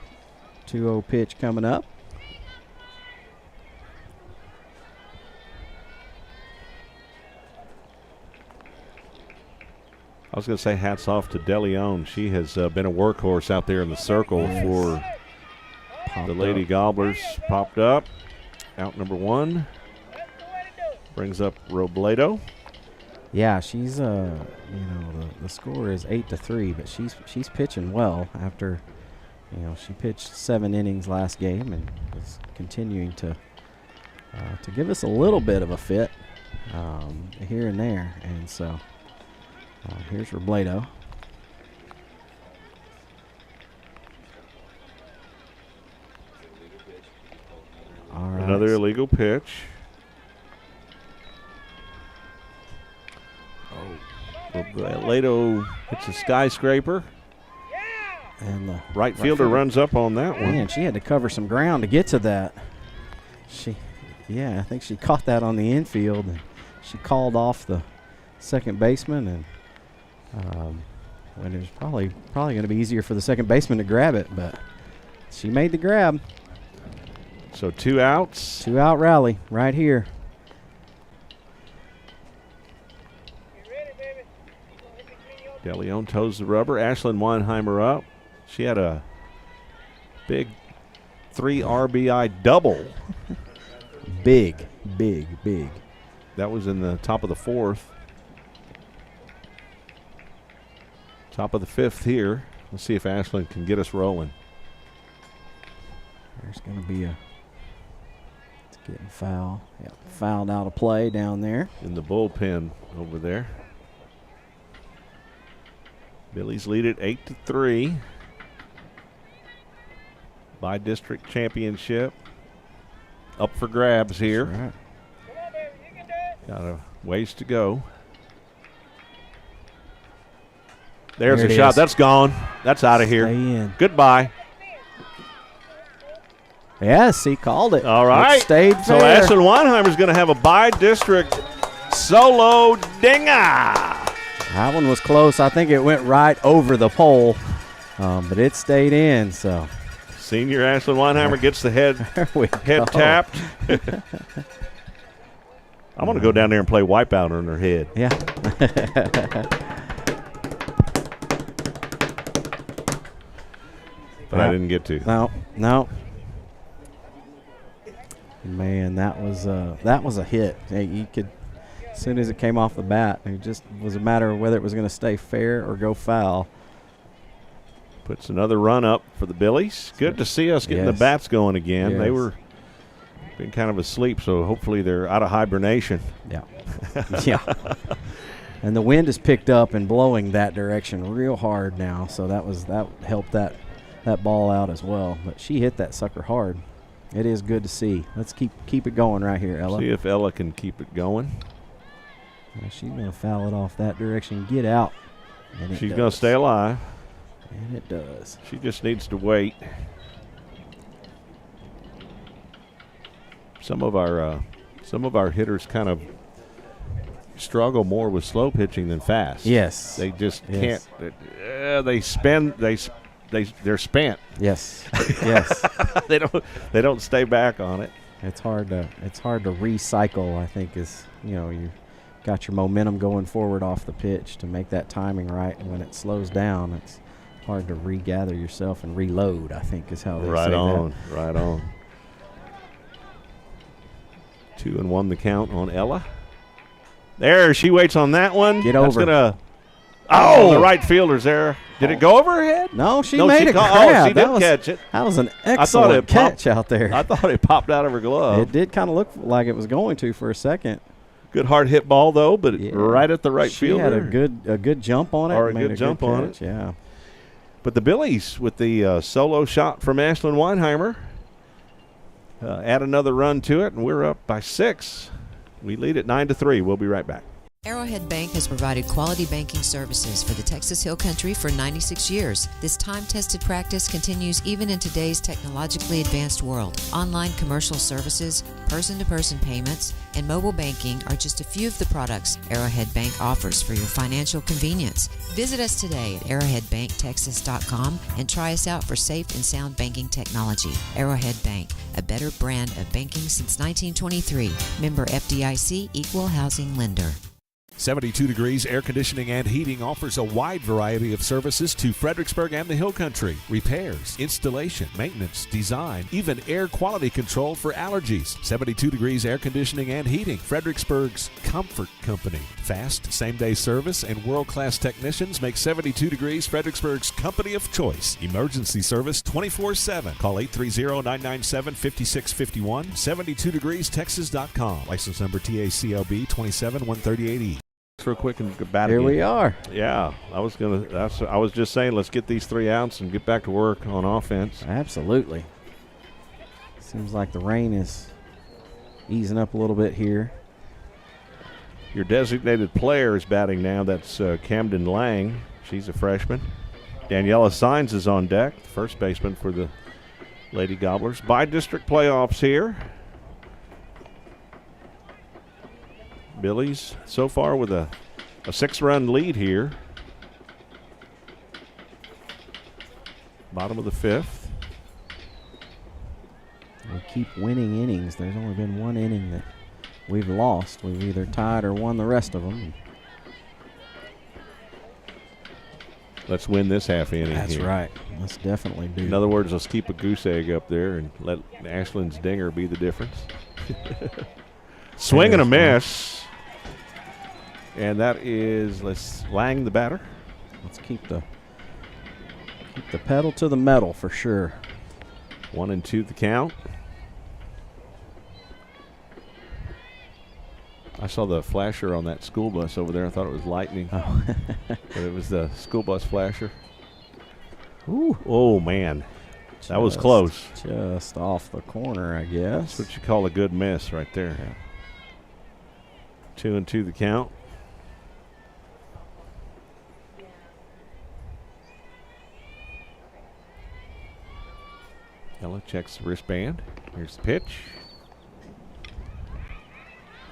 2-0 pitch coming up. I was going to say hats off to DeLeon. She has been a workhorse out there in the circle for the Lady Gobblers. Popped up. Out number 1. Brings up Robledo. Yeah, she's the score is 8-3, but she's pitching well after, she pitched 7 innings last game and is continuing to give us a little bit of a fit. here and there. And so here's Robledo. All right. Another illegal pitch. Robledo hits a skyscraper. And the right fielder runs up on that one. Man, she had to cover some ground to get to that. I think she caught that on the infield, and she called off the second baseman, and when it was probably going to be easier for the second baseman to grab it, but she made the grab. So 2 outs. 2-out rally right here. De Leon toes the rubber. Ashlyn Weinheimer up. She had a big 3 RBI double. Big. That was in the top of the 4th. Top of the 5th here. Let's see if Ashlyn can get us rolling. There's going to be it's getting foul. Yeah, fouled out of play down there. In the bullpen over there. Billies lead it 8-3. By district championship. Up for grabs here. That's right. Got a ways to go. There's There a it shot. is. That's gone. That's out of here. Stay in. Goodbye. Yes, he called it. All right. It stayed so fair. Ashlyn Weinheimer's going to have a by-district solo dinger. That one was close. I think it went right over the pole, but it stayed in. So Senior Ashlyn Weinheimer gets the head go. tapped. I'm going to go down there and play Wipeout on her head. Yeah. But I didn't get to. No. Man, that was a hit. Hey, you could, as soon as it came off the bat, it just was a matter of whether it was going to stay fair or go foul. Puts another run up for the Billies. Good to see us getting the bats going again. Yes. They were been kind of asleep, so hopefully they're out of hibernation. Yeah. Yeah. And the wind has picked up and blowing that direction real hard now, so that helped that ball out as well. But she hit that sucker hard. It is good to see. Let's keep it going right here, Ella. See if Ella can keep it going. Well, she's going to foul it off that direction. Get out. And She's going to stay alive. And it does. She just needs to wait. Some of our hitters kind of struggle more with slow pitching than fast. Yes. They just can't. They spend. They're spent. Yes. Yes. They don't stay back on it. It's hard to recycle, I think, is, you got your momentum going forward off the pitch to make that timing right, and when it slows down, it's hard to regather yourself and reload, I think, is how they say that. Right on. 2-1 the count on Ella. There, she waits on that one. Get That's over. The right fielder's there. Did it go over her head? No, she made a grab. She did catch it. That was an excellent catch out there. I thought it popped out of her glove. It did kind of look like it was going to for a second. Good hard hit ball though, but right at the right fielder. She had a good jump on it. Or a made good jump on it. Yeah. But the Billies with the solo shot from Ashlyn Weinheimer add another run to it, and we're up by 6. We lead at 9-3. We'll be right back. Arrowhead Bank has provided quality banking services for the Texas Hill Country for 96 years. This time-tested practice continues even in today's technologically advanced world. Online commercial services, person-to-person payments, and mobile banking are just a few of the products Arrowhead Bank offers for your financial convenience. Visit us today at arrowheadbanktexas.com and try us out for safe and sound banking technology. Arrowhead Bank, a better brand of banking since 1923. Member FDIC, Equal Housing Lender. 72 Degrees Air Conditioning and Heating offers a wide variety of services to Fredericksburg and the Hill Country. Repairs, installation, maintenance, design, even air quality control for allergies. 72 Degrees Air Conditioning and Heating, Fredericksburg's comfort company. Fast, same-day service and world-class technicians make 72 Degrees Fredericksburg's company of choice. Emergency service 24/7. Call 830-997-5651. 72degreestexas.com. License number TACLB 27138E. Real quick and get back Here again. we are. Yeah, I was just saying, let's get these 3 outs and get back to work on offense. Absolutely. Seems like the rain is easing up a little bit here. Your designated player is batting now. That's Camden Lang. She's a freshman. Daniela Sines is on deck, first baseman for the Lady Gobblers. By-district playoffs here. Billies so far with a 6-run lead here. Bottom of the 5th. We keep winning innings. There's only been one inning that we've lost. We've either tied or won the rest of them. Let's win this half inning. That's here. right. Let's definitely do. In other words, let's keep a goose egg up there and let Ashland's dinger be the difference. Swing and a miss. And that is, let's Lang the batter. Let's keep the pedal to the metal for sure. 1-2 the count. I saw the flasher on that school bus over there. I thought it was lightning. Oh. But it was the school bus flasher. Ooh. Oh, man. That was close. Just off the corner, I guess. That's what you call a good miss right there. Yeah. 2-2 the count. Ella checks the wristband. Here's the pitch.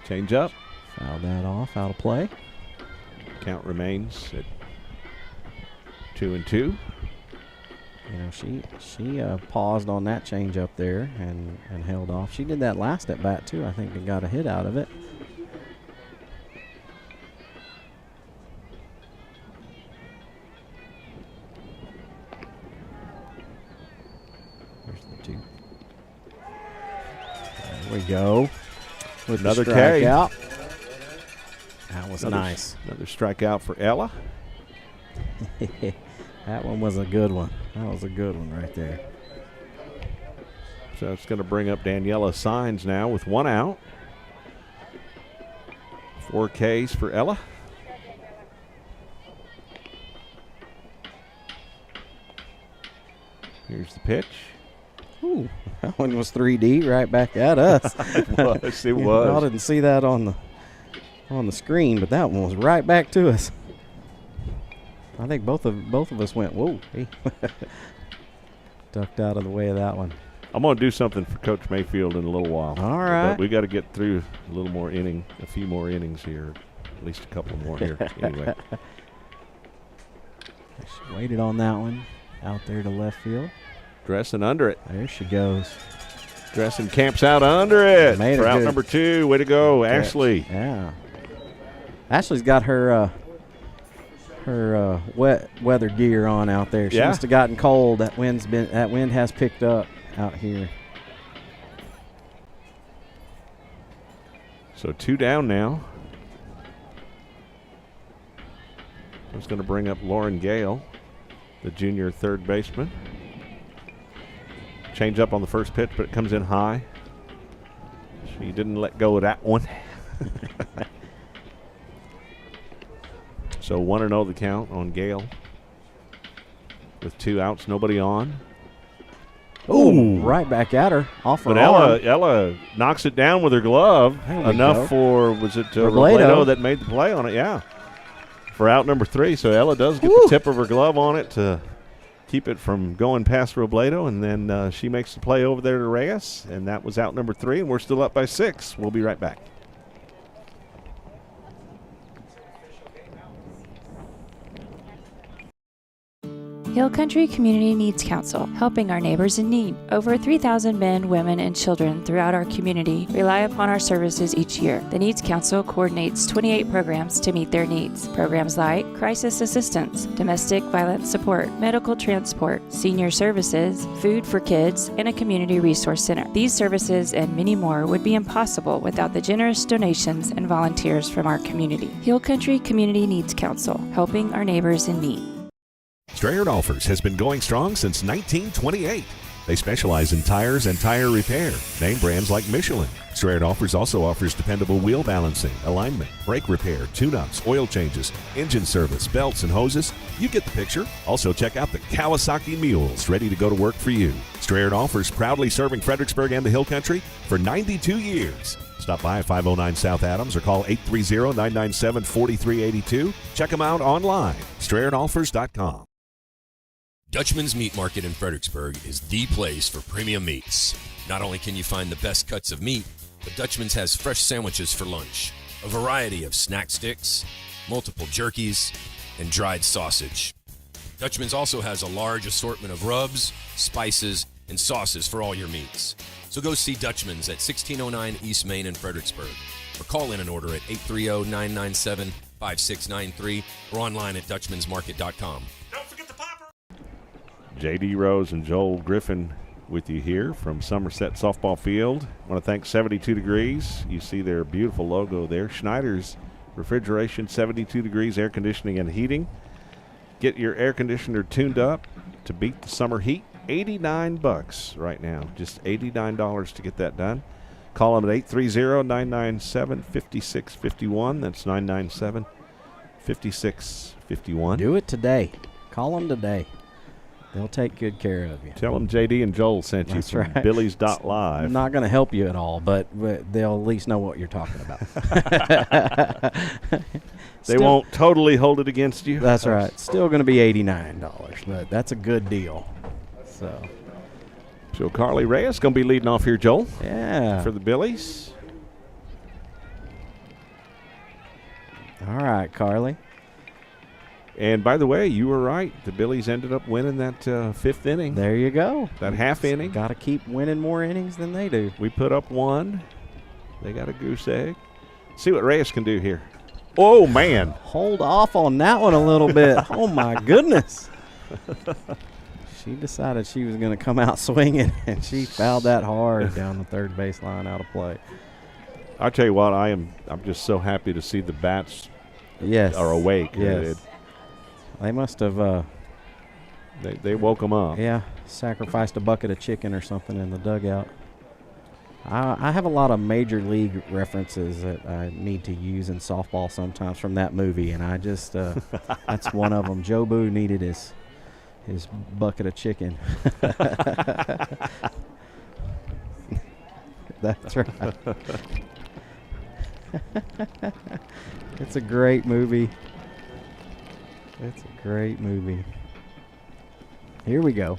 Change up. Foul that off, out of play. Count remains at 2-2. You know, she paused on that change up there and held off. She did that last at bat too, I think, and got a hit out of it. There's the 2. There we go. With another strikeout. That was nice. Another strikeout for Ella. That one was a good one. That was a good one right there. So it's going to bring up Daniela Sines now with 1 out. 4 Ks for Ella. Here's the pitch. Ooh, that one was 3D right back at us. It was. It I was. didn't see that on the screen, but that one was right back to us. I think both of us went, whoa. Hey. Ducked out of the way of that one. I'm going to do something for Coach Mayfield in a little while. All right. But we got to get through a little more inning, a few more innings here, at least a couple more here. Anyway. She waited on that one out there to left field. Dressing under it. There she goes. Dressing camps out under it. Made for a out good number 2. Way to go, catch. Ashley. Yeah. Ashley's got her wet weather gear on out there. She must have gotten cold. That wind has picked up out here. So 2 down now. I was going to bring up Lauren Gale, the junior third baseman. Change up on the first pitch, but it comes in high. She didn't let go of that one. So 1-0 the count on Gale. With 2 outs, nobody on. Ooh, right back at her. Off her But arm. Ella knocks it down with her glove. There we Enough go. for, was it Robledo. Robledo that made the play on it? Yeah. For out number 3. So Ella does get the tip of her glove on it to keep it from going past Robledo. And then she makes the play over there to Reyes. And that was out number 3. And we're still up by 6. We'll be right back. Hill Country Community Needs Council, helping our neighbors in need. Over 3,000 men, women, and children throughout our community rely upon our services each year. The Needs Council coordinates 28 programs to meet their needs. Programs like crisis assistance, domestic violence support, medical transport, senior services, food for kids, and a community resource center. These services and many more would be impossible without the generous donations and volunteers from our community. Hill Country Community Needs Council, helping our neighbors in need. Strayer Dolphers has been going strong since 1928. They specialize in tires and tire repair. Name brands like Michelin. Strayer Dolphers also offers dependable wheel balancing, alignment, brake repair, tune-ups, oil changes, engine service, belts, and hoses. You get the picture. Also check out the Kawasaki Mules, ready to go to work for you. Strayer Dolphers, proudly serving Fredericksburg and the Hill Country for 92 years. Stop by at 509 South Adams or call 830-997-4382. Check them out online, StrayerDolphers.com. Dutchman's Meat Market in Fredericksburg is the place for premium meats. Not only can you find the best cuts of meat, but Dutchman's has fresh sandwiches for lunch, a variety of snack sticks, multiple jerkies, and dried sausage. Dutchman's also has a large assortment of rubs, spices, and sauces for all your meats. So go see Dutchman's at 1609 East Main in Fredericksburg, or call in an order at 830-997-5693 or online at dutchmansmarket.com. J.D. Rose and Joel Griffin with you here from Somerset Softball Field. I want to thank 72 Degrees. You see their beautiful logo there. Schneider's Refrigeration, 72 Degrees Air Conditioning and Heating. Get your air conditioner tuned up to beat the summer heat. $89 right now. Just $89 to get that done. Call them at 830-997-5651. That's 997-5651. Do it today. Call them today. They'll take good care of you. Tell them JD and Joel sent you from right. Billies.Live. I'm not going to help you at all, but they'll at least know what you're talking about. They won't totally hold it against you. That's right. Still going to be $89, but that's a good deal. So Carly Reyes going to be leading off here, Joel. Yeah. For the Billies. All right, Carly. And by the way, you were right. The Billies ended up winning that fifth inning. There you go. That half inning. Got to keep winning more innings than they do. We put up one. They got a goose egg. See what Reyes can do here. Oh, man. Hold off on that one a little bit. Oh, my goodness. She decided she was going to come out swinging, and she fouled that hard down the third baseline out of play. I'll tell you what, I'm just so happy to see the bats are awake. Yes. They must have they woke them up. Yeah, sacrificed a bucket of chicken or something in the dugout. I have a lot of major league references that I need to use in softball sometimes from that movie, and I just that's one of them. Joe Boo needed his bucket of chicken. That's right. It's a great movie. It's a great movie. Here we go.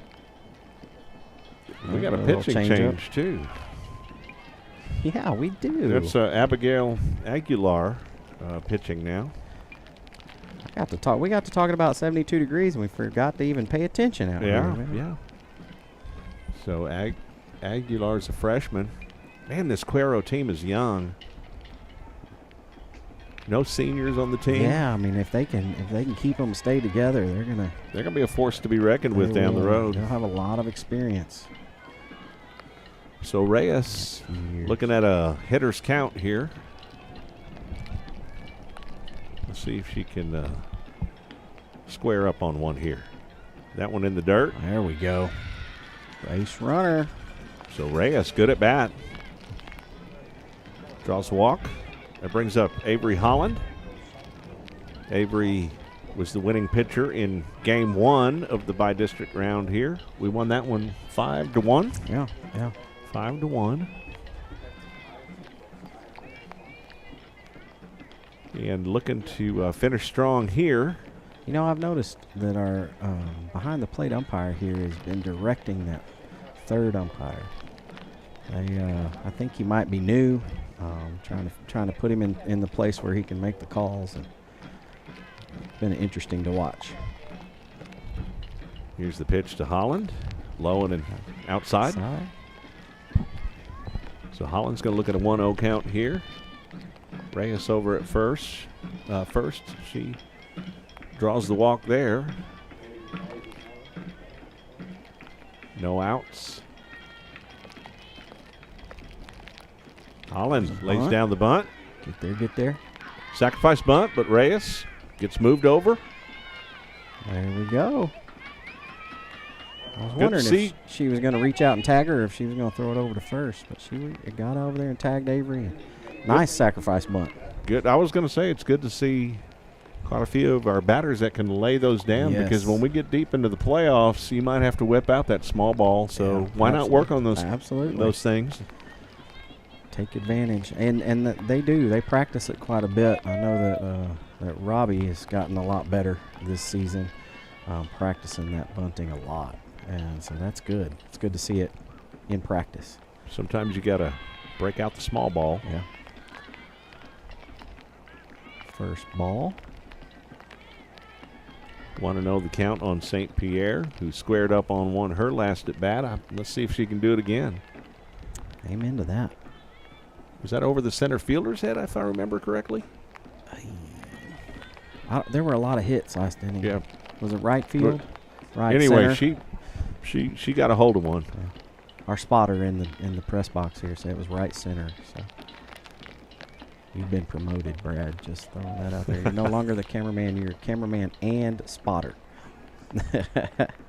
We got a pitching change too. Yeah, we do. That's Abigail Aguilar pitching now. We got to talking about 72 degrees, and we forgot to even pay attention out here. Yeah. So Aguilar's a freshman. Man, this Cuero team is young. No seniors on the team. Yeah, I mean, if they can keep them stay together, they're gonna be a force to be reckoned with down the road. They'll have a lot of experience. So Reyes looking at a hitter's count here. Let's see if she can square up on one here. That one in the dirt. There we go. Base runner. So Reyes good at bat. Draws a walk. That brings up Avery Holland. Avery was the winning pitcher in game 1 of the bi-district round here. We won that one 5-1. Yeah. 5-1. And looking to finish strong here. You know, I've noticed that our behind the plate umpire here has been directing that third umpire. I think he might be new. Trying to put him in the place where he can make the calls, and it's been interesting to watch. Here's the pitch to Holland. Low and outside. So Holland's going to look at a 1-0 count here. Reyes over at first. She draws the walk there. No outs. Holland lays down the bunt. Get there. Sacrifice bunt, but Reyes gets moved over. There we go. I was wondering if she was going to reach out and tag her, or if she was going to throw it over to first, but she got over there and tagged Avery. Nice sacrifice bunt. Good. I was going to say it's good to see quite a few of our batters that can lay those down, because when we get deep into the playoffs, you might have to whip out that small ball. So why not work on those things? Take advantage, and they do. They practice it quite a bit. I know that Robbie has gotten a lot better this season, practicing that bunting a lot, and so that's good. It's good to see it in practice. Sometimes you got to break out the small ball. Yeah. First ball. Want to know the count on St. Pierre, who squared up on one her last at bat. Let's see if she can do it again. Amen to that. Was that over the center fielder's head, if I remember correctly? There were a lot of hits last inning. Yeah. Was it right field? Right anyway, center? she got a hold of one. Yeah. Our spotter in the press box here said it was right center. So you've been promoted, Brad. Just throwing that out there. You're no longer the cameraman. You're cameraman and spotter.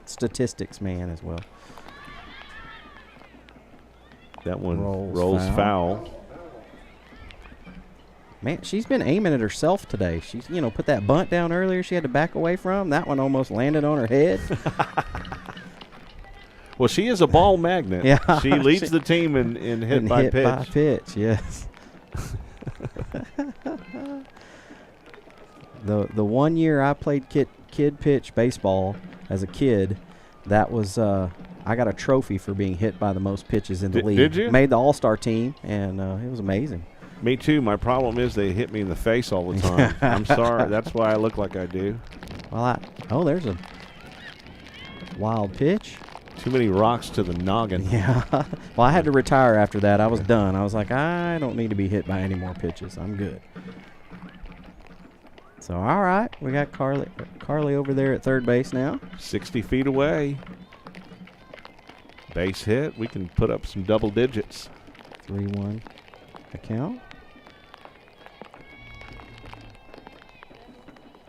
Statistics man as well. That one rolls foul. Man, she's been aiming at herself today. She's, put that bunt down earlier she had to back away from. That one almost landed on her head. Well, she is a ball magnet. Yeah. She leads the team in hit by pitch. Hit by pitch, yes. The 1 year I played kid pitch baseball as a kid, that was I got a trophy for being hit by the most pitches in the league. Did you? Made the All-Star team, and it was amazing. Me too. My problem is they hit me in the face all the time. I'm sorry. That's why I look like I do. Well, there's a wild pitch. Too many rocks to the noggin. Yeah. Well, I had to retire after that. I was done. I was like, I don't need to be hit by any more pitches. I'm good. So, all right. We got Carly over there at third base now. 60 feet away. Base hit. We can put up some double digits. 3-1 account.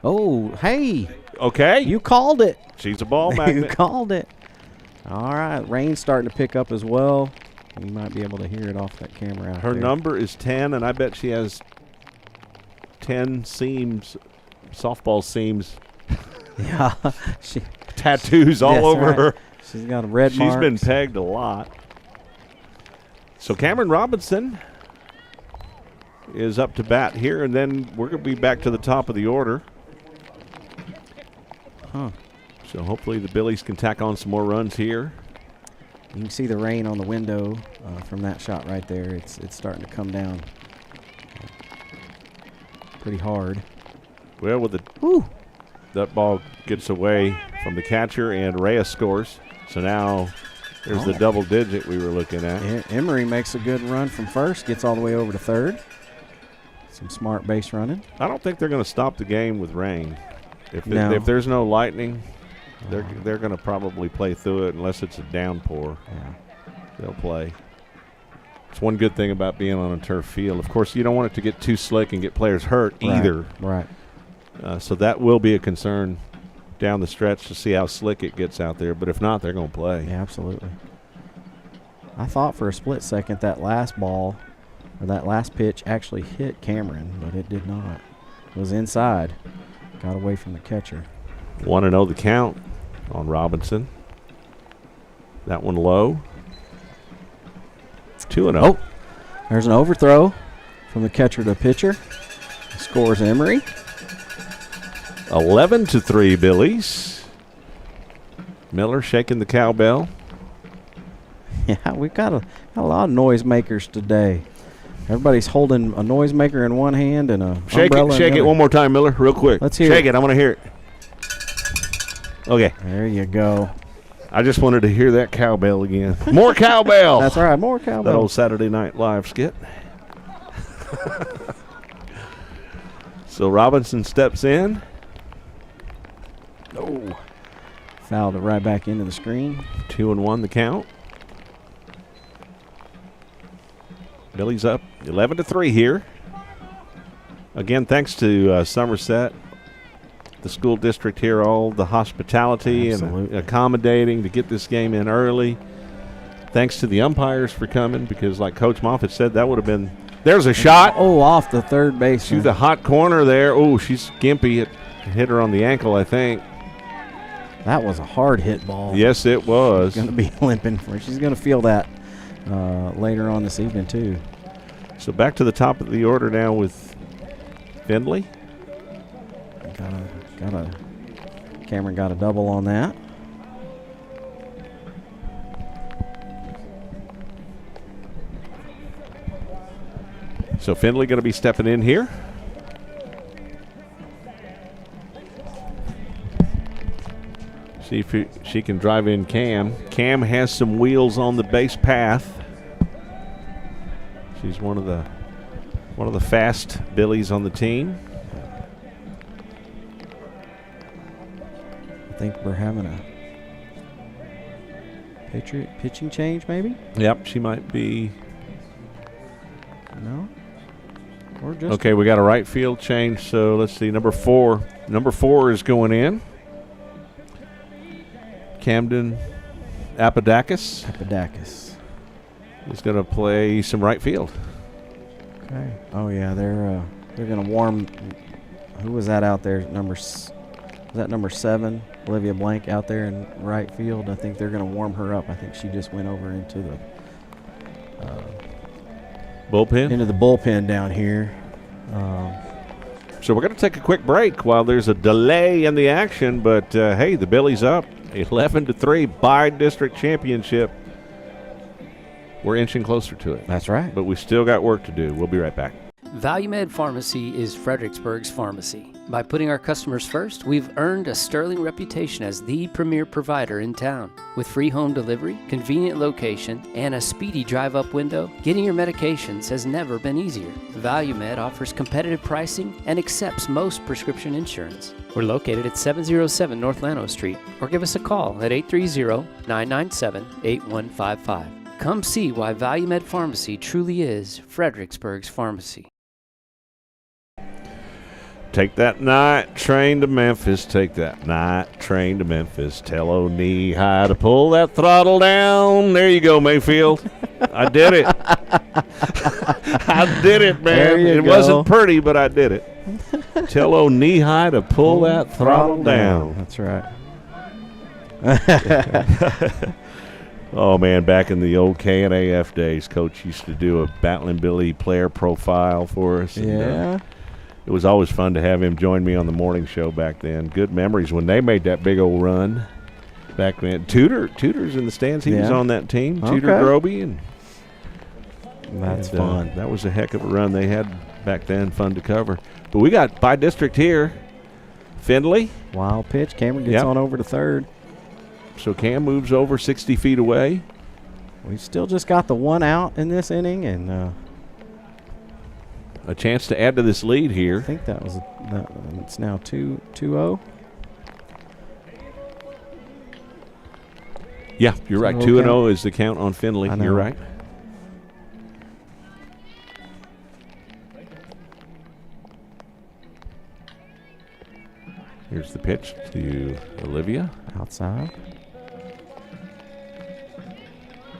Oh, hey. Okay. You called it. She's a ball magnet. You called it. All right. Rain's starting to pick up as well. You might be able to hear it off that camera out Her there. number is 10, and I bet she has 10 seams, softball seams. Yeah. Tattoos all over her. She's got a red mark. She's been pegged a lot. So Cameron Robinson is up to bat here, and then we're going to be back to the top of the order. Huh. So hopefully the Billies can tack on some more runs here. You can see the rain on the window from that shot right there. It's starting to come down pretty hard. Well, with that ball gets away from the catcher, and Reyes scores. So now there's the double digit we were looking at. Emery makes a good run from first, gets all the way over to third. Some smart base running. I don't think they're going to stop the game with rain. If there's no lightning, they're going to probably play through it unless it's a downpour. Yeah. They'll play. It's one good thing about being on a turf field. Of course, you don't want it to get too slick and get players hurt either. Right. So that will be a concern down the stretch to see how slick it gets out there. But if not, they're going to play. Yeah, absolutely. I thought for a split second that last ball or that last pitch actually hit Cameron, but it did not. It was inside. Got away from the catcher. 1-0 the count on Robinson. That one low. 2-0. Oh, there's an overthrow from the catcher to pitcher. Scores Emery. 11-3 Billies. Miller shaking the cowbell. Yeah, we've got a lot of noisemakers today. Everybody's holding a noisemaker in one hand and a umbrella in the other. Shake it one more time, Miller, real quick. Let's hear Shake it. it. I want to hear it. Okay. There you go. I just wanted to hear that cowbell again. More cowbell. That's all right. More cowbell. That old Saturday Night Live skit. So Robinson steps in. Oh. Fouled it right back into the screen. 2-1 the count. Billy's up 11-3 here. Again, thanks to Somerset, the school district here, all the hospitality and accommodating to get this game in early. Thanks to the umpires for coming, because like Coach Moffitt said, that would have been – there's a shot. Oh, off the third base. To the hot corner there. Oh, she's gimpy. It hit her on the ankle, I think. That was a hard hit ball. Yes, it was. She's going to be limping for it. She's going to feel that later on this evening, too. So back to the top of the order now with Findlay. Cameron got a double on that. So Findlay going to be stepping in here. See if she can drive in Cam. Cam has some wheels on the base path. She's one of the fast Billies on the team. I think we're having a pitching change, maybe? Yep, she might be. No? Or just okay, we got a right field change, so let's see. Number four is going in. Camden Apodakas is going to play some right field. Okay. Oh yeah, they're going to warm. Who was that out there? Was that number 7, Olivia Blank, out there in right field? I think they're going to warm her up. I think she just went over into the bullpen. Into the bullpen down here. So we're going to take a quick break while there's a delay in the action. But hey, the Billies up 11-3 by district championship. We're inching closer to it. That's right. But we still got work to do. We'll be right back. ValueMed Pharmacy is Fredericksburg's pharmacy. By putting our customers first, we've earned a sterling reputation as the premier provider in town. With free home delivery, convenient location, and a speedy drive-up window, getting your medications has never been easier. ValueMed offers competitive pricing and accepts most prescription insurance. We're located at 707 North Llano Street, or give us a call at 830-997-8155. Come see why ValueMed Pharmacy truly is Fredericksburg's pharmacy. Take that night train to Memphis. Take that night train to Memphis. Tell old knee high to pull that throttle down. There you go, Mayfield. I did it. I did it, man. It wasn't pretty, but I did it. Tell old knee high to pull that throttle down. That's right. Oh, man, back in the old KNAF days, Coach used to do a Battling Billy player profile for us. Yeah. It was always fun to have him join me on the morning show back then. Good memories when they made that big old run back then. Tudor's in the stands. He was on that team. Okay. Tudor Groby. And that's fun. That was a heck of a run they had back then. Fun to cover. But we got by district here. Findlay. Wild pitch. Cameron gets on over to third. So Cam moves over 60 feet away. We still just got the one out in this inning, and a chance to add to this lead here. I think it's now 2-0. Yeah, you're right. 2-0 is the count on Findlay. You're right. Here's the pitch to Olivia. Outside.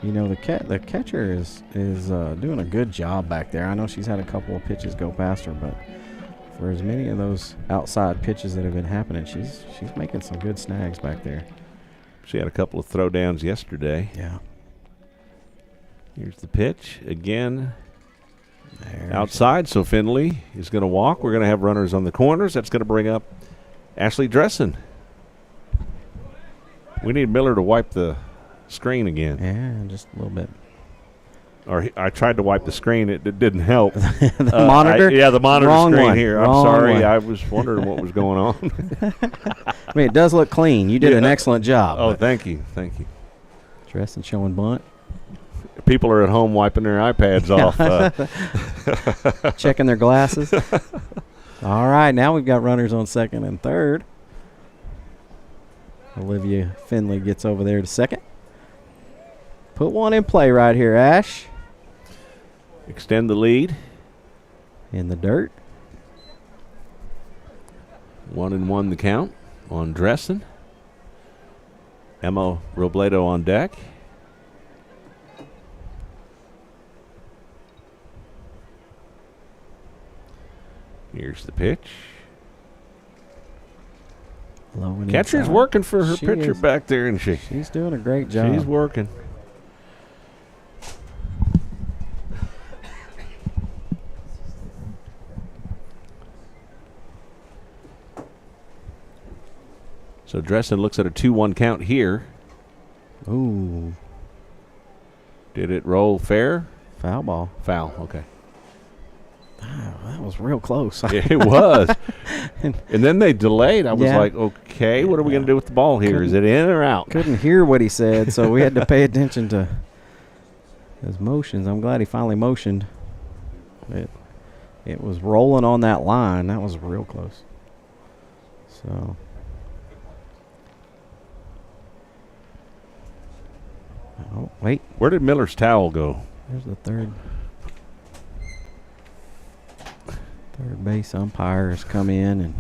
You know, the catcher is doing a good job back there. I know she's had a couple of pitches go past her, but for as many of those outside pitches that have been happening, she's making some good snags back there. She had a couple of throwdowns yesterday. Yeah. Here's the pitch again. Outside, so Findlay is going to walk. We're going to have runners on the corners. That's going to bring up Ashley Dressen. We need Miller to wipe the screen again. Yeah, just a little bit. Or I tried to wipe the screen. It didn't help. The monitor? The monitor Wrong screen one. here. Wrong I'm sorry. one. I was wondering what was going on. I mean, it does look clean. You did an excellent job. Oh, thank you. Thank you. Dressing, showing bunt. People are at home wiping their iPads off. Checking their glasses. All right, now we've got runners on second and third. Olivia Finley gets over there to second. Put one in play right here, Ash. Extend the lead. In the dirt. 1-1 the count on Dressen. Emma Robledo on deck. Here's the pitch. Catcher's inside. working for her She pitcher is. back there, isn't she? She's doing a great job. She's working. So Dressen looks at a 2-1 count here. Ooh. Did it roll fair? Foul ball. Foul, okay. Wow, that was real close. It was. And then they delayed. I was Yeah. like, okay, what are we going to do with the ball here? Is it in or out? Couldn't hear what he said, so we had to pay attention to his motions. I'm glad he finally motioned. It was rolling on that line. That was real close. So. Oh, wait. Where did Miller's towel go? There's the third base umpires come in, and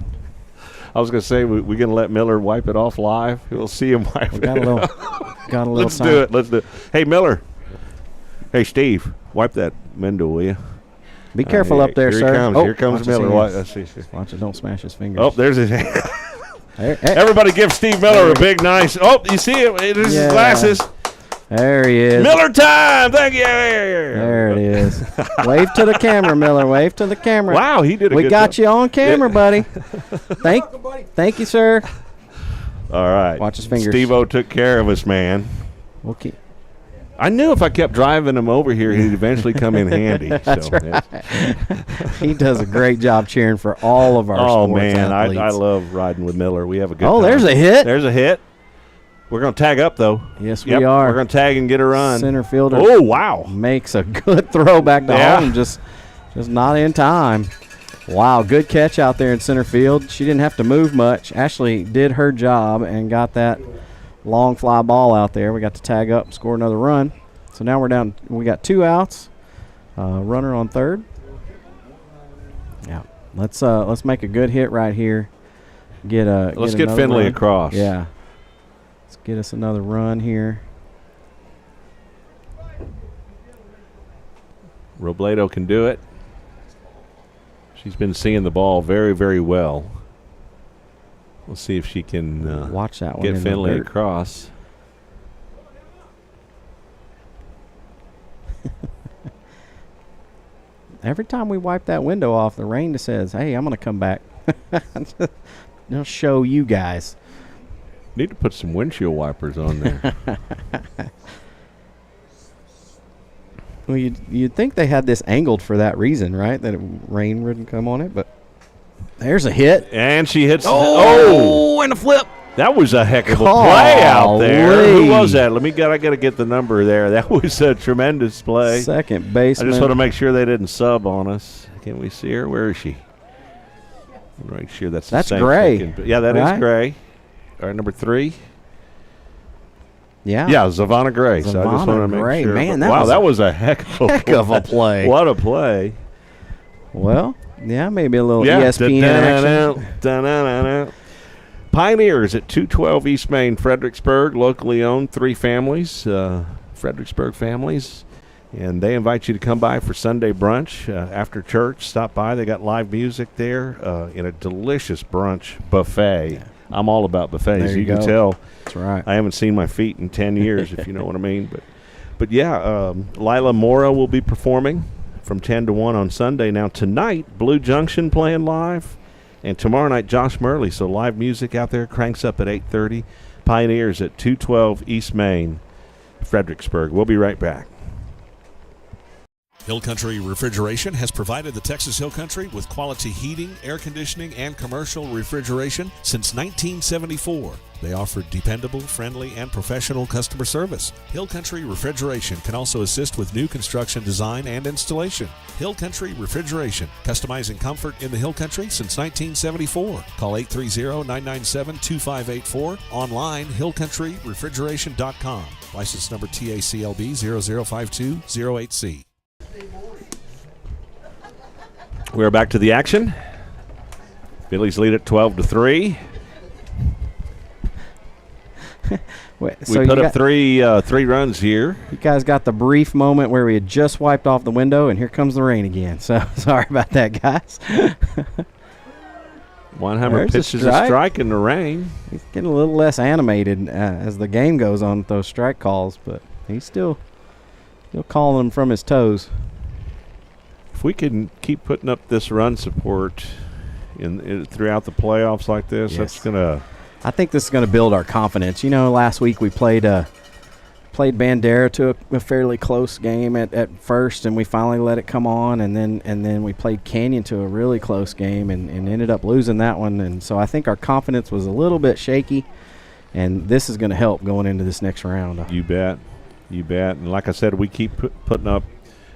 I was going to say, we're going to let Miller wipe it off live. We'll see him wipe we it got a little, Let's time. do it. Let's do it. Hey, Miller. Hey, Steve, wipe that window, will you? Be careful up there, here sir. He comes. Oh, Here comes watch his Miller. hands. Let's see. Watch it, don't smash his fingers. Oh, there's his hand. Hey. Everybody give Steve Miller a big, nice. Oh, you see it? There's his glasses. There he is. Miller time. Thank you. There it is. Wave to the camera, Miller. Wave to the camera. Wow, he did a We good got job. you on camera, buddy. Thank you, sir. All right. Watch his fingers. Steve-O took care of us, man. Okay. I knew if I kept driving him over here, he'd eventually come in handy. That's so, right. He does a great job cheering for all of our sports man, athletes. I love riding with Miller. We have a good Oh, time. there's a hit. There's a hit. We're going to tag up, though. Yes, Yep, we are. We're going to tag and get a run. Center fielder. Oh, wow. Makes a good throw back to home. Just not in time. Wow, good catch out there in center field. She didn't have to move much. Ashley did her job and got that long fly ball out there. We got to tag up and score another run. So now we're down. We got 2 outs. Runner on third. Yeah, let's make a good hit right here. Let's get another Finley run. across. Yeah. Let's get us another run here. Robledo can do it. She's been seeing the ball very, very well. We'll see if she can watch that one get in the Finley dirt. across. Every time we wipe that window off, the rain just says, hey, I'm going to come back. I'll show you guys. Need to put some windshield wipers on there. Well, you'd think they had this angled for that reason, right? That rain wouldn't come on it, but there's a hit. And she hits. And a flip. That was a heck of a play out there. Who was that? I got to get the number there. That was a tremendous play. Second baseman. I just want to make sure they didn't sub on us. Can we see her? Where is she? Make sure that's the same Gray. Yeah, that right? is Gray. All right, number 3. Yeah. Yeah, Savannah Gray. So I just want to make Gray. sure. Man, That was a heck of a play. What a play. Well, yeah, maybe a little ESPN action. Pioneers at 212 East Main, Fredericksburg, locally owned, 3 families, Fredericksburg families. And they invite you to come by for Sunday brunch after church. Stop by. They got live music there in a delicious brunch buffet. Yeah. I'm all about buffets. There you can go. tell. That's right. I haven't seen my feet in 10 years, if you know what I mean. But yeah, Lila Mora will be performing from 10 to 1 on Sunday. Now tonight, Blue Junction playing live. And tomorrow night, Josh Murley. So live music out there cranks up at 8:30. Pioneers at 212 East Main, Fredericksburg. We'll be right back. Hill Country Refrigeration has provided the Texas Hill Country with quality heating, air conditioning, and commercial refrigeration since 1974. They offer dependable, friendly, and professional customer service. Hill Country Refrigeration can also assist with new construction design and installation. Hill Country Refrigeration, customizing comfort in the Hill Country since 1974. Call 830-997-2584. Online, hillcountryrefrigeration.com. License number TACLB 005208C. We're back to the action. Billies lead at 12-3. Wait, we put up three runs here. You guys got the brief moment where we had just wiped off the window, and here comes the rain again. So sorry about that, guys. 100 pitches a strike in the rain. He's getting a little less animated as the game goes on with those strike calls, but he's still calling them from his toes. If we can keep putting up this run support throughout the playoffs like this, Yes. that's gonna. I think this is going to build our confidence. You know, last week we played Bandera to a fairly close game at first, and we finally let it come on, and then we played Canyon to a really close game and ended up losing that one. And so I think our confidence was a little bit shaky, and this is going to help going into this next round. You bet. And like I said, we keep putting up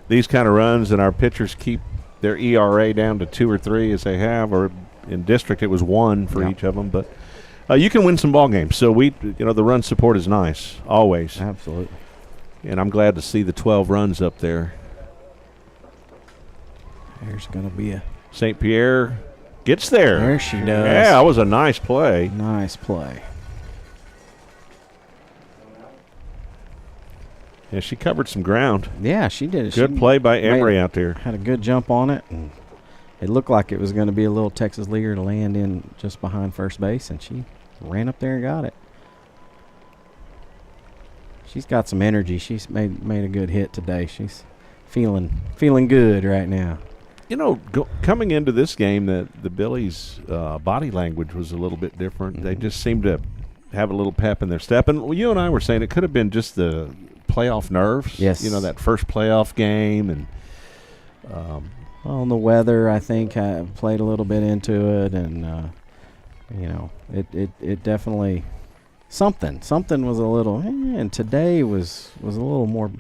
these kind of runs, and our pitchers keep their ERA down to 2 or 3 as they have, or in district it was 1 for each of them, but. You can win some ball games, so the run support is nice, always. Absolutely. And I'm glad to see the 12 runs up there. There's going to be a St. Pierre gets there. There she does. Yeah, that was a nice play. Nice play. Yeah, she covered some ground. Yeah, she did. Good play by Emery out there. Had a good jump on it, and it looked like it was going to be a little Texas leaguer to land in just behind first base, and she ran up there and got it. She's got some energy. She's made a good hit today. She's feeling good right now. You know, coming into this game, the Billies' body language was a little bit different. Mm-hmm. They just seemed to have a little pep in their step. And you and I were saying it could have been just the playoff nerves. Yes. You know, that first playoff game. And well, and the weather, I think, played a little bit into it. And, it definitely something was a little, and today was a little more.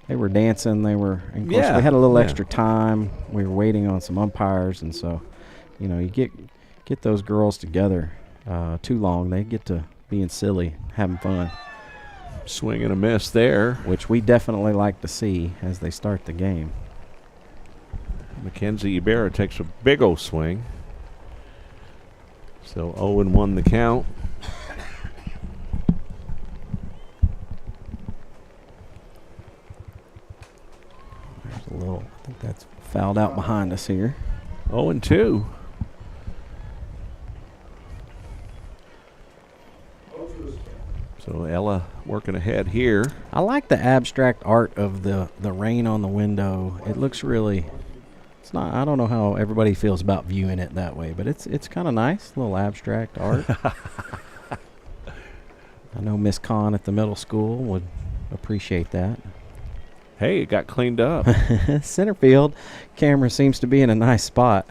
They were dancing. They were, and of course, we had a little extra time. We were waiting on some umpires, and so, you get those girls together too long, they get to being silly, having fun. Swing and a miss there, which we definitely like to see as they start the game. Mackenzie Ibarra takes a big old swing. So 0-1 the count. There's a little, I think that's fouled out behind us here. 0-2. So Ella working ahead here. I like the abstract art of the rain on the window. It looks really, it's not, I don't know how everybody feels about viewing it that way, but it's kind of nice, little abstract art. I know Miss Kahn at the middle school would appreciate that. Hey, it got cleaned up. Center field camera seems to be in a nice spot.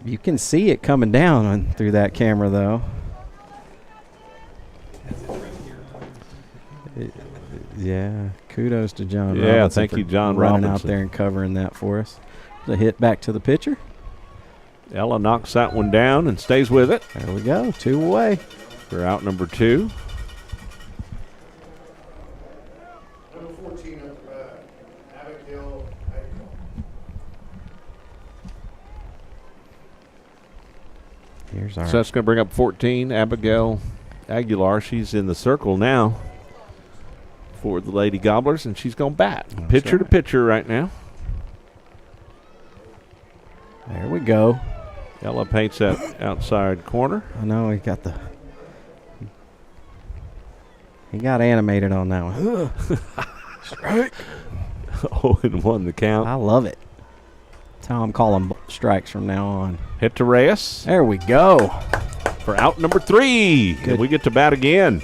You can see it coming down through that camera, though. Yeah, kudos to John Robinson. Yeah, thank you, John running Robinson. out there and covering that for us. The hit back to the pitcher. Ella knocks that one down and stays with it. There we go, 2 away. We're out number 2. Number 14 at the bat, Abigail. Here's our. So that's going to bring up 14, Abigail Aguilar. She's in the circle now for the Lady Gobblers, and she's going to bat. Pitcher to pitcher right now. There we go. Ella paints that outside corner. I know he got animated on that one. Strike. 0-1 the count. I love it. That's how I'm calling strikes from now on. Hit to Reyes. There we go. For out number 3. And we get to bat again.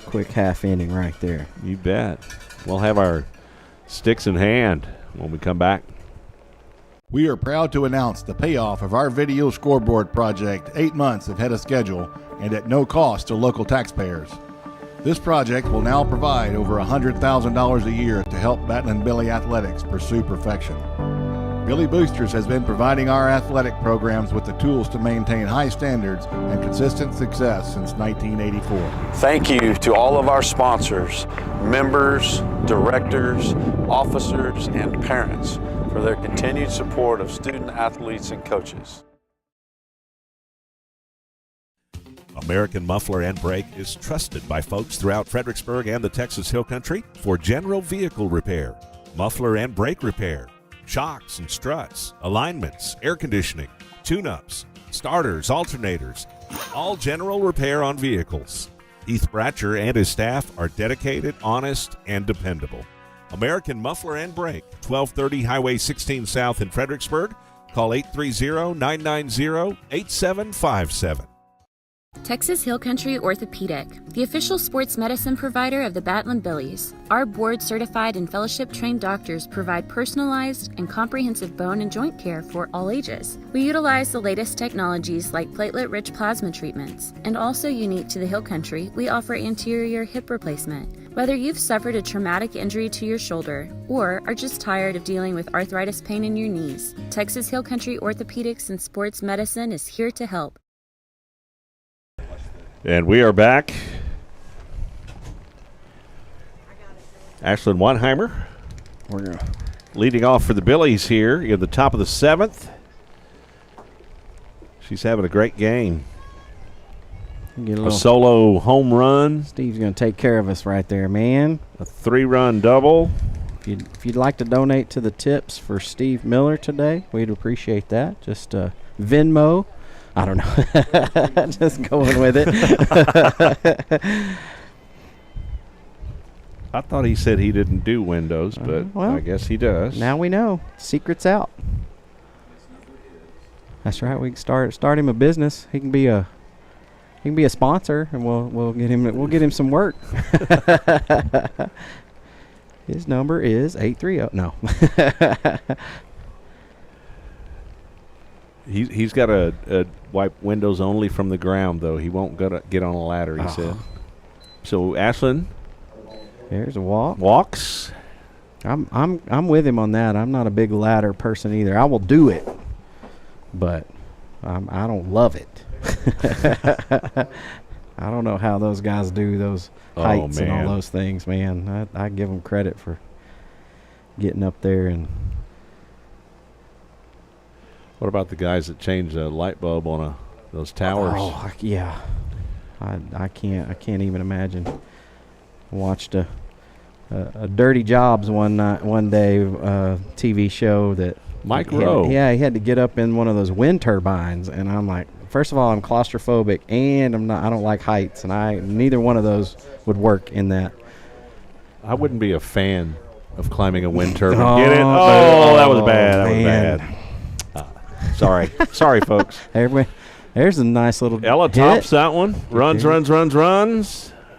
Quick half inning right there. You bet. We'll have our Sticks in hand when we come back. We are proud to announce the payoff of our video scoreboard project 8 months ahead of schedule and at no cost to local taxpayers. This project will now provide over $100,000 a year to help Battling Billy Athletics pursue perfection. Billy Boosters has been providing our athletic programs with the tools to maintain high standards and consistent success since 1984. Thank you to all of our sponsors, members, directors, officers, and parents for their continued support of student athletes and coaches. American Muffler and Brake is trusted by folks throughout Fredericksburg and the Texas Hill Country for general vehicle repair, muffler and brake repair, shocks and struts, alignments, air conditioning, tune-ups, starters, alternators, all general repair on vehicles. Heath Bratcher and his staff are dedicated, honest, and dependable. American Muffler and Brake, 1230 Highway 16 South in Fredericksburg. Call 830-990-8757. Texas Hill Country Orthopedic, the official sports medicine provider of the Battling Billies. Our board-certified and fellowship-trained doctors provide personalized and comprehensive bone and joint care for all ages. We utilize the latest technologies like platelet-rich plasma treatments, and also unique to the Hill Country, we offer anterior hip replacement. Whether you've suffered a traumatic injury to your shoulder or are just tired of dealing with arthritis pain in your knees, Texas Hill Country Orthopedics and Sports Medicine is here to help. And we are back. Ashlyn Weinheimer leading off for the Billies here in the top of the 7th. She's having a great game. Get a solo home run. Steve's going to take care of us right there, man. A 3-run double. If you'd like to donate to the tips for Steve Miller today, we'd appreciate that. Just Venmo. I don't know. Just going with it. I thought he said he didn't do windows, but well, I guess he does. Now we know. Secret's out. That's right. We can start him a business. He can be a sponsor, and we'll get him some work. His number is 830. No. He's got a wipe windows only from the ground, though. He won't get on a ladder, he said. So Ashlyn, there's a walk. Walks. I'm with him on that. I'm not a big ladder person either. I will do it, but I don't love it. I don't know how those guys do those heights and all those things, man. I give them credit for getting up there. And what about the guys that change a light bulb on those towers? Oh, yeah. I can't even imagine. Watched a Dirty Jobs one day TV show that Mike Rowe. He had to get up in one of those wind turbines, and I'm like, first of all, I'm claustrophobic, and I don't like heights, and neither one of those would work in that. I wouldn't be a fan of climbing a wind turbine. Get it? Oh, that was bad. That was bad. Sorry, folks. There's a nice little Ella hit. tops that one. Runs.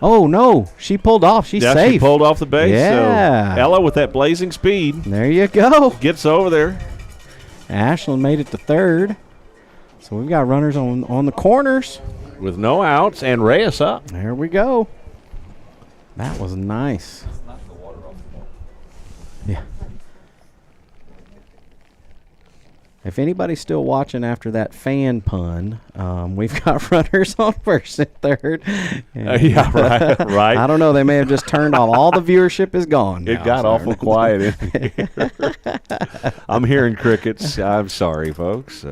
Oh, no. She pulled off. She's safe. She pulled off the base. Yeah. So Ella with that blazing speed. There you go. Gets over there. Ashlyn made it to third. So we've got runners on the corners. With no outs and Reyes up. There we go. That was nice. Yeah. If anybody's still watching after that fan pun, we've got runners on first and third. Yeah, right. I don't know. They may have just turned off. All the viewership is gone. It got awful quiet in here. I'm hearing crickets. I'm sorry, folks.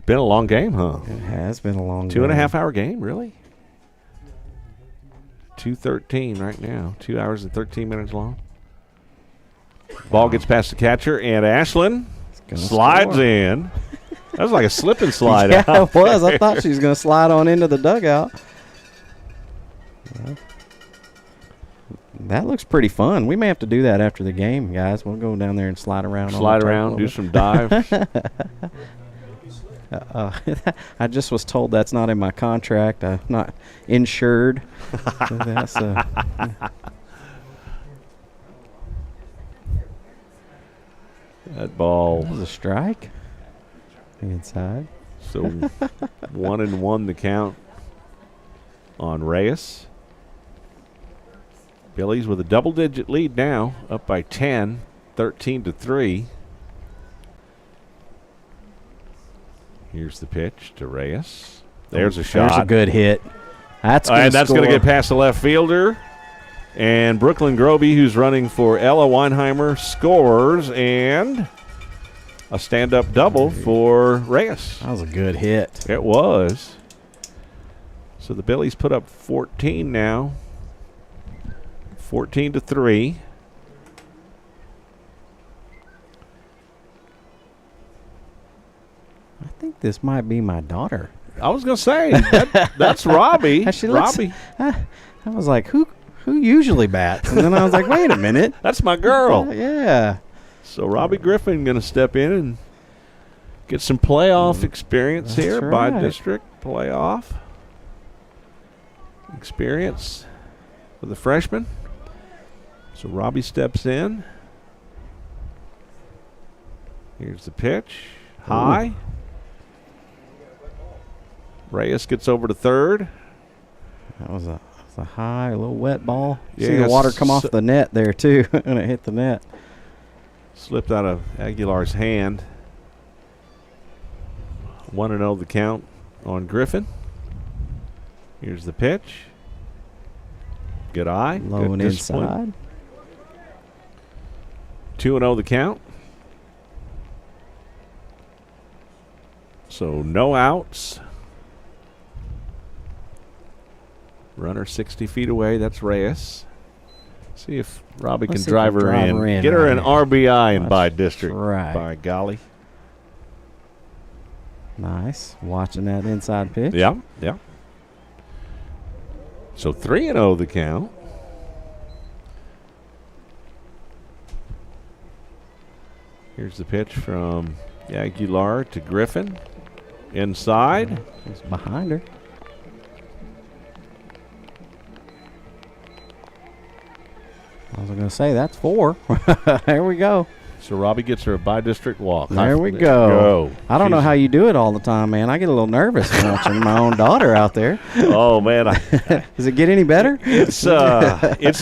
Been a long game, huh? It has been a long game. 2.5 hour game, really? 2:13 right now. 2 hours and 13 minutes long. Ball gets past the catcher, and Ashlyn slides in. That was like a slip and slide. Yeah, it was. I thought she was going to slide on into the dugout. That looks pretty fun. We may have to do that after the game, guys. We'll go down there and slide around. Do some dives. I just was told that's not in my contract. I'm not insured. So that's that ball. That was a strike. Inside. So 1-1 the count on Reyes. Billies with a double-digit lead now, up by 10, 13-3. Here's the pitch to Reyes. There's a shot. There's a good hit. That's going to get past the left fielder. And Brooklyn Groby, who's running for Ella Weinheimer, scores, and a stand-up double for Reyes. That was a good hit. It was. So the Billies put up 14 now. 14-3. I think this might be my daughter. I was going to say, that's Robbie. Robbie. I was like, who usually bats? And then I was like, wait a minute. That's my girl. Yeah. So Robbie Griffin going to step in and get some playoff experience here. Right. By district playoff experience for the freshman. So Robbie steps in. Here's the pitch. High. Reyes gets over to third. That was a high, a little wet ball. Yeah, see the water come off the net there, too, when it hit the net. Slipped out of Aguilar's hand. 1-0 the count on Griffin. Here's the pitch. Good eye. Low and inside. 2-0 the count. So no outs. Runner 60 feet away. That's Reyes. See if Robbie can drive her in. Get her an RBI in by district. Right. By golly. Nice. Watching that inside pitch. Yeah. So 3-0 the count. Here's the pitch from Aguilar to Griffin. Inside. He's behind her. I was going to say, that's 4. There we go. So Robbie gets her a by-district walk. There we go. I don't know how you do it all the time, man. I get a little nervous watching my own daughter out there. Oh, man. Does it get any better? It's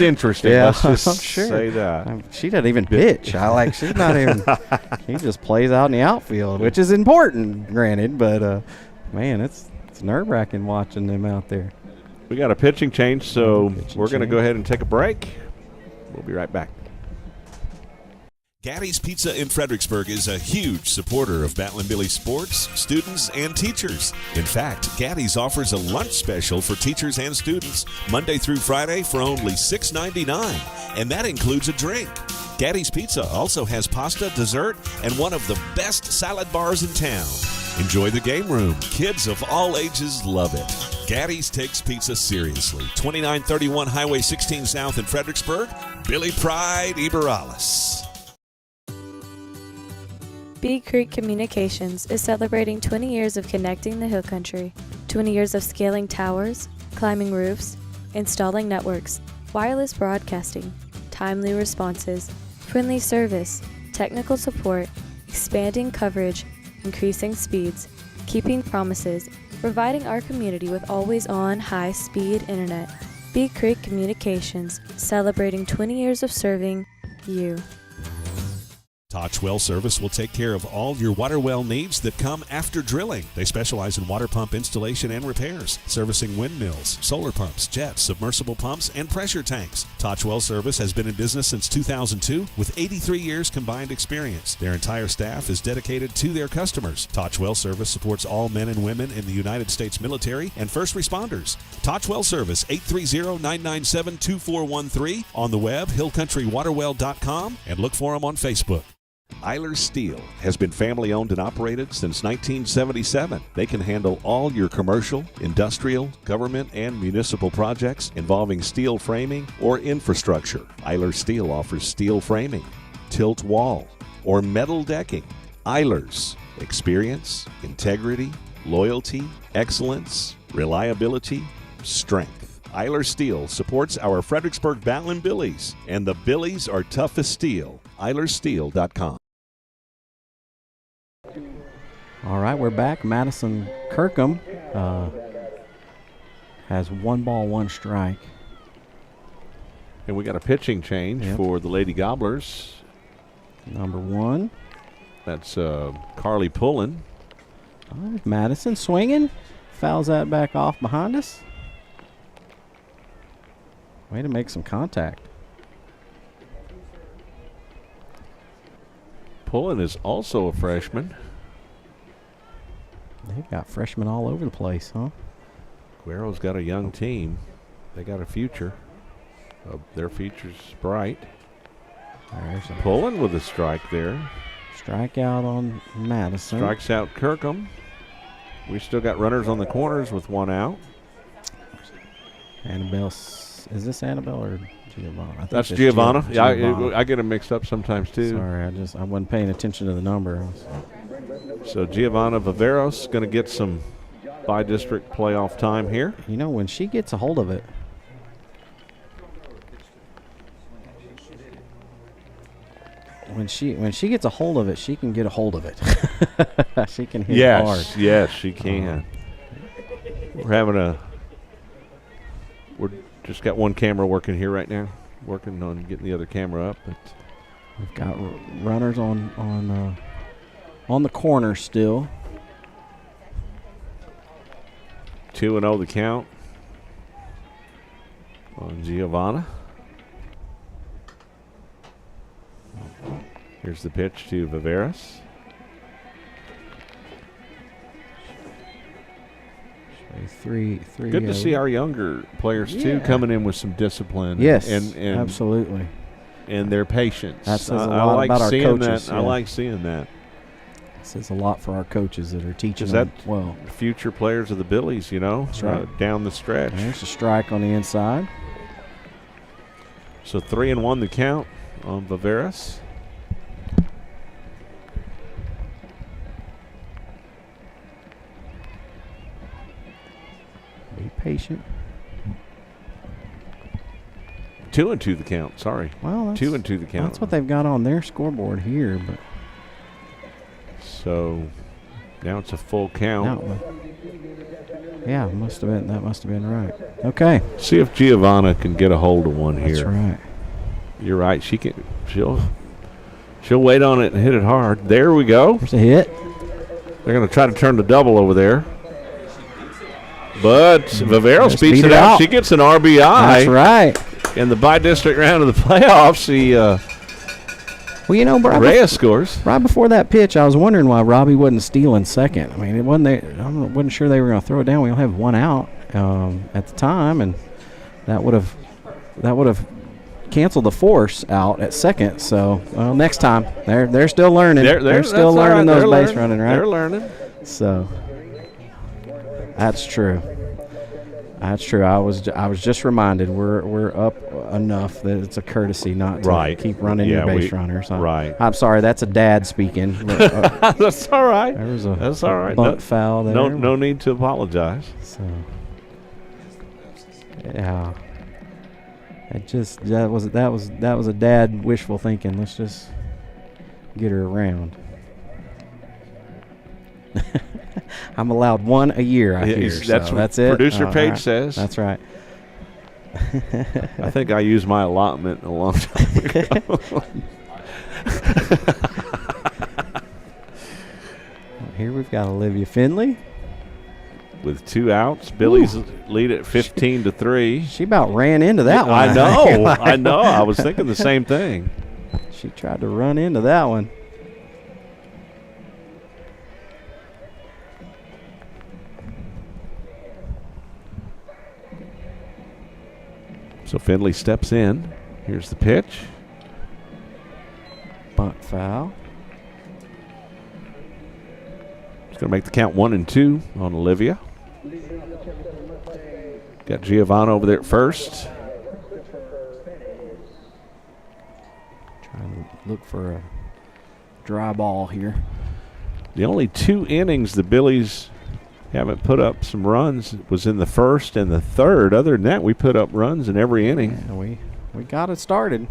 interesting. Yeah, Let's just I'm sure. say that. She doesn't even pitch. She's not even. She just plays out in the outfield, which is important, granted. But, man, it's nerve-wracking watching them out there. We got a pitching change, so we're going to go ahead and take a break. We'll be right back. Gaddy's Pizza in Fredericksburg is a huge supporter of Battling Billy sports, students, and teachers. In fact, Gaddy's offers a lunch special for teachers and students Monday through Friday for only $6.99, and that includes a drink. Gaddy's Pizza also has pasta, dessert, and one of the best salad bars in town. Enjoy the game room. Kids of all ages love it. Gaddy's takes pizza seriously. 2931 Highway 16 South in Fredericksburg. Billy Pride Iberales. Big Creek Communications is celebrating 20 years of connecting the Hill Country. 20 years of scaling towers, climbing roofs, installing networks, wireless broadcasting, timely responses, friendly service, technical support, expanding coverage, increasing speeds, keeping promises, providing our community with always-on, high-speed internet. Big Creek Communications, celebrating 20 years of serving you. Toch Well Service will take care of all your water well needs that come after drilling. They specialize in water pump installation and repairs, servicing windmills, solar pumps, jets, submersible pumps, and pressure tanks. Toch Well Service has been in business since 2002 with 83 years combined experience. Their entire staff is dedicated to their customers. Toch Well Service supports all men and women in the United States military and first responders. Toch Well Service, 830-997-2413. On the web, hillcountrywaterwell.com, and look for them on Facebook. Eiler Steel has been family owned and operated since 1977. They can handle all your commercial, industrial, government, and municipal projects involving steel framing or infrastructure. Eiler Steel offers steel framing, tilt wall, or metal decking. Eilers, Experience, integrity, loyalty, excellence, reliability, strength. Eiler Steel supports our Fredericksburg Battling Billies, and the Billies are tough as steel. EilerSteel.com. All right, we're back. Madison Kirkham has 1 ball, 1 strike. And we got a pitching change for the Lady Gobblers. Number 1. That's Carly Pullen. Madison swinging. Fouls that back off behind us. Way to make some contact. Pullen is also a freshman. They've got freshmen all over the place, huh? Cuero's got a young team. They got a future. Their future's bright. There's Pullen with a strike there. Strikeout on Madison. Strikes out Kirkham. We still got runners on the corners with 1 out. Annabelle, is this Annabelle or Giovanna? That's Giovanna. Yeah, I get them mixed up sometimes too. Sorry, I wasn't paying attention to the number. So Giovanna Viveros going to get some by-district playoff time here. You know, when she gets a hold of it, when she gets a hold of it, she can get a hold of it. She can hit hard. Yes, she can. We're just got one camera working here right now, working on getting the other camera up. But we've got runners on the corner still. 2-0 the count on Giovanna. Here's the pitch to Viveros. Three. Good to see our younger players too coming in with some discipline. Yes, and absolutely. And their patience. That says a lot about our coaches. I like seeing that. It says a lot for our coaches that are teaching them well. Future players of the Billies, you know, that's right. Down the stretch. There's a strike on the inside. So 3-1 the count on Viveros. Be patient. 2-2 the count. Sorry. Well, 2-2 the count. That's what they've got on their scoreboard here, but. So now it's a full count. Yeah, that must have been right. Okay. See if Giovanna can get a hold of one here. That's right. You're right. She'll wait on it and hit it hard. There we go. There's a hit. They're going to try to turn the double over there. But Viveros beats it out. She gets an RBI. That's right. In the by-district round of the playoffs, well, you know, Reyes scores. Right before that pitch, I was wondering why Robbie wasn't stealing second. I mean, I wasn't sure they were going to throw it down. We only have 1 out at the time, and that would have canceled the force out at second. So, well, next time they're still learning. They're still learning those base running, right? They're learning. So that's true. That's true. I was just reminded we're up enough that it's a courtesy not to keep running your base runners. Right. I'm sorry. That's a dad speaking. That's all right. There was that's all right. Bunt foul there. No need to apologize. So yeah, that was a dad wishful thinking. Let's just get her around. I'm allowed 1 a year, I hear. That's that's it. Producer Page says. That's right. I think I used my allotment a long time ago. Here we've got Olivia Finley. With 2 outs, Billies lead at 15-3. She about ran into that one. I know. I know. I was thinking the same thing. She tried to run into that one. So Finley steps in. Here's the pitch. Bunt foul. It's going to make the count 1-2 on Olivia. Got Giovanna over there at first. Trying to look for a dry ball here. The only 2 innings the Billies haven't put up some runs was in the first and the third. Other than that, we put up runs in every inning. Yeah, we got it started.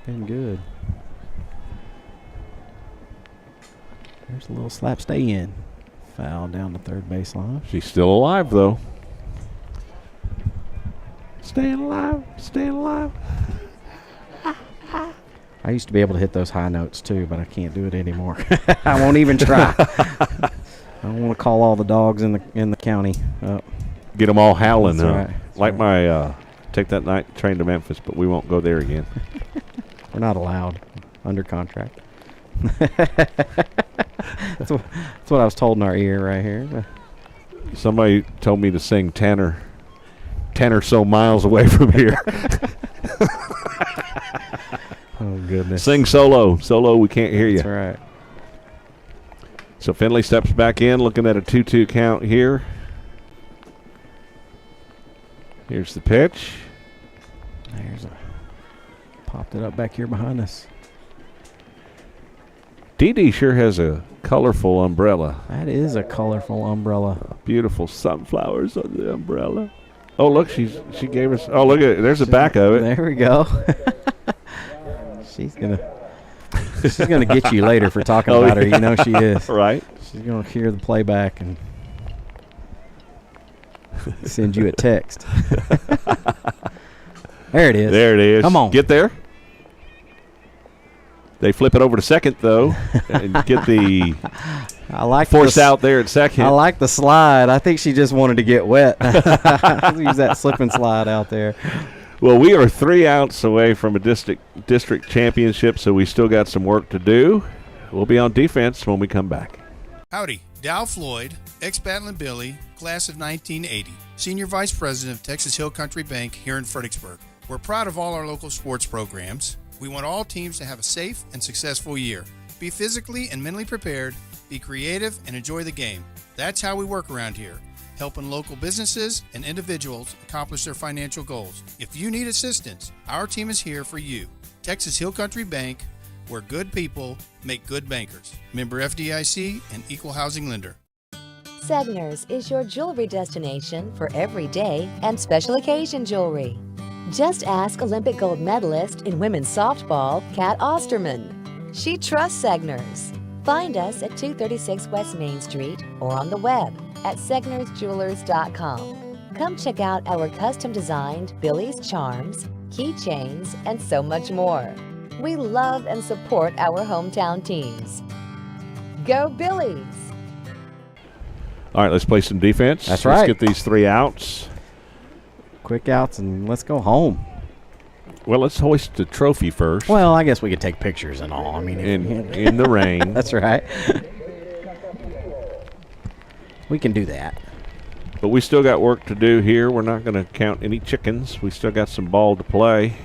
Been good. There's a little slap stay in. Foul down the third baseline. She's still alive, though. Staying alive, staying alive. I used to be able to hit those high notes too, but I can't do it anymore. I won't even try. I don't want to call all the dogs in the county up. Get them all howling, That's huh? right. That's like right. my Take That Night train to Memphis, but we won't go there again. We're not allowed under contract. That's what I was told in our ear right here. Somebody told me to sing 10 or so miles away from here. Oh, goodness. Sing solo. Solo, we can't hear you. That's right. So Finley steps back in, looking at a 2-2 count here. Here's the pitch. Popped it up back here behind us. Dee Dee sure has a colorful umbrella. That is a colorful umbrella. Beautiful sunflowers on the umbrella. Oh, look, she gave us. Oh, look at it. There's the back of it. There we go. She's gonna get you later for talking about her. You know she is. Right. She's gonna hear the playback and send you a text. There it is. There it is. Come on. Get there. They flip it over to second, though, and get the force out there at second. I like the slide. I think she just wanted to get wet. Use that slip and slide out there. Well, we are 3 outs away from a district championship, so we still got some work to do. We'll be on defense when we come back. Howdy, Dow Floyd, ex-Battling Billy, class of 1980, Senior Vice President of Texas Hill Country Bank here in Fredericksburg. We're proud of all our local sports programs. We want all teams to have a safe and successful year. Be physically and mentally prepared, be creative, and enjoy the game. That's how we work around here, helping local businesses and individuals accomplish their financial goals. If you need assistance, our team is here for you. Texas Hill Country Bank, where good people make good bankers. Member FDIC and Equal Housing Lender. Segner's is your jewelry destination for everyday and special occasion jewelry. Just ask Olympic gold medalist in women's softball, Kat Osterman. She trusts Segner's. Find us at 236 West Main Street or on the web at segnersjewelers.com. Come check out our custom-designed Billy's charms, keychains, and so much more. We love and support our hometown teams. Go Billies! All right, let's play some defense. That's right. Let's get these 3 outs. Quick outs and let's go home. Well, let's hoist the trophy first. Well, I guess we could take pictures and all. I mean, in the rain. That's right. We can do that. But we still got work to do here. We're not going to count any chickens. We still got some ball to play.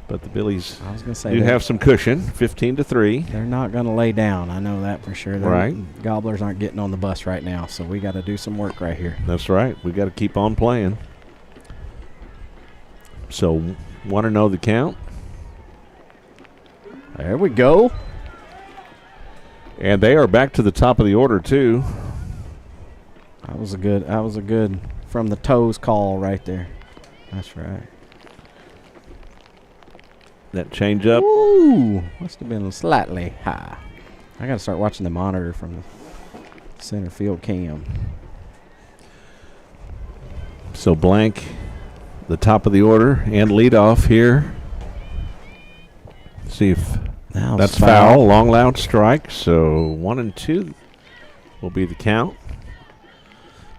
But the Billies do have some cushion, 15-3. They're not going to lay down. I know that for sure. Right. Gobblers aren't getting on the bus right now, so we got to do some work right here. That's right. We got to keep on playing. So, want to know the count? There we go. And they are back to the top of the order too. That was a good from the toes call right there. That's right. That change up. Ooh, must have been slightly high. I got to start watching the monitor from the center field cam. So Blank, the top of the order and leadoff here. See if that's foul. Long loud strike. So 1-2 will be the count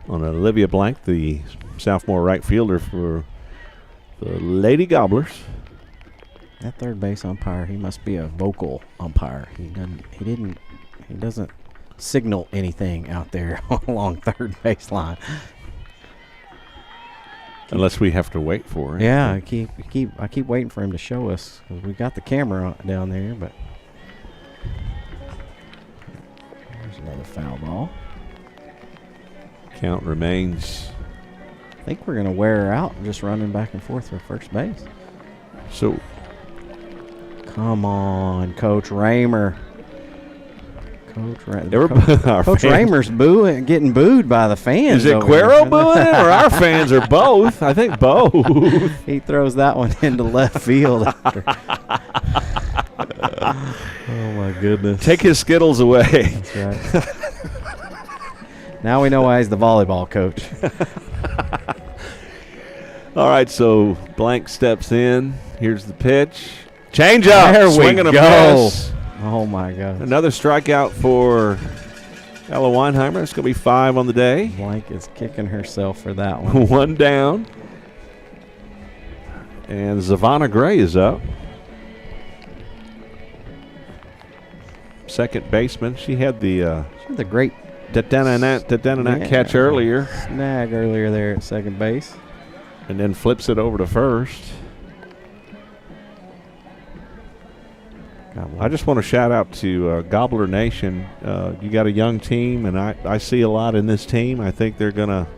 on Olivia Blank, the sophomore right fielder for the Lady Gobblers. That third base umpire, he must be a vocal umpire. He doesn't signal anything out there along third base line. Unless we have to wait for it. Yeah, I keep waiting for him to show us because we got the camera down there. But there's another foul ball. Count remains. I think we're gonna wear her out just running back and forth for first base. So, come on, Coach Raymer. Coach Raymer's getting booed by the fans. Is it Cuero booing it, or our fans, or both? I think both. He throws that one into left field. After. Oh, my goodness. Take his Skittles away. That's right. Now we know why he's the volleyball coach. All right, so Blank steps in. Here's the pitch. Change up. There Swing we and a go. miss. Oh, my God. Another strikeout for Ella Weinheimer. It's going to be 5 on the day. Blank is kicking herself for that one. 1 down. And Savannah Gray is up. Second baseman. She had the great catch earlier. Snag earlier there at second base. And then flips it over to first. I just want to shout out to Gobbler Nation. You got a young team, and I see a lot in this team. I think they're gonna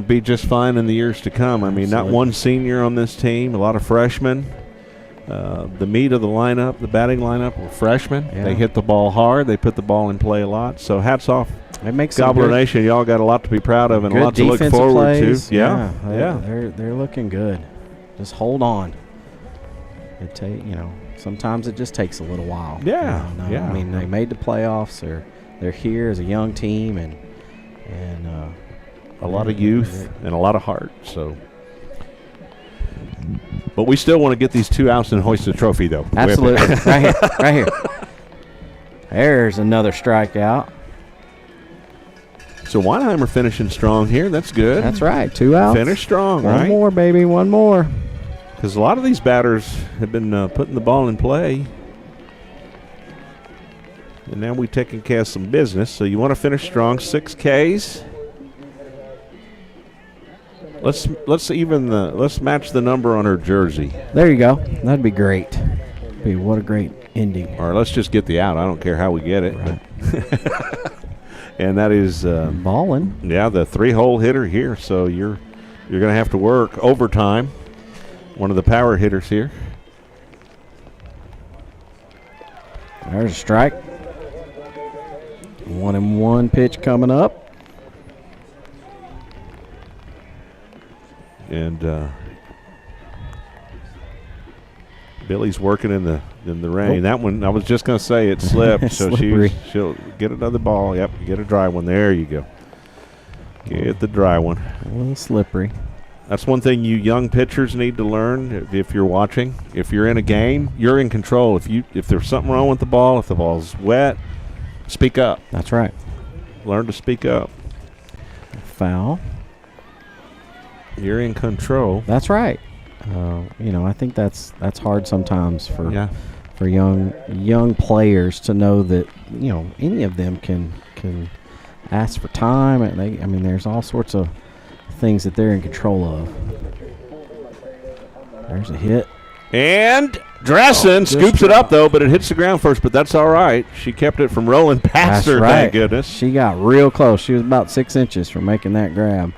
be just fine in the years to come. I mean, not one senior on this team, a lot of freshmen. The meat of the lineup, the batting lineup, were freshmen. Yeah. They hit the ball hard. They put the ball in play a lot. So hats off, it makes Gobbler Nation. Y'all got a lot to be proud of and a lot to look forward to. Yeah. They're looking good. Just hold on. Sometimes it just takes a little while. Yeah. I mean, they made the playoffs. They're here as a young team and a lot of youth and a lot of heart. So. But we still want to get these 2 outs and hoist the trophy, though. Absolutely. Right here. There's another strikeout. So Weinheimer finishing strong here. That's good. That's right. 2 outs. Finish strong, right? One more, baby. One more. Because a lot of these batters have been putting the ball in play. And now we're taking care of some business. So you want to finish strong. 6 Ks. Let's match the number on her jersey. There you go. That'd be great. What a great ending. Or let's just get the out. I don't care how we get it. Right. And that is balling. Yeah, the 3-hole hitter here. So you're going to have to work overtime. One of the power hitters here. There's a strike. 1-1 pitch coming up. And Billy's working in the rain. That one, I was just going to say it slipped, so she'll get another ball. Yep, get a dry one. There you go. Get the dry one. A little slippery. That's one thing you young pitchers need to learn. If you're watching, if you're in a game, you're in control. If there's something wrong with the ball, if the ball's wet, speak up. That's right. Learn to speak up. Foul. You're in control. That's right. I think that's hard sometimes for young players to know that any of them can ask for time, and there's all sorts of things that they're in control of. There's a hit. And Dressen scoops it up, though, but it hits the ground first, but that's all right. She kept it from rolling past her, thank goodness. She got real close. She was about 6 inches from making that grab.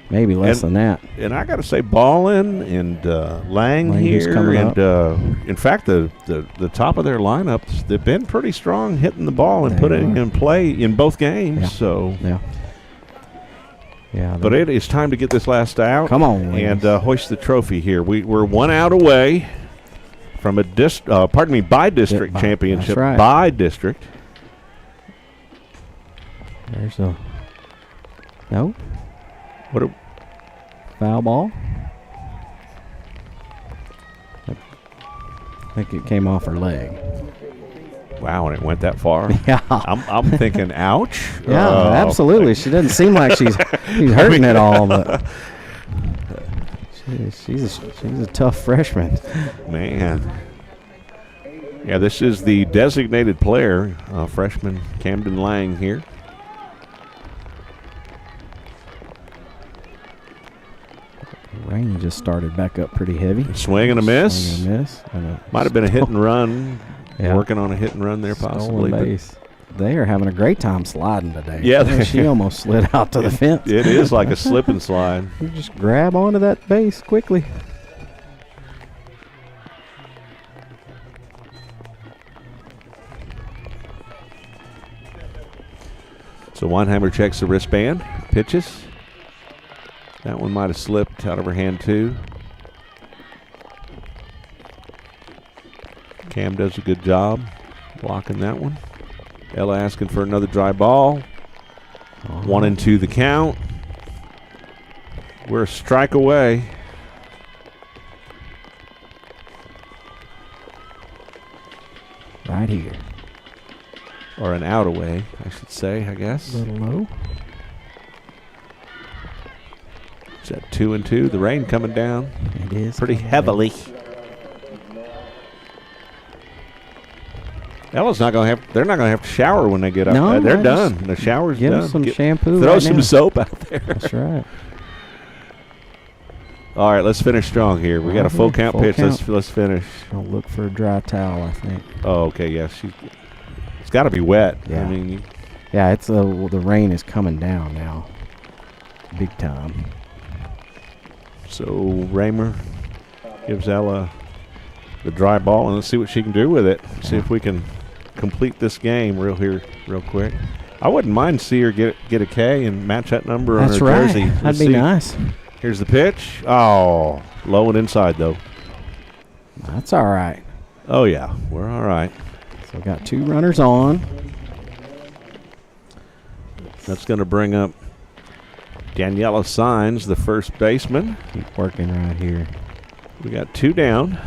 Maybe less than that. And I got to say, Ballin and Lang here, and in fact, the top of their lineups, they've been pretty strong hitting the ball and putting it in play in both games. Yeah. So yeah. But it is time to get this last out. Come on, and hoist the trophy here. We're 1 out away from a by-district championship. That's right. By-district. There's a no. What a foul ball. I think it came off her leg. Wow, and it went that far. Yeah, I'm thinking, ouch. Yeah, absolutely. She doesn't seem like she's hurting at all, but she's a tough freshman. Man. Yeah, this is the designated player, freshman Camden Lang here. Rain just started back up pretty heavy. Swing and a miss. Swing and a miss. Might have been a hit and run. Yeah. Working on a hit and run there possibly. Base. They are having a great time sliding today. Yeah. She almost slid out to the fence. It is like a slip and slide. You just grab onto that base quickly. So Weinheimer checks the wristband, pitches. That one might have slipped out of her hand too. Cam does a good job blocking that one. Ella asking for another dry ball. 1-2 the count. We're a strike away. Right here. Or an out away, I should say, I guess. A little low. Is that 2-2? The rain coming down. It is. Pretty heavily. Ella's not going to have, they're not going to have to shower when they get up. No, they're done. The shower's give done. Give some shampoo. Throw right some now. soap out there. That's right. All right, let's finish strong here. We got a full count pitch. Let's finish. I'll look for a dry towel, I think. Oh, okay, yes. It's got to be wet. Yeah. I mean, yeah, it's the rain is coming down now, big time. So Raymer gives Ella the dry ball, and let's see what she can do with it. See if we can complete this game real quick. I wouldn't mind see her get a K and match that number on her jersey. That'd be nice. Here's the pitch. Oh, low and inside though. That's all right. Oh yeah, we're all right. So we got 2 runners on. That's going to bring up Daniela Signs, the first baseman. Keep working right here. We got 2 down.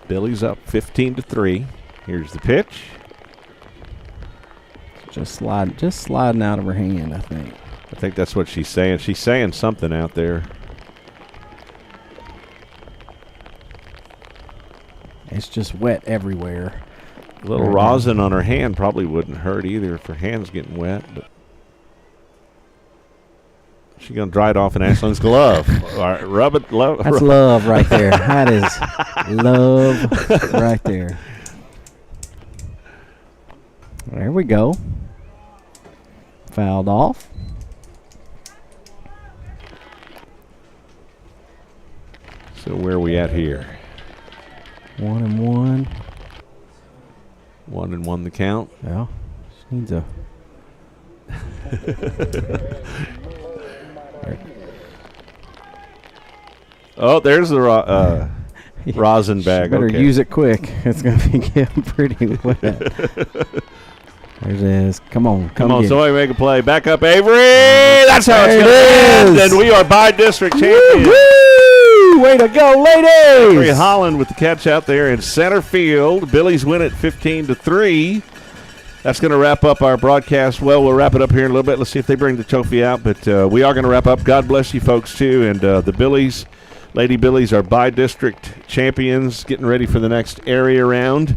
Billy's up 15-3. Here's the pitch. Just sliding out of her hand, I think. I think that's what she's saying. She's saying something out there. It's just wet everywhere. A little rosin on her hand probably wouldn't hurt either if her hand's getting wet. But she's going to dry it off in Ashlyn's glove. All right, rub it. That's love right there. That is love right there. There we go. Fouled off. So where are we at here? 1-1. 1-1 the count. Yeah. She needs a. Oh, there's the rosin bag. Better okay. use it quick. It's going to be getting pretty wet. There it is. Come on. Come on, get somebody make a play. Back up, Avery. That's how it's going to end. And we are by district champions. Woo! Way to go, ladies. Avery Holland with the catch out there in center field. Billy's win it 15-3. That's going to wrap up our broadcast. Well, we'll wrap it up here in a little bit. Let's see if they bring the trophy out. But we are going to wrap up. God bless you folks, too. And the Billies, Lady Billies, are by-district champions, getting ready for the next area round,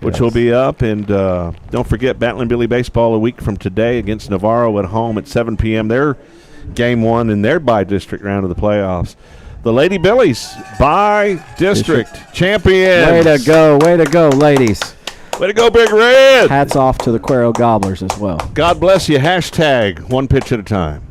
which will be up. And don't forget, Battling Billy Baseball a week from today against Navarro at home at 7 p.m. Their game 1 in their by-district round of the playoffs. The Lady Billies, by-district champions. Way to go, ladies. Way to go, Big Red. Hats off to the Cuero Gobblers as well. God bless you. # one pitch at a time.